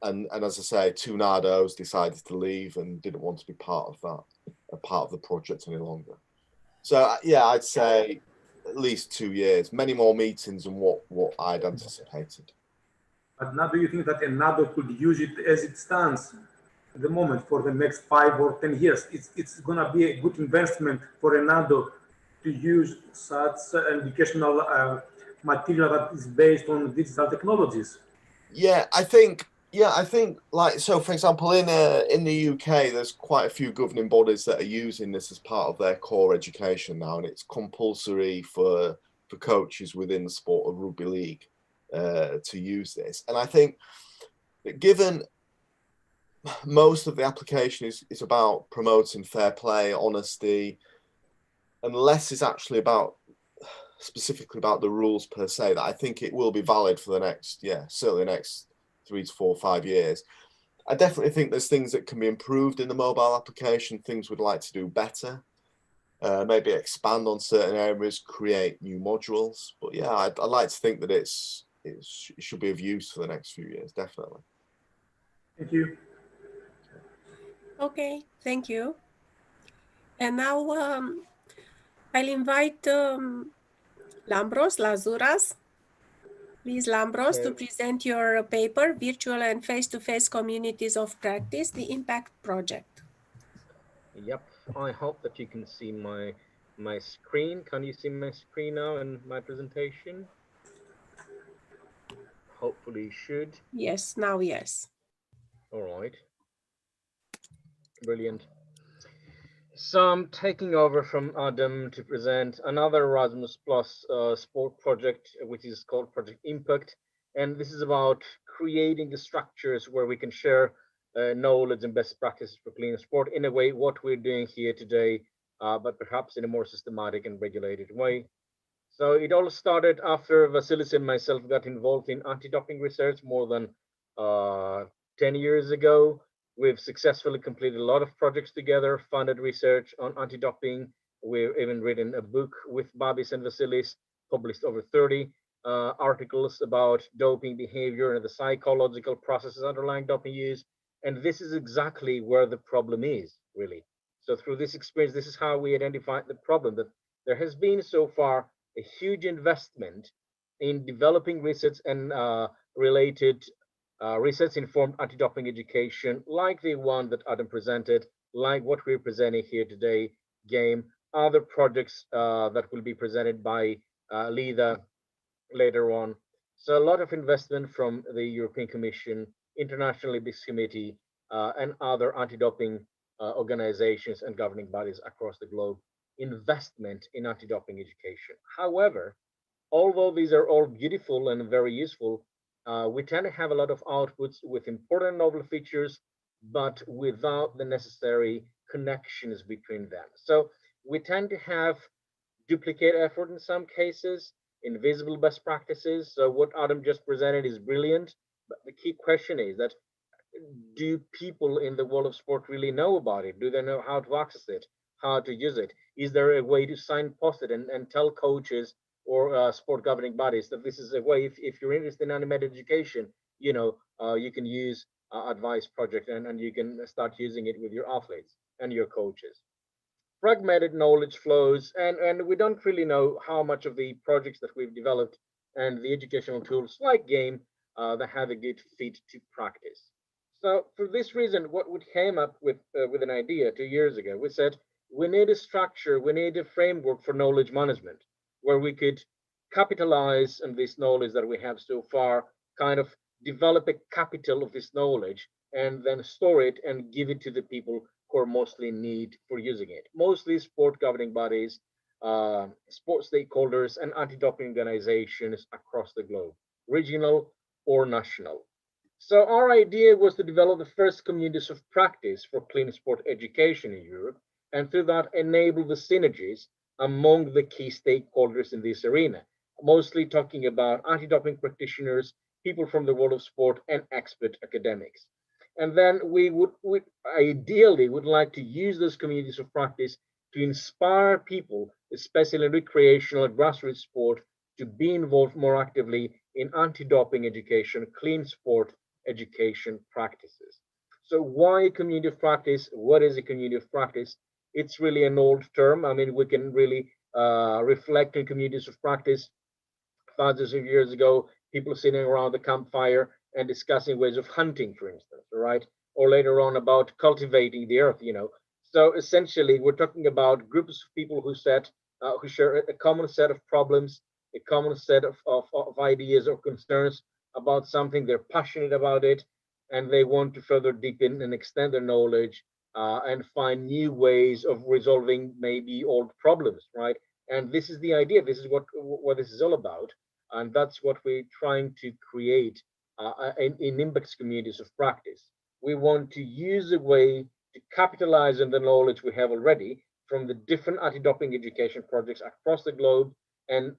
And as I say, 2 Nardos decided to leave and didn't want to be part of the project any longer. So yeah, I'd say at least 2 years, many more meetings than what I'd anticipated. But now do you think that a Nardo could use it as it stands at the moment for the next 5 or 10 years? It's going to be a good investment for a Nardo to use such educational material that is based on digital technologies. Yeah, I think like, so for example, in the UK, there's quite a few governing bodies that are using this as part of their core education now, and it's compulsory for coaches within the sport of rugby league to use this. And I think that given most of the application is about promoting fair play, honesty, and less is actually specifically about the rules per se, that I think it will be valid for certainly the next 3 to 4 or 5 years. I definitely think there's things that can be improved in the mobile application, things we'd like to do better. maybe expand on certain areas, create new modules. But yeah, I'd like to think that it should be of use for the next few years, definitely. Thank you. Okay, thank you. And now I'll invite Lambros Lazuras. Please, Lambros, to present your paper, Virtual and Face-to-Face Communities of Practice, the Impact Project. Yep, I hope that you can see my screen. Can you see my screen now and my presentation? Hopefully you should. Yes, now yes. All right. Brilliant. So I'm taking over from Adam to present another Erasmus Plus sport project, which is called Project Impact. And this is about creating the structures where we can share knowledge and best practices for clean sport in a way what we're doing here today, but perhaps in a more systematic and regulated way. So it all started after Vasilis and myself got involved in anti-doping research more than 10 years ago. We've successfully completed a lot of projects together, funded research on anti-doping. We've even written a book with Babis and Vasilis, published over 30 articles about doping behavior and the psychological processes underlying doping use. And this is exactly where the problem is, really. So through this experience, this is how we identified the problem, that there has been so far a huge investment in developing research and related research-informed anti-doping education, like the one that Adam presented, like what we're presenting here today, GAME, other projects that will be presented by Lida later on. So a lot of investment from the European Commission, International Olympics Committee, and other anti-doping organizations and governing bodies across the globe, investment in anti-doping education. However, although these are all beautiful and very useful, we tend to have a lot of outputs with important novel features, but without the necessary connections between them. So we tend to have duplicate effort in some cases, invisible best practices. So what Adam just presented is brilliant, but the key question is that do people in the world of sport really know about it? Do they know how to access it, how to use it? Is there a way to signpost it and tell coaches or sport governing bodies that this is a way, if you're interested in animated education, you know, you can use Advice Project and you can start using it with your athletes and your coaches. Fragmented knowledge flows, and we don't really know how much of the projects that we've developed and the educational tools like GAME that have a good fit to practice. So for this reason, what we came up with an idea 2 years ago, we said we need a structure, we need a framework for knowledge management where we could capitalize on this knowledge that we have so far, kind of develop a capital of this knowledge, and then store it and give it to the people who are mostly in need for using it. Mostly sport governing bodies, sport stakeholders, and anti-doping organizations across the globe, regional or national. So our idea was to develop the first communities of practice for clean sport education in Europe, and through that enable the synergies among the key stakeholders in this arena, mostly talking about anti-doping practitioners, people from the world of sport, and expert academics. And then we would ideally would like to use those communities of practice to inspire people, especially in recreational and grassroots sport, to be involved more actively in anti-doping education, clean sport education practices. So why community of practice? What is a community of practice? It's really an old term. I mean, we can really reflect on communities of practice. Thousands of years ago, people sitting around the campfire and discussing ways of hunting, for instance, right? Or later on about cultivating the earth, you know. So essentially, we're talking about groups of people who share a common set of problems, a common set of ideas or concerns about something. They're passionate about it, and they want to further deepen and extend their knowledge and find new ways of resolving maybe old problems, right? And this is the idea. This is what this is all about, and that's what we're trying to create in Impact communities of practice. We want to use a way to capitalize on the knowledge we have already from the different anti-doping education projects across the globe and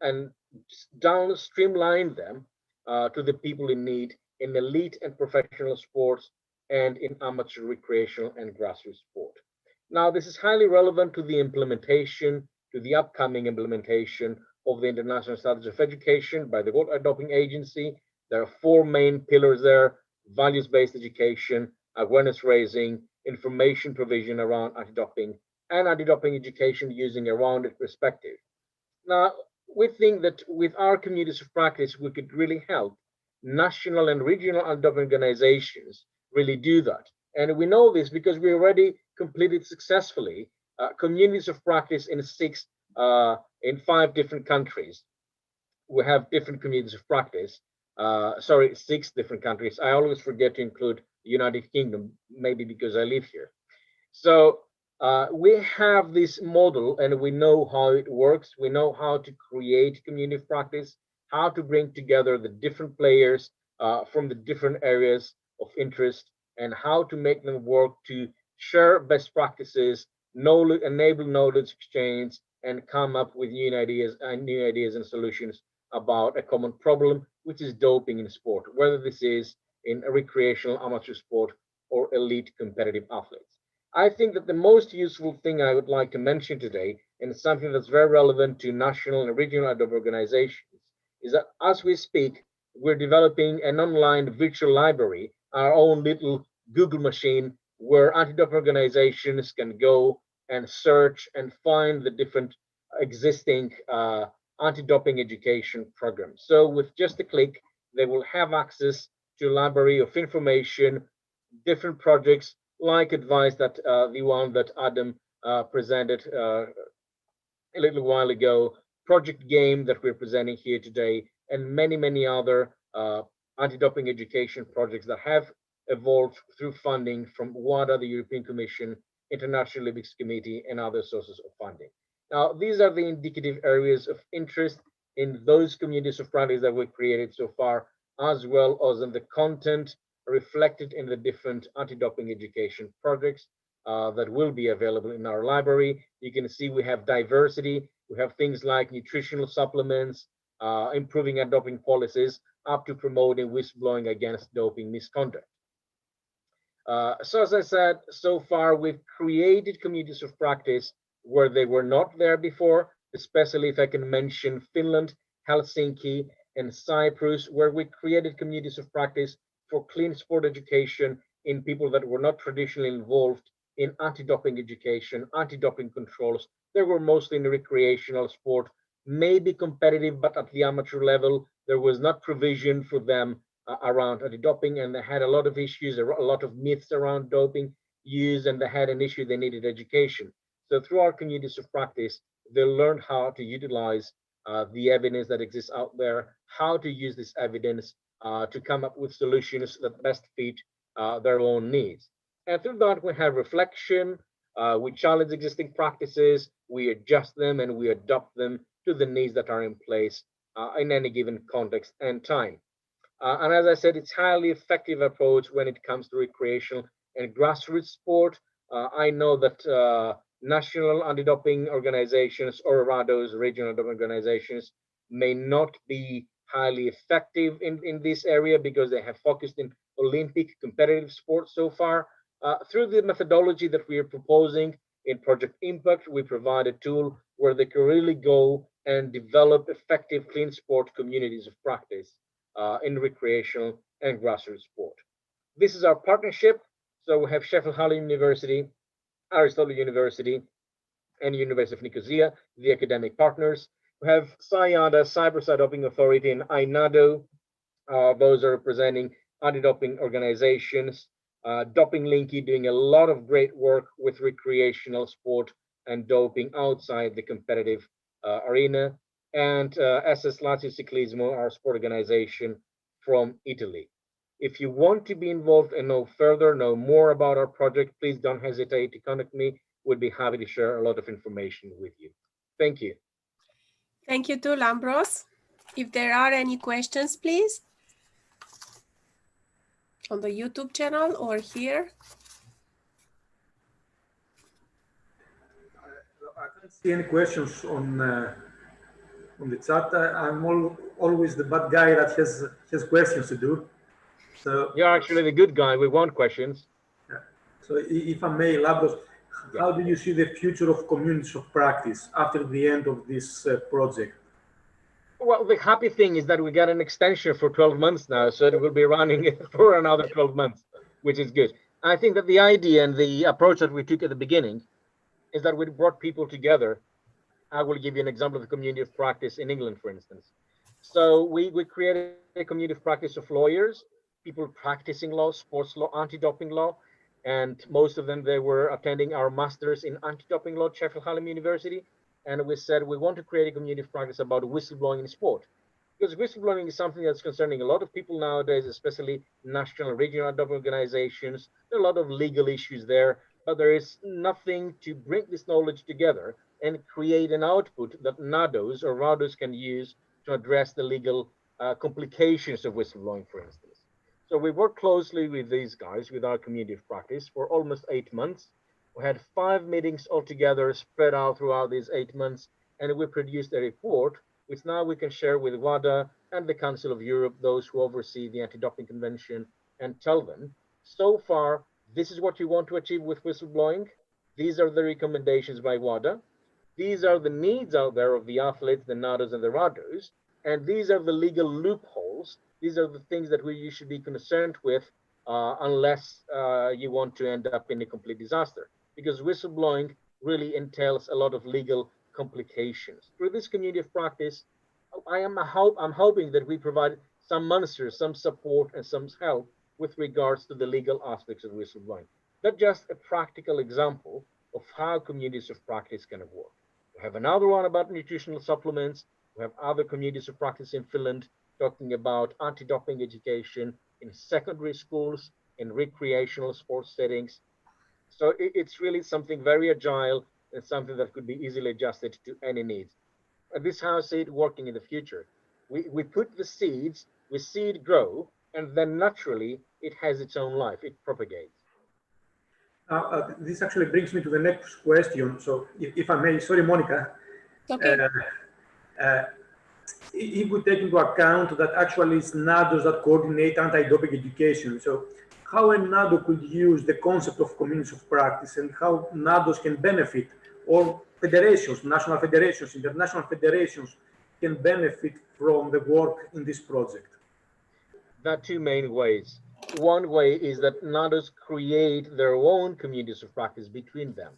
streamline them to the people in need in elite and professional sports and in amateur recreational and grassroots sport. Now, this is highly relevant to the implementation, to the upcoming implementation of the International Standards of Education by the World Anti-Doping Agency. There are four main pillars there: values-based education, awareness raising, information provision around anti-doping, and anti-doping education using a rounded perspective. Now, we think that with our communities of practice, we could really help national and regional anti-doping organizations really do that. And we know this because we already completed successfully communities of practice in 5 different countries. We have different communities of practice. 6 different countries. I always forget to include the United Kingdom, maybe because I live here. So we have this model and we know how it works. We know how to create community of practice, how to bring together the different players from the different areas of interest, and how to make them work to share best practices, enable knowledge exchange, and come up with new ideas and solutions about a common problem, which is doping in sport, whether this is in a recreational amateur sport or elite competitive athletes. I think that the most useful thing I would like to mention today, and something that's very relevant to national and regional anti-doping organizations, is that as we speak, we're developing an online virtual library, our own little Google machine, where anti-doping organizations can go and search and find the different existing anti-doping education programs. So with just a click, they will have access to a library of information, different projects, like advice that the one that Adam presented a little while ago, project game that we're presenting here today, and many, many other anti-doping education projects that have evolved through funding from WADA, the European Commission, International Olympics Committee, and other sources of funding. Now, these are the indicative areas of interest in those communities of practice that we've created so far, as well as in the content reflected in the different anti-doping education projects that will be available in our library. You can see we have diversity. We have things like nutritional supplements, improving anti-doping policies, up to promoting whistleblowing against doping misconduct. So as I said, so far we've created communities of practice where they were not there before, especially if I can mention Finland, Helsinki, and Cyprus, where we created communities of practice for clean sport education in people that were not traditionally involved in anti-doping education, anti-doping controls. They were mostly in recreational sport, maybe competitive, but at the amateur level, there was not provision for them around anti-doping, and they had a lot of issues, a lot of myths around doping use, and they had an issue they needed education. So through our communities of practice, they learned how to utilize the evidence that exists out there, how to use this evidence to come up with solutions that best fit their own needs. And through that, we have reflection, we challenge existing practices, we adjust them, and we adopt them to the needs that are in place in any given context and time. And as I said, it's a highly effective approach when it comes to recreational and grassroots sport. I know that national anti-doping organizations or RADOs, regional anti-doping organizations, may not be highly effective in this area because they have focused in Olympic competitive sports so far. Through the methodology that we are proposing in Project Impact, we provide a tool where they can really go and develop effective clean sport communities of practice in recreational and grassroots sport. This is our partnership. So we have Sheffield Hallam University, Aristotle University, and University of Nicosia, the academic partners. We have SIADA, Cyprus Anti-Doping Authority, and INADO. Those are representing anti-doping organizations. Doping Linky doing a lot of great work with recreational sport and doping outside the competitive arena. And SS Lazio Ciclismo, our sport organization from Italy. If you want to be involved and know further, know more about our project, please don't hesitate to contact me. We'd be happy to share a lot of information with you. Thank you. Thank you too, Lambros. If there are any questions, please, on the YouTube channel or here. I can't see any questions on the chat. I'm always the bad guy that has questions to do. So you're actually the good guy. We want questions. Yeah. So if I may, Labros, How do you see the future of communities of practice after the end of this project? Well, the happy thing is that we got an extension for 12 months now, so it will be running for another 12 months, which is good. I think that the idea and the approach that we took at the beginning is that we brought people together. I will give you an example of the community of practice in England, for instance. So we created a community of practice of lawyers, people practicing law, sports law, anti-doping law, and most of them, they were attending our masters in anti-doping law at Sheffield Hallam University. And we said we want to create a community of practice about whistleblowing in sport, because whistleblowing is something that's concerning a lot of people nowadays, especially national and regional anti-doping organizations. There are a lot of legal issues there, but there is nothing to bring this knowledge together and create an output that NADOs or RADOs can use to address the legal complications of whistleblowing, for instance. So we worked closely with these guys, with our community of practice, for almost 8 months. We had 5 meetings altogether spread out throughout these 8 months, and we produced a report, which now we can share with WADA and the Council of Europe, those who oversee the Anti-Doping Convention, and tell them, so far, this is what you want to achieve with whistleblowing. These are the recommendations by WADA. These are the needs out there of the athletes, the NADOs and the RADOs, and these are the legal loopholes. These are the things that you should be concerned with unless you want to end up in a complete disaster, because whistleblowing really entails a lot of legal complications. Through this community of practice, I'm hoping that we provide some answers, some support, and some help with regards to the legal aspects of whistleblowing. That's just a practical example of how communities of practice can work. We have another one about nutritional supplements. We have other communities of practice in Finland talking about anti-doping education in secondary schools, in recreational sports settings. So it's really something very agile and something that could be easily adjusted to any needs. And this is how I see it working in the future. We put the seeds, we see it grow, and then naturally it has its own life, it propagates. This actually brings me to the next question. So if I may, sorry, Monica. Okay. If we take into account that actually it's NADOs that coordinate anti-doping education, so how a NADO could use the concept of communities of practice and how NADOs can benefit, or federations, national federations, international federations can benefit from the work in this project? There are 2 main ways. One way is that NADOs create their own communities of practice between them.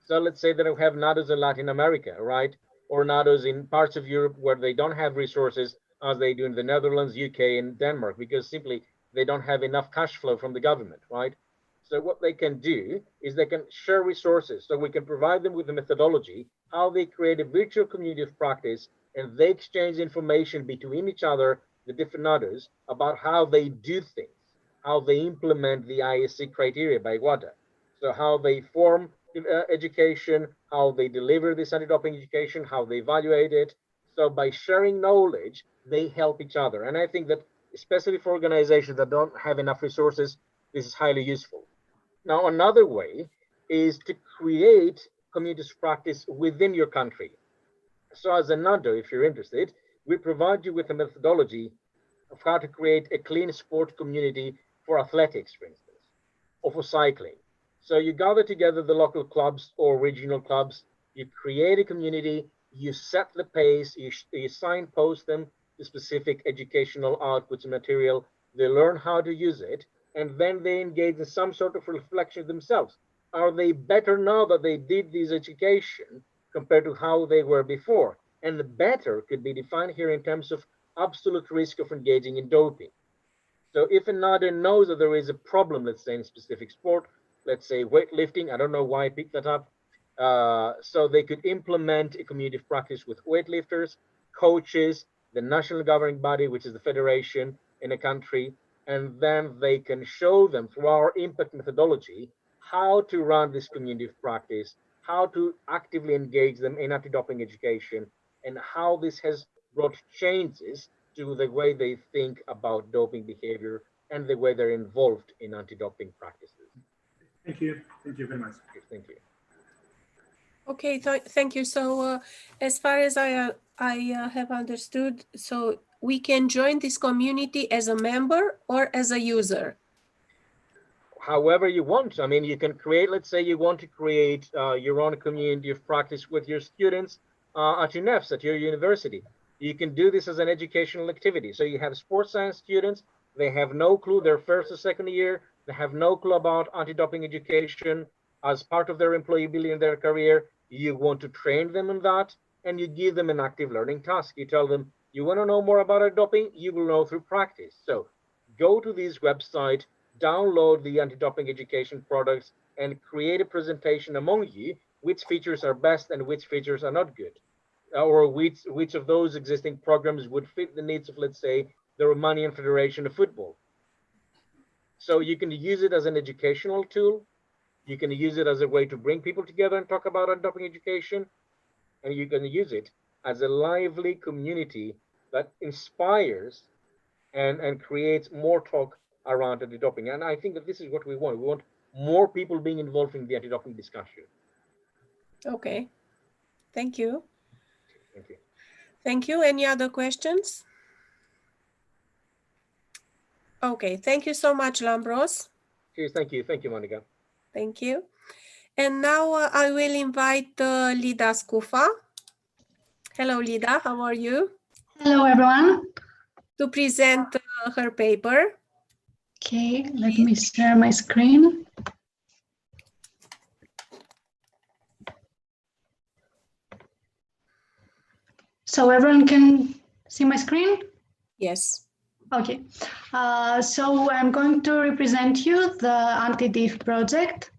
So let's say that we have NADOs in Latin America, right? Or NADOs in parts of Europe where they don't have resources as they do in the Netherlands, UK, and Denmark, because simply they don't have enough cash flow from the government, right? So what they can do is they can share resources. So we can provide them with the methodology, how they create a virtual community of practice, and they exchange information between each other, the different NADOs, about how they do things, how they implement the ISC criteria by WADA. So how they form education, how they deliver this anti-doping education, how they evaluate it. So by sharing knowledge, they help each other. And I think that especially for organizations that don't have enough resources, this is highly useful. Now, another way is to create communities of practice within your country. So as a NADO, if you're interested, we provide you with a methodology of how to create a clean sport community for athletics, for instance, or for cycling. So you gather together the local clubs or regional clubs, you create a community, you set the pace, you signpost them to specific educational outputs and material, they learn how to use it, and then they engage in some sort of reflection themselves. Are they better now that they did this education compared to how they were before? And the better could be defined here in terms of absolute risk of engaging in doping. So if a NADO knows that there is a problem, let's say in a specific sport, let's say weightlifting, I don't know why I picked that up. So they could implement a community of practice with weightlifters, coaches, the national governing body, which is the federation in a country, and then they can show them through our impact methodology how to run this community of practice, how to actively engage them in anti-doping education, and how this has brought changes to the way they think about doping behavior and the way they're involved in anti-doping practices. Thank you. Thank you very much. Thank you. Okay, thank you. So as far as I have understood, so we can join this community as a member or as a user? however you want. I mean, you can create, let's say you want to create your own community of practice with your students at UNEFS, at your university. You can do this as an educational activity. So you have sports science students, they have no clue, they're first or second year, they have no clue about anti-doping education as part of their employability in their career. You want to train them in that, and you give them an active learning task. You tell them, you want to know more about doping? You will know through practice. So go to this website, download the anti-doping education products, and create a presentation among you, which features are best and which features are not good, or which of those existing programs would fit the needs of, let's say, the Romanian Federation of Football. So you can use it as an educational tool. You can use it as a way to bring people together and talk about anti-doping education. And you can use it as a lively community that inspires and creates more talk around anti-doping. And I think that this is what we want. We want more people being involved in the anti-doping discussion. Okay, thank you. Thank you. Thank you. Any other questions? Okay, thank you so much, Lambros. Cheers, thank you. Thank you, Monica. Thank you. And now I will invite Lida Scufa. Hello, Lida, how are you? Hello, everyone. To present her paper. Okay, let me share my screen. So everyone can see my screen? Yes. Okay, so I'm going to represent you the anti-DIF project.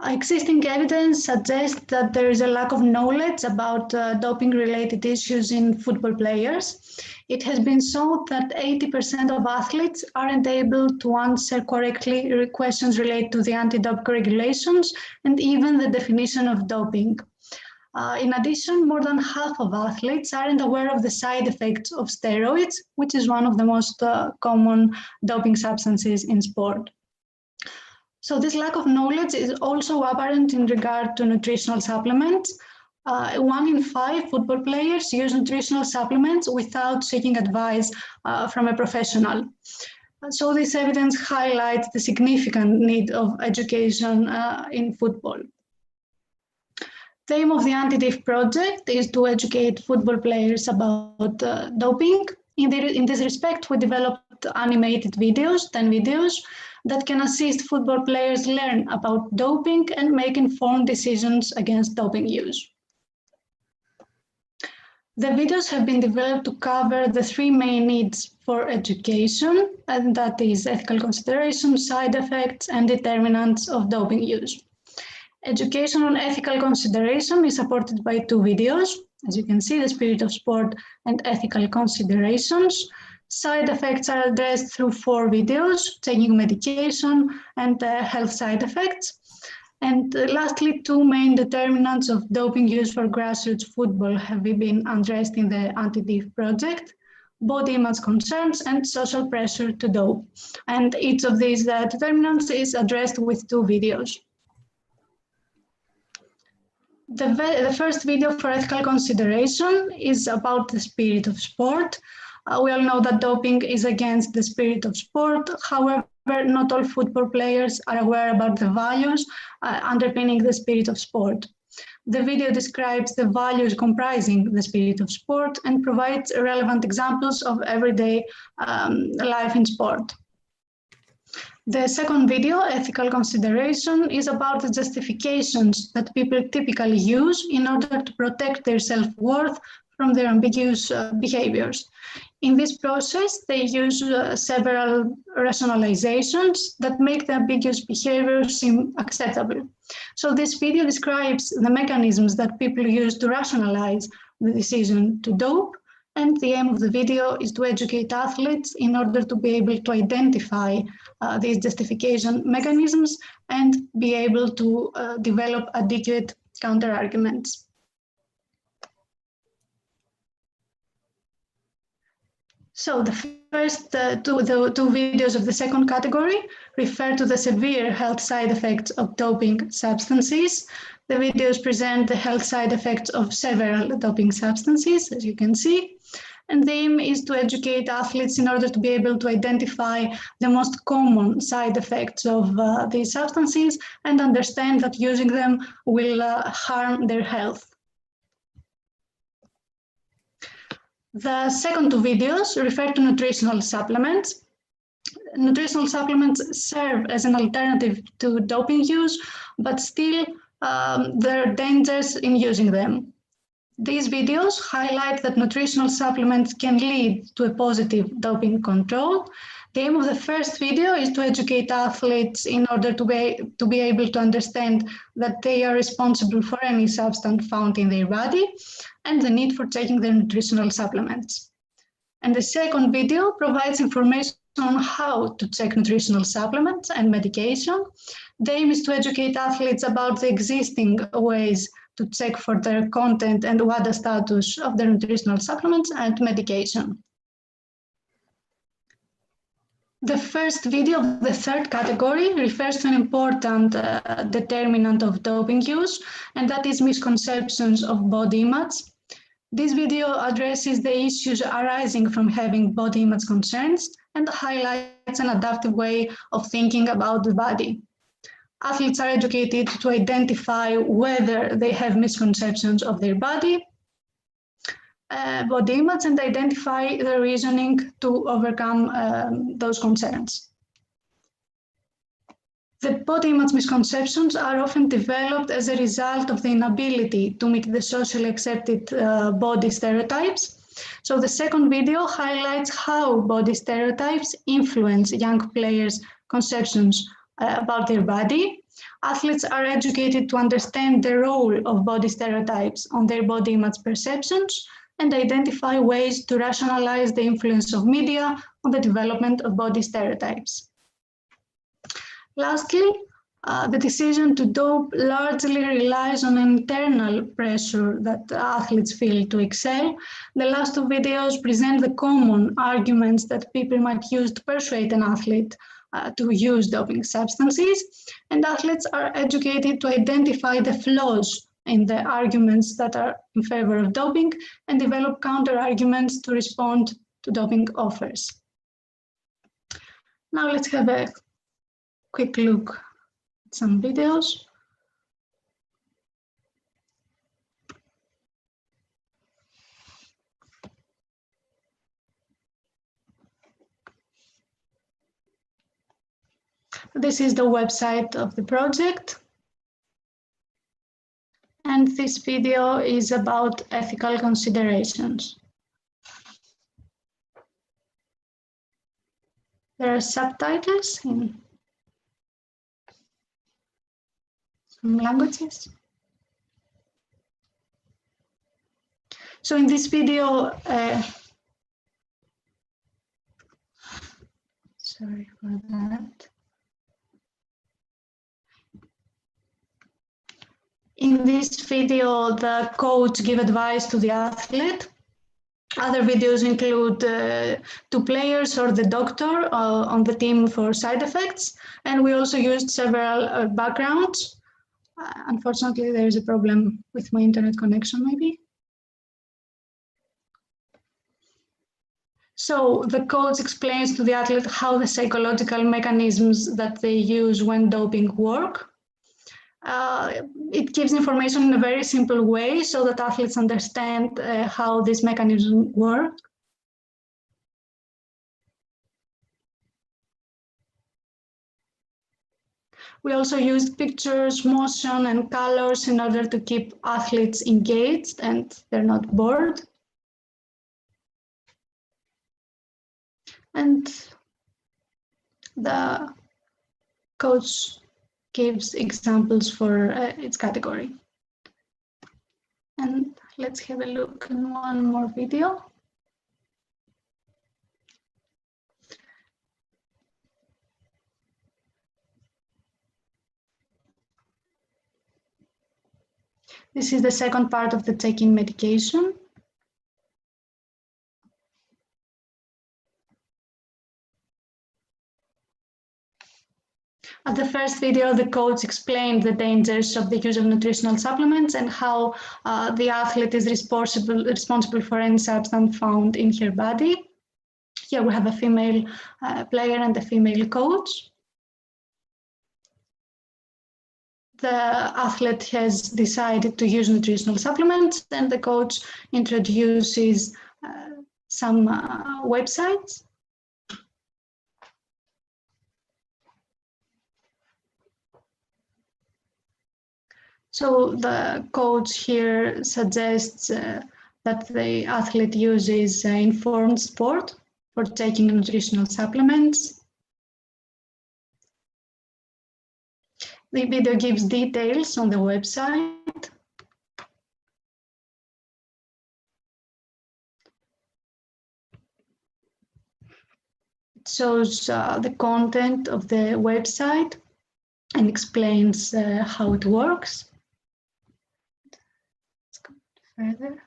Existing evidence suggests that there is a lack of knowledge about doping-related issues in football players. It has been shown that 80% of athletes aren't able to answer correctly questions related to the anti-doping regulations and even the definition of doping. In addition, more than half of athletes aren't aware of the side effects of steroids, which is one of the most common doping substances in sport. So this lack of knowledge is also apparent in regard to nutritional supplements. 1 in 5 football players use nutritional supplements without seeking advice from a professional. So this evidence highlights the significant need of education in football. The aim of the Anti-DIF project is to educate football players about doping. In this respect, we developed animated videos, 10 videos, that can assist football players learn about doping and make informed decisions against doping use. The videos have been developed to cover the 3 main needs for education, and that is ethical considerations, side effects, and determinants of doping use. Education on ethical consideration is supported by 2 videos. As you can see, the spirit of sport and ethical considerations. Side effects are addressed through 4 videos, taking medication and health side effects. And lastly, 2 main determinants of doping use for grassroots football have been addressed in the Anti-DIF project: body image concerns and social pressure to dope. And each of these determinants is addressed with 2 videos. The first video for ethical consideration is about the spirit of sport. We all know that doping is against the spirit of sport. However, not all football players are aware about the values underpinning the spirit of sport. The video describes the values comprising the spirit of sport and provides relevant examples of everyday life in sport. The second video, ethical consideration, is about the justifications that people typically use in order to protect their self-worth from their ambiguous behaviors. In this process, they use several rationalizations that make the ambiguous behavior seem acceptable. So this video describes the mechanisms that people use to rationalize the decision to dope, and the aim of the video is to educate athletes in order to be able to identify these justification mechanisms and be able to develop adequate counter-arguments. So the first two videos of the second category refer to the severe health side effects of doping substances. The videos present the health side effects of several doping substances, as you can see. And the aim is to educate athletes in order to be able to identify the most common side effects of these substances and understand that using them will harm their health. The second two videos refer to nutritional supplements. Nutritional supplements serve as an alternative to doping use, but still there are dangers in using them. These videos highlight that nutritional supplements can lead to a positive doping control. The aim of the first video is to educate athletes in order to be able to understand that they are responsible for any substance found in their body and the need for taking their nutritional supplements. And the second video provides information on how to check nutritional supplements and medication. The aim is to educate athletes about the existing ways to check for their content and WADA status of their nutritional supplements and medication. The first video of the third category refers to an important determinant of doping use, and that is misconceptions of body image. This video addresses the issues arising from having body image concerns and highlights an adaptive way of thinking about the body. Athletes are educated to identify whether they have misconceptions of their body image and identify the reasoning to overcome those concerns. The body image misconceptions are often developed as a result of the inability to meet the socially accepted body stereotypes. So the second video highlights how body stereotypes influence young players' conceptions about their body. Athletes are educated to understand the role of body stereotypes on their body image perceptions and identify ways to rationalize the influence of media on the development of body stereotypes. Lastly, the decision to dope largely relies on internal pressure that athletes feel to excel. The last two videos present the common arguments that people might use to persuade an athlete to use doping substances, and athletes are educated to identify the flaws in the arguments that are in favor of doping and develop counter-arguments to respond to doping offers. Now let's have a quick look at some videos. This is the website of the project. And this video is about ethical considerations. There are subtitles in some languages. So in this video, sorry for that. In this video, the coach gives advice to the athlete. Other videos include two players or the doctor on the team for side effects. And we also used several backgrounds. Unfortunately, there is a problem with my internet connection, maybe. So the coach explains to the athlete how the psychological mechanisms that they use when doping work. It gives information in a very simple way so that athletes understand how these mechanisms work. We also used pictures, motion, and colors in order to keep athletes engaged and they're not bored. And the coach gives examples for its category. And let's have a look in one more video. This is the second part of the taking medication. At the first video, the coach explained the dangers of the use of nutritional supplements and how the athlete is responsible for any substance found in her body. Here we have a female player and a female coach. The athlete has decided to use nutritional supplements, and the coach introduces some websites. So the coach here suggests that the athlete uses Informed Sport for taking nutritional supplements. The video gives details on the website. It shows the content of the website and explains how it works. Let's go further.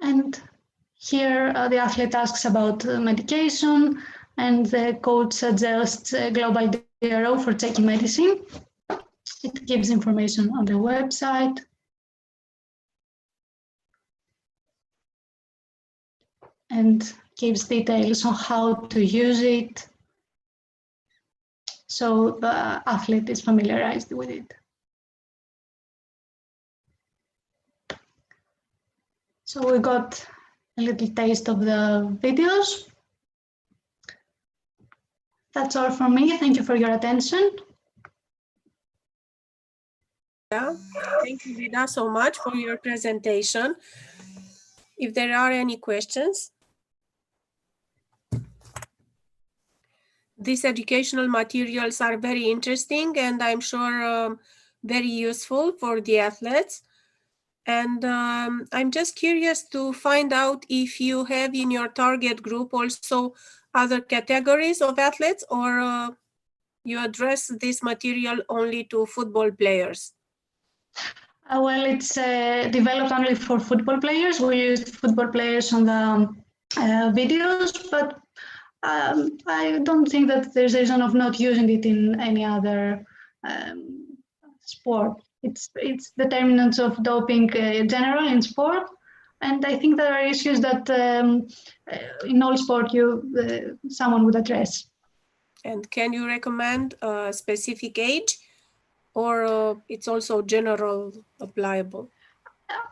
And here the athlete asks about medication, and the coach suggests a global DRO for taking medicine. It gives information on the website. And gives details on how to use it, so the athlete is familiarized with it. So we got a little taste of the videos. That's all from me. Thank you for your attention. Yeah. Thank you, Vida, so much for your presentation. If there are any questions. These educational materials are very interesting and I'm sure very useful for the athletes. And I'm just curious to find out if you have in your target group also other categories of athletes, or you address this material only to football players? Well, it's developed only for football players. We use football players on the videos, but I don't think that there's a reason of not using it in any other sport. It's determinants of doping general in sport, and I think there are issues that in all sport someone would address. And can you recommend a specific age, or it's also general applicable?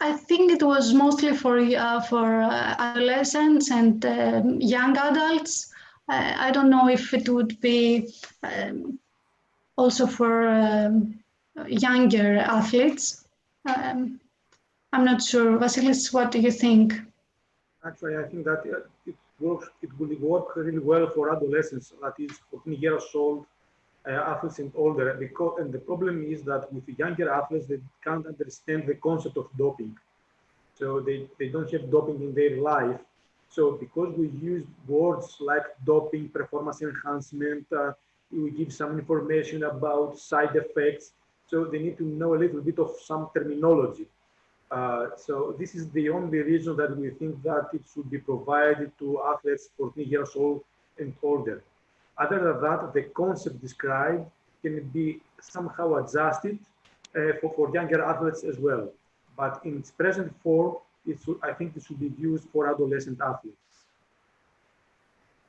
I think it was mostly for adolescents and young adults. I don't know if it would be also for younger athletes. I'm not sure. Vasilis, what do you think? Actually, I think that it will work really well for adolescents, that is 14 years old athletes and older. And the problem is that with the younger athletes, they can't understand the concept of doping. So they don't have doping in their life. So because we use words like doping, performance enhancement, we give some information about side effects. So they need to know a little bit of some terminology. So this is the only reason that we think that it should be provided to athletes 14 years old and older. Other than that, the concept described can be somehow adjusted for younger athletes as well. But in its present form, I think it should be used for adolescent athletes.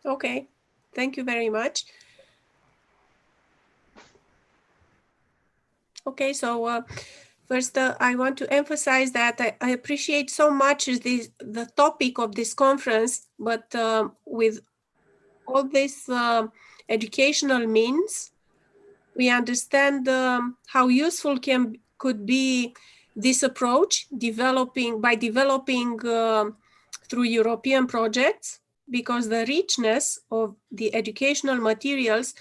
Okay, thank you very much. Okay, so first, I want to emphasize that I appreciate so much the topic of this conference, but with all this educational means, we understand how useful could be this approach by developing through European projects, because the richness of the educational materials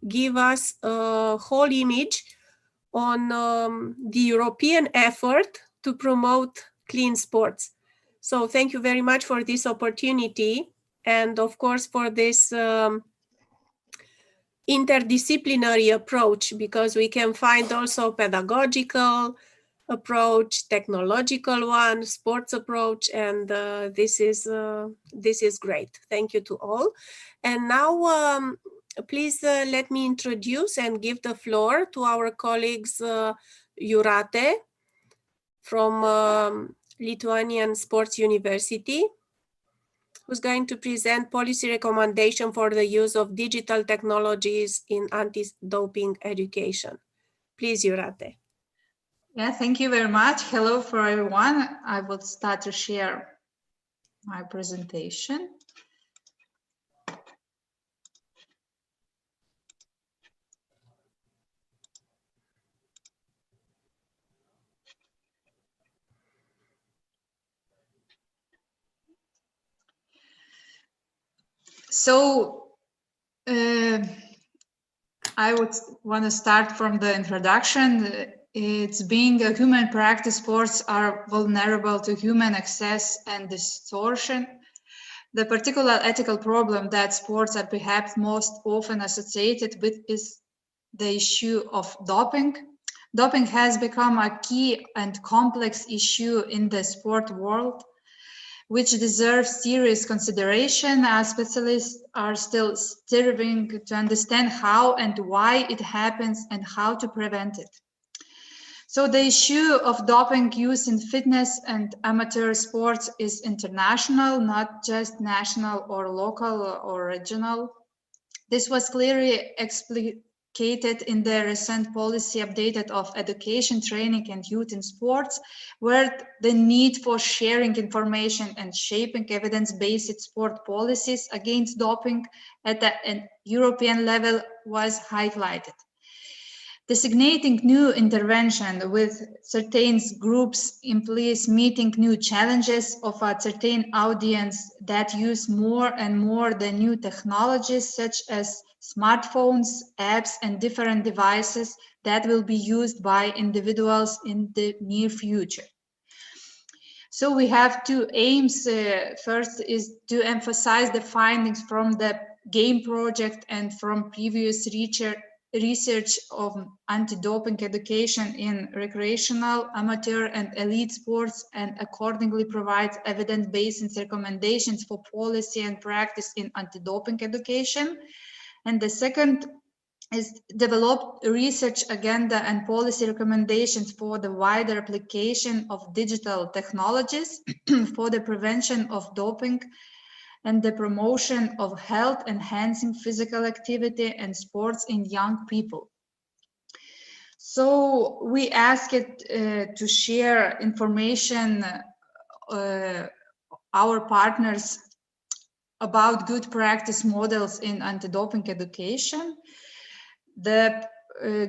give us a whole image on the European effort to promote clean sports. So thank you very much for this opportunity, and of course for this interdisciplinary approach, because we can find also pedagogical approach, technological one, sports approach, and this is great. Thank you to all. And now, please let me introduce and give the floor to our colleagues Jūratė from Lithuanian Sports University, who's going to present policy recommendation for the use of digital technologies in anti-doping education. Please, Jūratė. Yeah, thank you very much. Hello for everyone. I will start to share my presentation. So I would want to start from the introduction. It's being a human practice, sports are vulnerable to human excess and distortion. The particular ethical problem that sports are perhaps most often associated with is the issue of doping. Doping has become a key and complex issue in the sport world, which deserves serious consideration, as specialists are still striving to understand how and why it happens and how to prevent it. So the issue of doping use in fitness and amateur sports is international, not just national or local or regional. This was clearly explicated in the recent policy update of education, training and youth in sports, where the need for sharing information and shaping evidence-based sport policies against doping at a European level was highlighted. Designating new intervention with certain groups implies meeting new challenges of a certain audience that use more and more the new technologies such as smartphones, apps, and different devices that will be used by individuals in the near future. So we have two aims. First is to emphasize the findings from the GAME project and from previous research of anti-doping education in recreational, amateur, and elite sports, and accordingly provides evidence-based recommendations for policy and practice in anti-doping education. And the second is develop a research agenda and policy recommendations for the wider application of digital technologies for the prevention of doping and the promotion of health enhancing physical activity and sports in young people. So we asked to share information, our partners, about good practice models in anti-doping education. The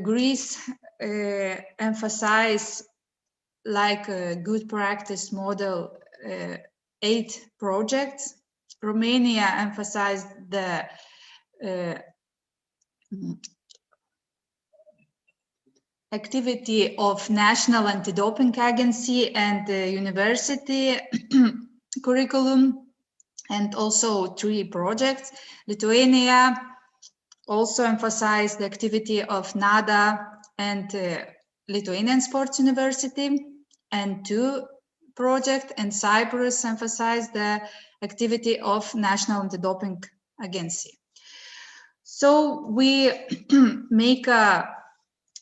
Greece emphasize like a good practice model 8 projects. Romania emphasized the activity of National Anti-Doping Agency and the university curriculum, and also 3 projects. Lithuania also emphasized the activity of NADA and Lithuanian Sports University, and 2 projects, and Cyprus emphasized the activity of National Anti-Doping Agency. So we make a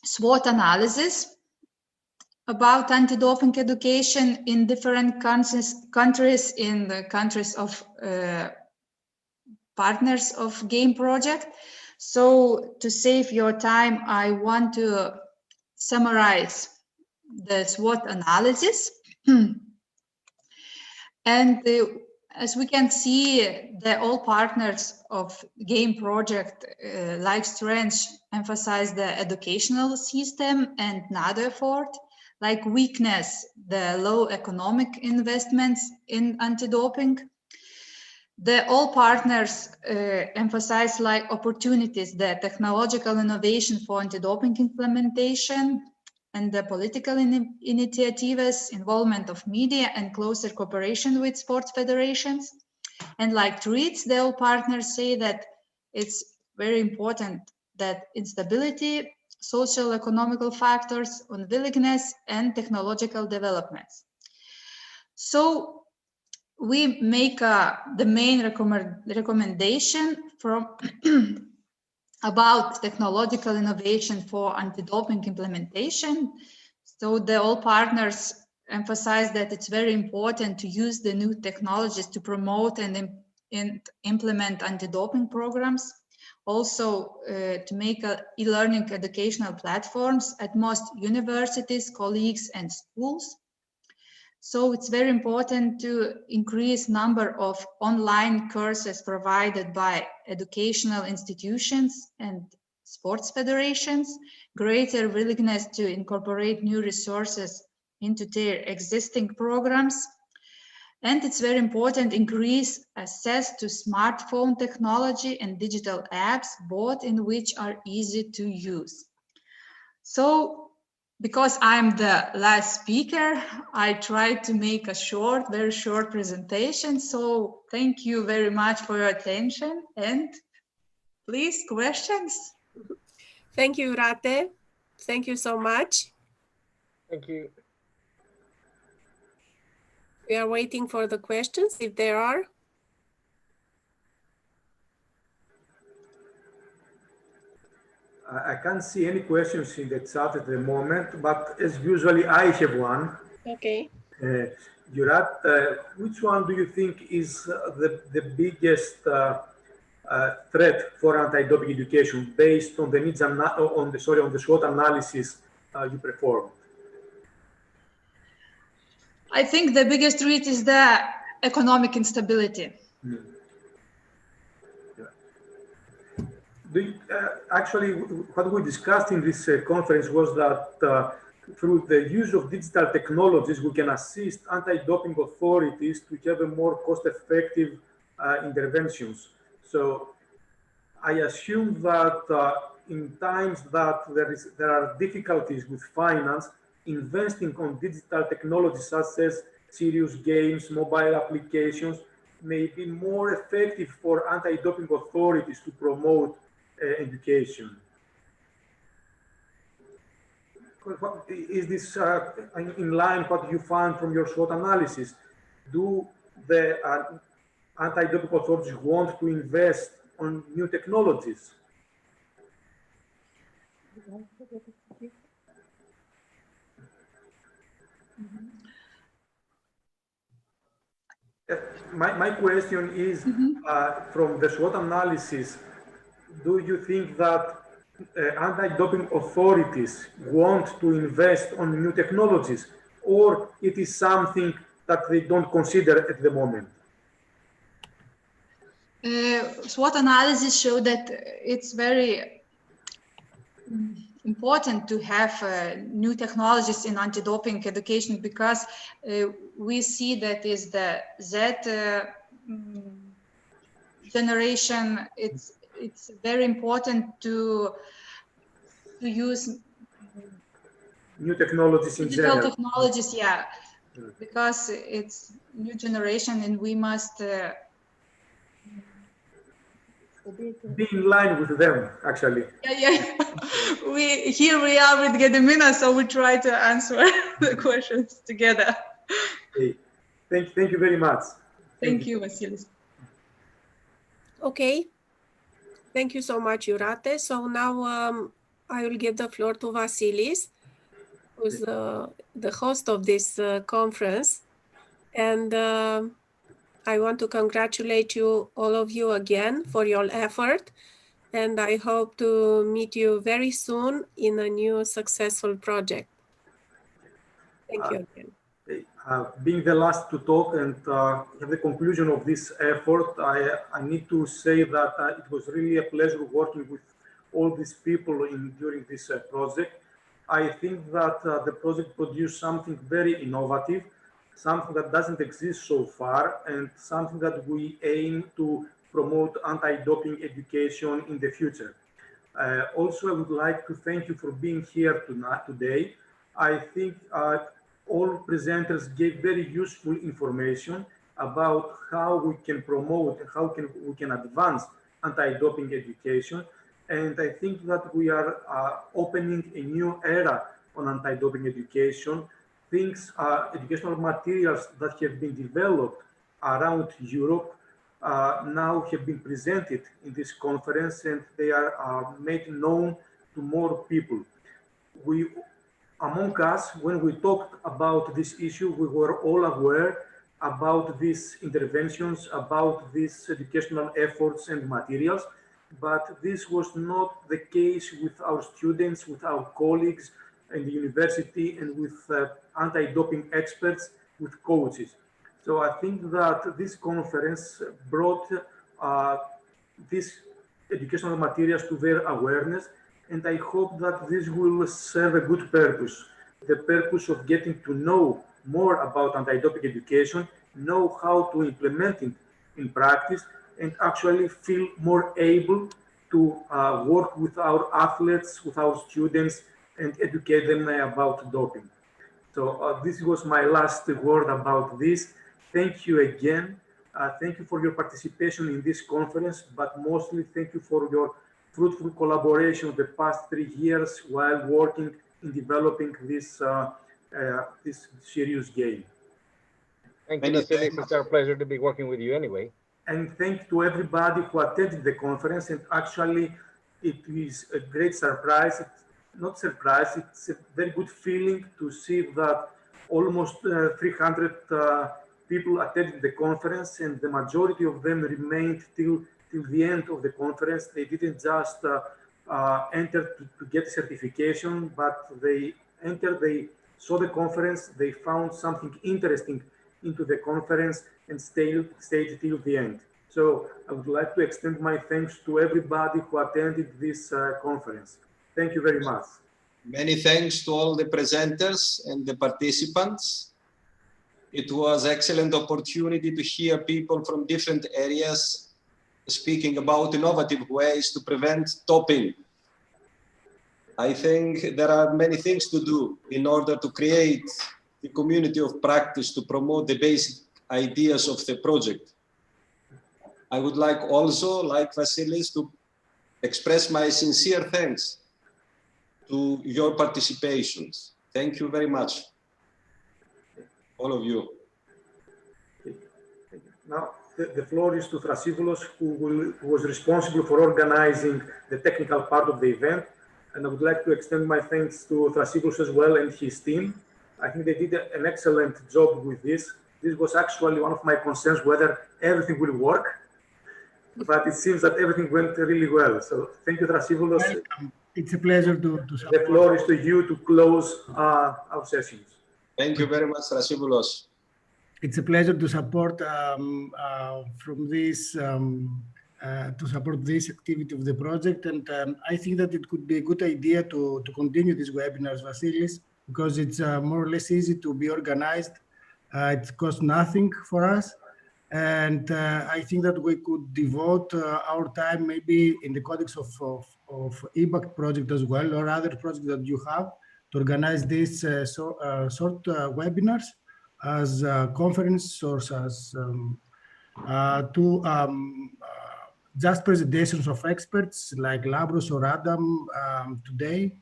SWOT analysis about anti-doping education in different countries, in the countries of partners of GAME project. So to save your time, I want to summarize the SWOT analysis. And as we can see, all partners of GAME project, like strengths, emphasize the educational system and NADA effort. Like weakness, the low economic investments in anti-doping. All partners emphasize like opportunities, the technological innovation for anti-doping implementation, and the political initiatives, involvement of media, and closer cooperation with sports federations. And like threats, all partners say that it's very important that instability social economical factors, on willingness and technological developments. So we make the main recommendation from about technological innovation for anti-doping implementation. So all partners emphasize that it's very important to use the new technologies to promote and implement anti-doping programs. Also to make e-learning educational platforms at most universities, colleges and schools. So it's very important to increase number of online courses provided by educational institutions and sports federations, greater willingness to incorporate new resources into their existing programs. And it's very important increase access to smartphone technology and digital apps, both in which are easy to use. So, because I'm the last speaker, I tried to make a very short presentation. So thank you very much for your attention, and please, questions. Thank you, Rate. Thank you so much. Thank you. We are waiting for the questions, if there are. I can't see any questions in the chat at the moment, but as usually I have one. Okay. Jurat, which one do you think is the biggest threat for anti-doping education based on the needs on the SWOT analysis you performed? I think the biggest threat is the economic instability. Actually, what we discussed in this conference was that through the use of digital technologies, we can assist anti-doping authorities to have a more cost-effective interventions. So I assume that in times that there are difficulties with finance, investing on digital technologies such as serious games, mobile applications, may be more effective for anti-doping authorities to promote education. Is this in line what you found from your SWOT analysis? Do the anti-doping authorities want to invest on new technologies? My question is, from the SWOT analysis, do you think that anti-doping authorities want to invest on new technologies, or it is something that they don't consider at the moment? SWOT analysis show that it's very important to have new technologies in anti-doping education, because we see that is the Z generation. It's very important to use new technologies in digital general. technologies, yeah, because it's new generation, and we must be in line with them, actually. Yeah. Here we are with Gedimina, so we try to answer the questions together. Okay. Thank you very much. Thank you, Vasilis. Okay. Thank you so much, Jurate. So now I will give the floor to Vasilis, who's the host of this conference. And I want to congratulate you, all of you, again for your effort. And I hope to meet you very soon in a new successful project. Thank you again. Being the last to talk and have the conclusion of this effort, I need to say that it was really a pleasure working with all these people during this project. I think that the project produced something very innovative, something that doesn't exist so far, and something that we aim to promote anti-doping education in the future. Also, I would like to thank you for being here today. I think all presenters gave very useful information about how we can promote and how we can advance anti-doping education. And I think that we are opening a new era on anti-doping education. Things, educational materials that have been developed around Europe now have been presented in this conference, and they are made known to more people. Among us, when we talked about this issue, we were all aware about these interventions, about these educational efforts and materials, but this was not the case with our students, with our colleagues in the university, and with anti-doping experts, with coaches. So I think that this conference brought these educational materials to their awareness, and I hope that this will serve a good purpose, the purpose of getting to know more about anti-doping education, know how to implement it in practice, and actually feel more able to work with our athletes, with our students, and educate them about doping. So this was my last word about this. Thank you again. Thank you for your participation in this conference, but mostly thank you for your fruitful collaboration the past 3 years while working in developing this this serious game. Thank you, Vasilis. It's our pleasure to be working with you anyway. And thank to everybody who attended the conference. And actually, it is a great surprise. It's not surprise, it's a very good feeling to see that almost 300 people attended the conference, and the majority of them remained till the end of the conference. They didn't just enter to get certification, but they entered, they saw the conference, they found something interesting into the conference and stayed till the end. So I would like to extend my thanks to everybody who attended this conference. Thank you very much. Many thanks to all the presenters and the participants. It was an excellent opportunity to hear people from different areas speaking about innovative ways to prevent doping. I think there are many things to do in order to create the community of practice to promote the basic ideas of the project. I would like also, like Vasilis, to express my sincere thanks to your participations. Thank you very much, all of you. Now, the floor is to Thrasivoulos, who was responsible for organizing the technical part of the event. And I would like to extend my thanks to Thrasivoulos as well and his team. I think they did an excellent job with this. This was actually one of my concerns, whether everything will work. But it seems that everything went really well. So thank you, Thrasivoulos. It's a pleasure to support. The floor is to you to close our sessions. Thank you very much, Thrasivoulos. It's a pleasure to support from this to support this activity of the project, and I think that it could be a good idea to continue these webinars, Vasilis, because it's more or less easy to be organized. It costs nothing for us, and I think that we could devote our time maybe in the context of EBAC project as well, or other projects that you have, to organize these short webinars as conference or as just presentations of experts like Labros or Adam today,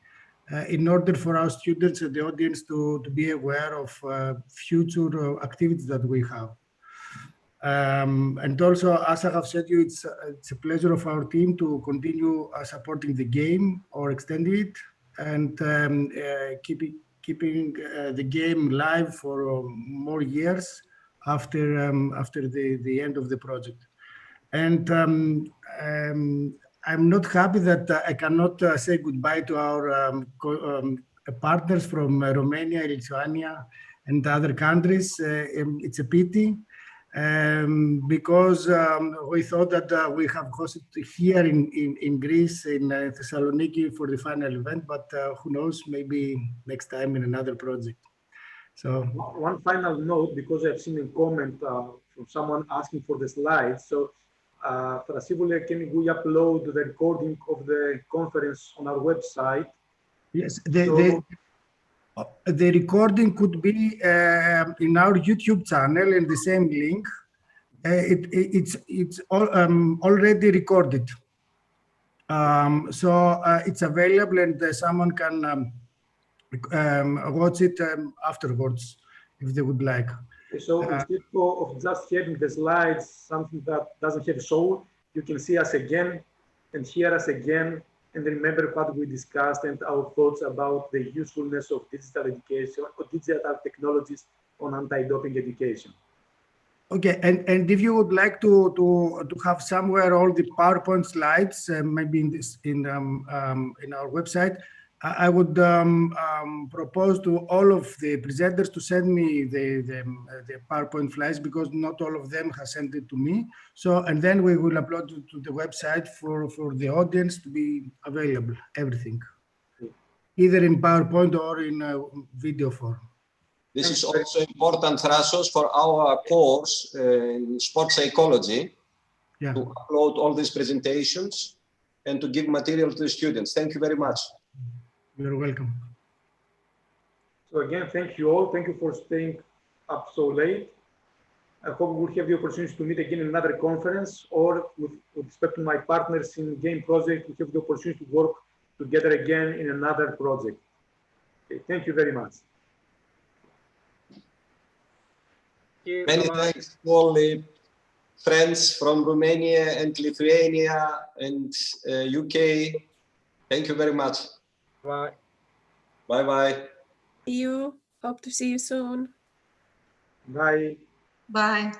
in order for our students and the audience to be aware of future activities that we have. And also, as I have said to you, it's a pleasure of our team to continue supporting the game or extending it, and keeping the game live for more years after the end of the project. And I'm not happy that I cannot say goodbye to our partners from Romania, Lithuania, and other countries. It's a pity, because we thought that we have hosted here in Greece, in Thessaloniki, for the final event, but who knows, maybe next time in another project. So one final note, because I've seen a comment from someone asking for the slides. So Thrasivoulos, can we upload the recording of the conference on our website? Yes, the recording could be in our YouTube channel in the same link. It's already recorded. It's available, and someone can watch it afterwards if they would like. So instead of just having the slides, something that doesn't have soul, you can see us again and hear us again and remember what we discussed and our thoughts about the usefulness of digital education or digital technologies on anti-doping education. Okay, and if you would like to have somewhere all the PowerPoint slides, maybe in our website, I would propose to all of the presenters to send me the PowerPoint slides, because not all of them have sent it to me. So, and then we will upload it to the website for the audience to be available, everything, either in PowerPoint or in video form. This is also important, Thrasos, for our course in sports psychology, to upload all these presentations and to give material to the students. Thank you very much. You're welcome. So again, thank you all. Thank you for staying up so late. I hope we'll have the opportunity to meet again in another conference, or with respect to my partners in game project, we have the opportunity to work together again in another project. Okay, thank you very much. Many thanks to all the friends from Romania and Lithuania and UK. Thank you very much. Bye. Bye-bye. See you. Hope to see you soon. Bye. Bye.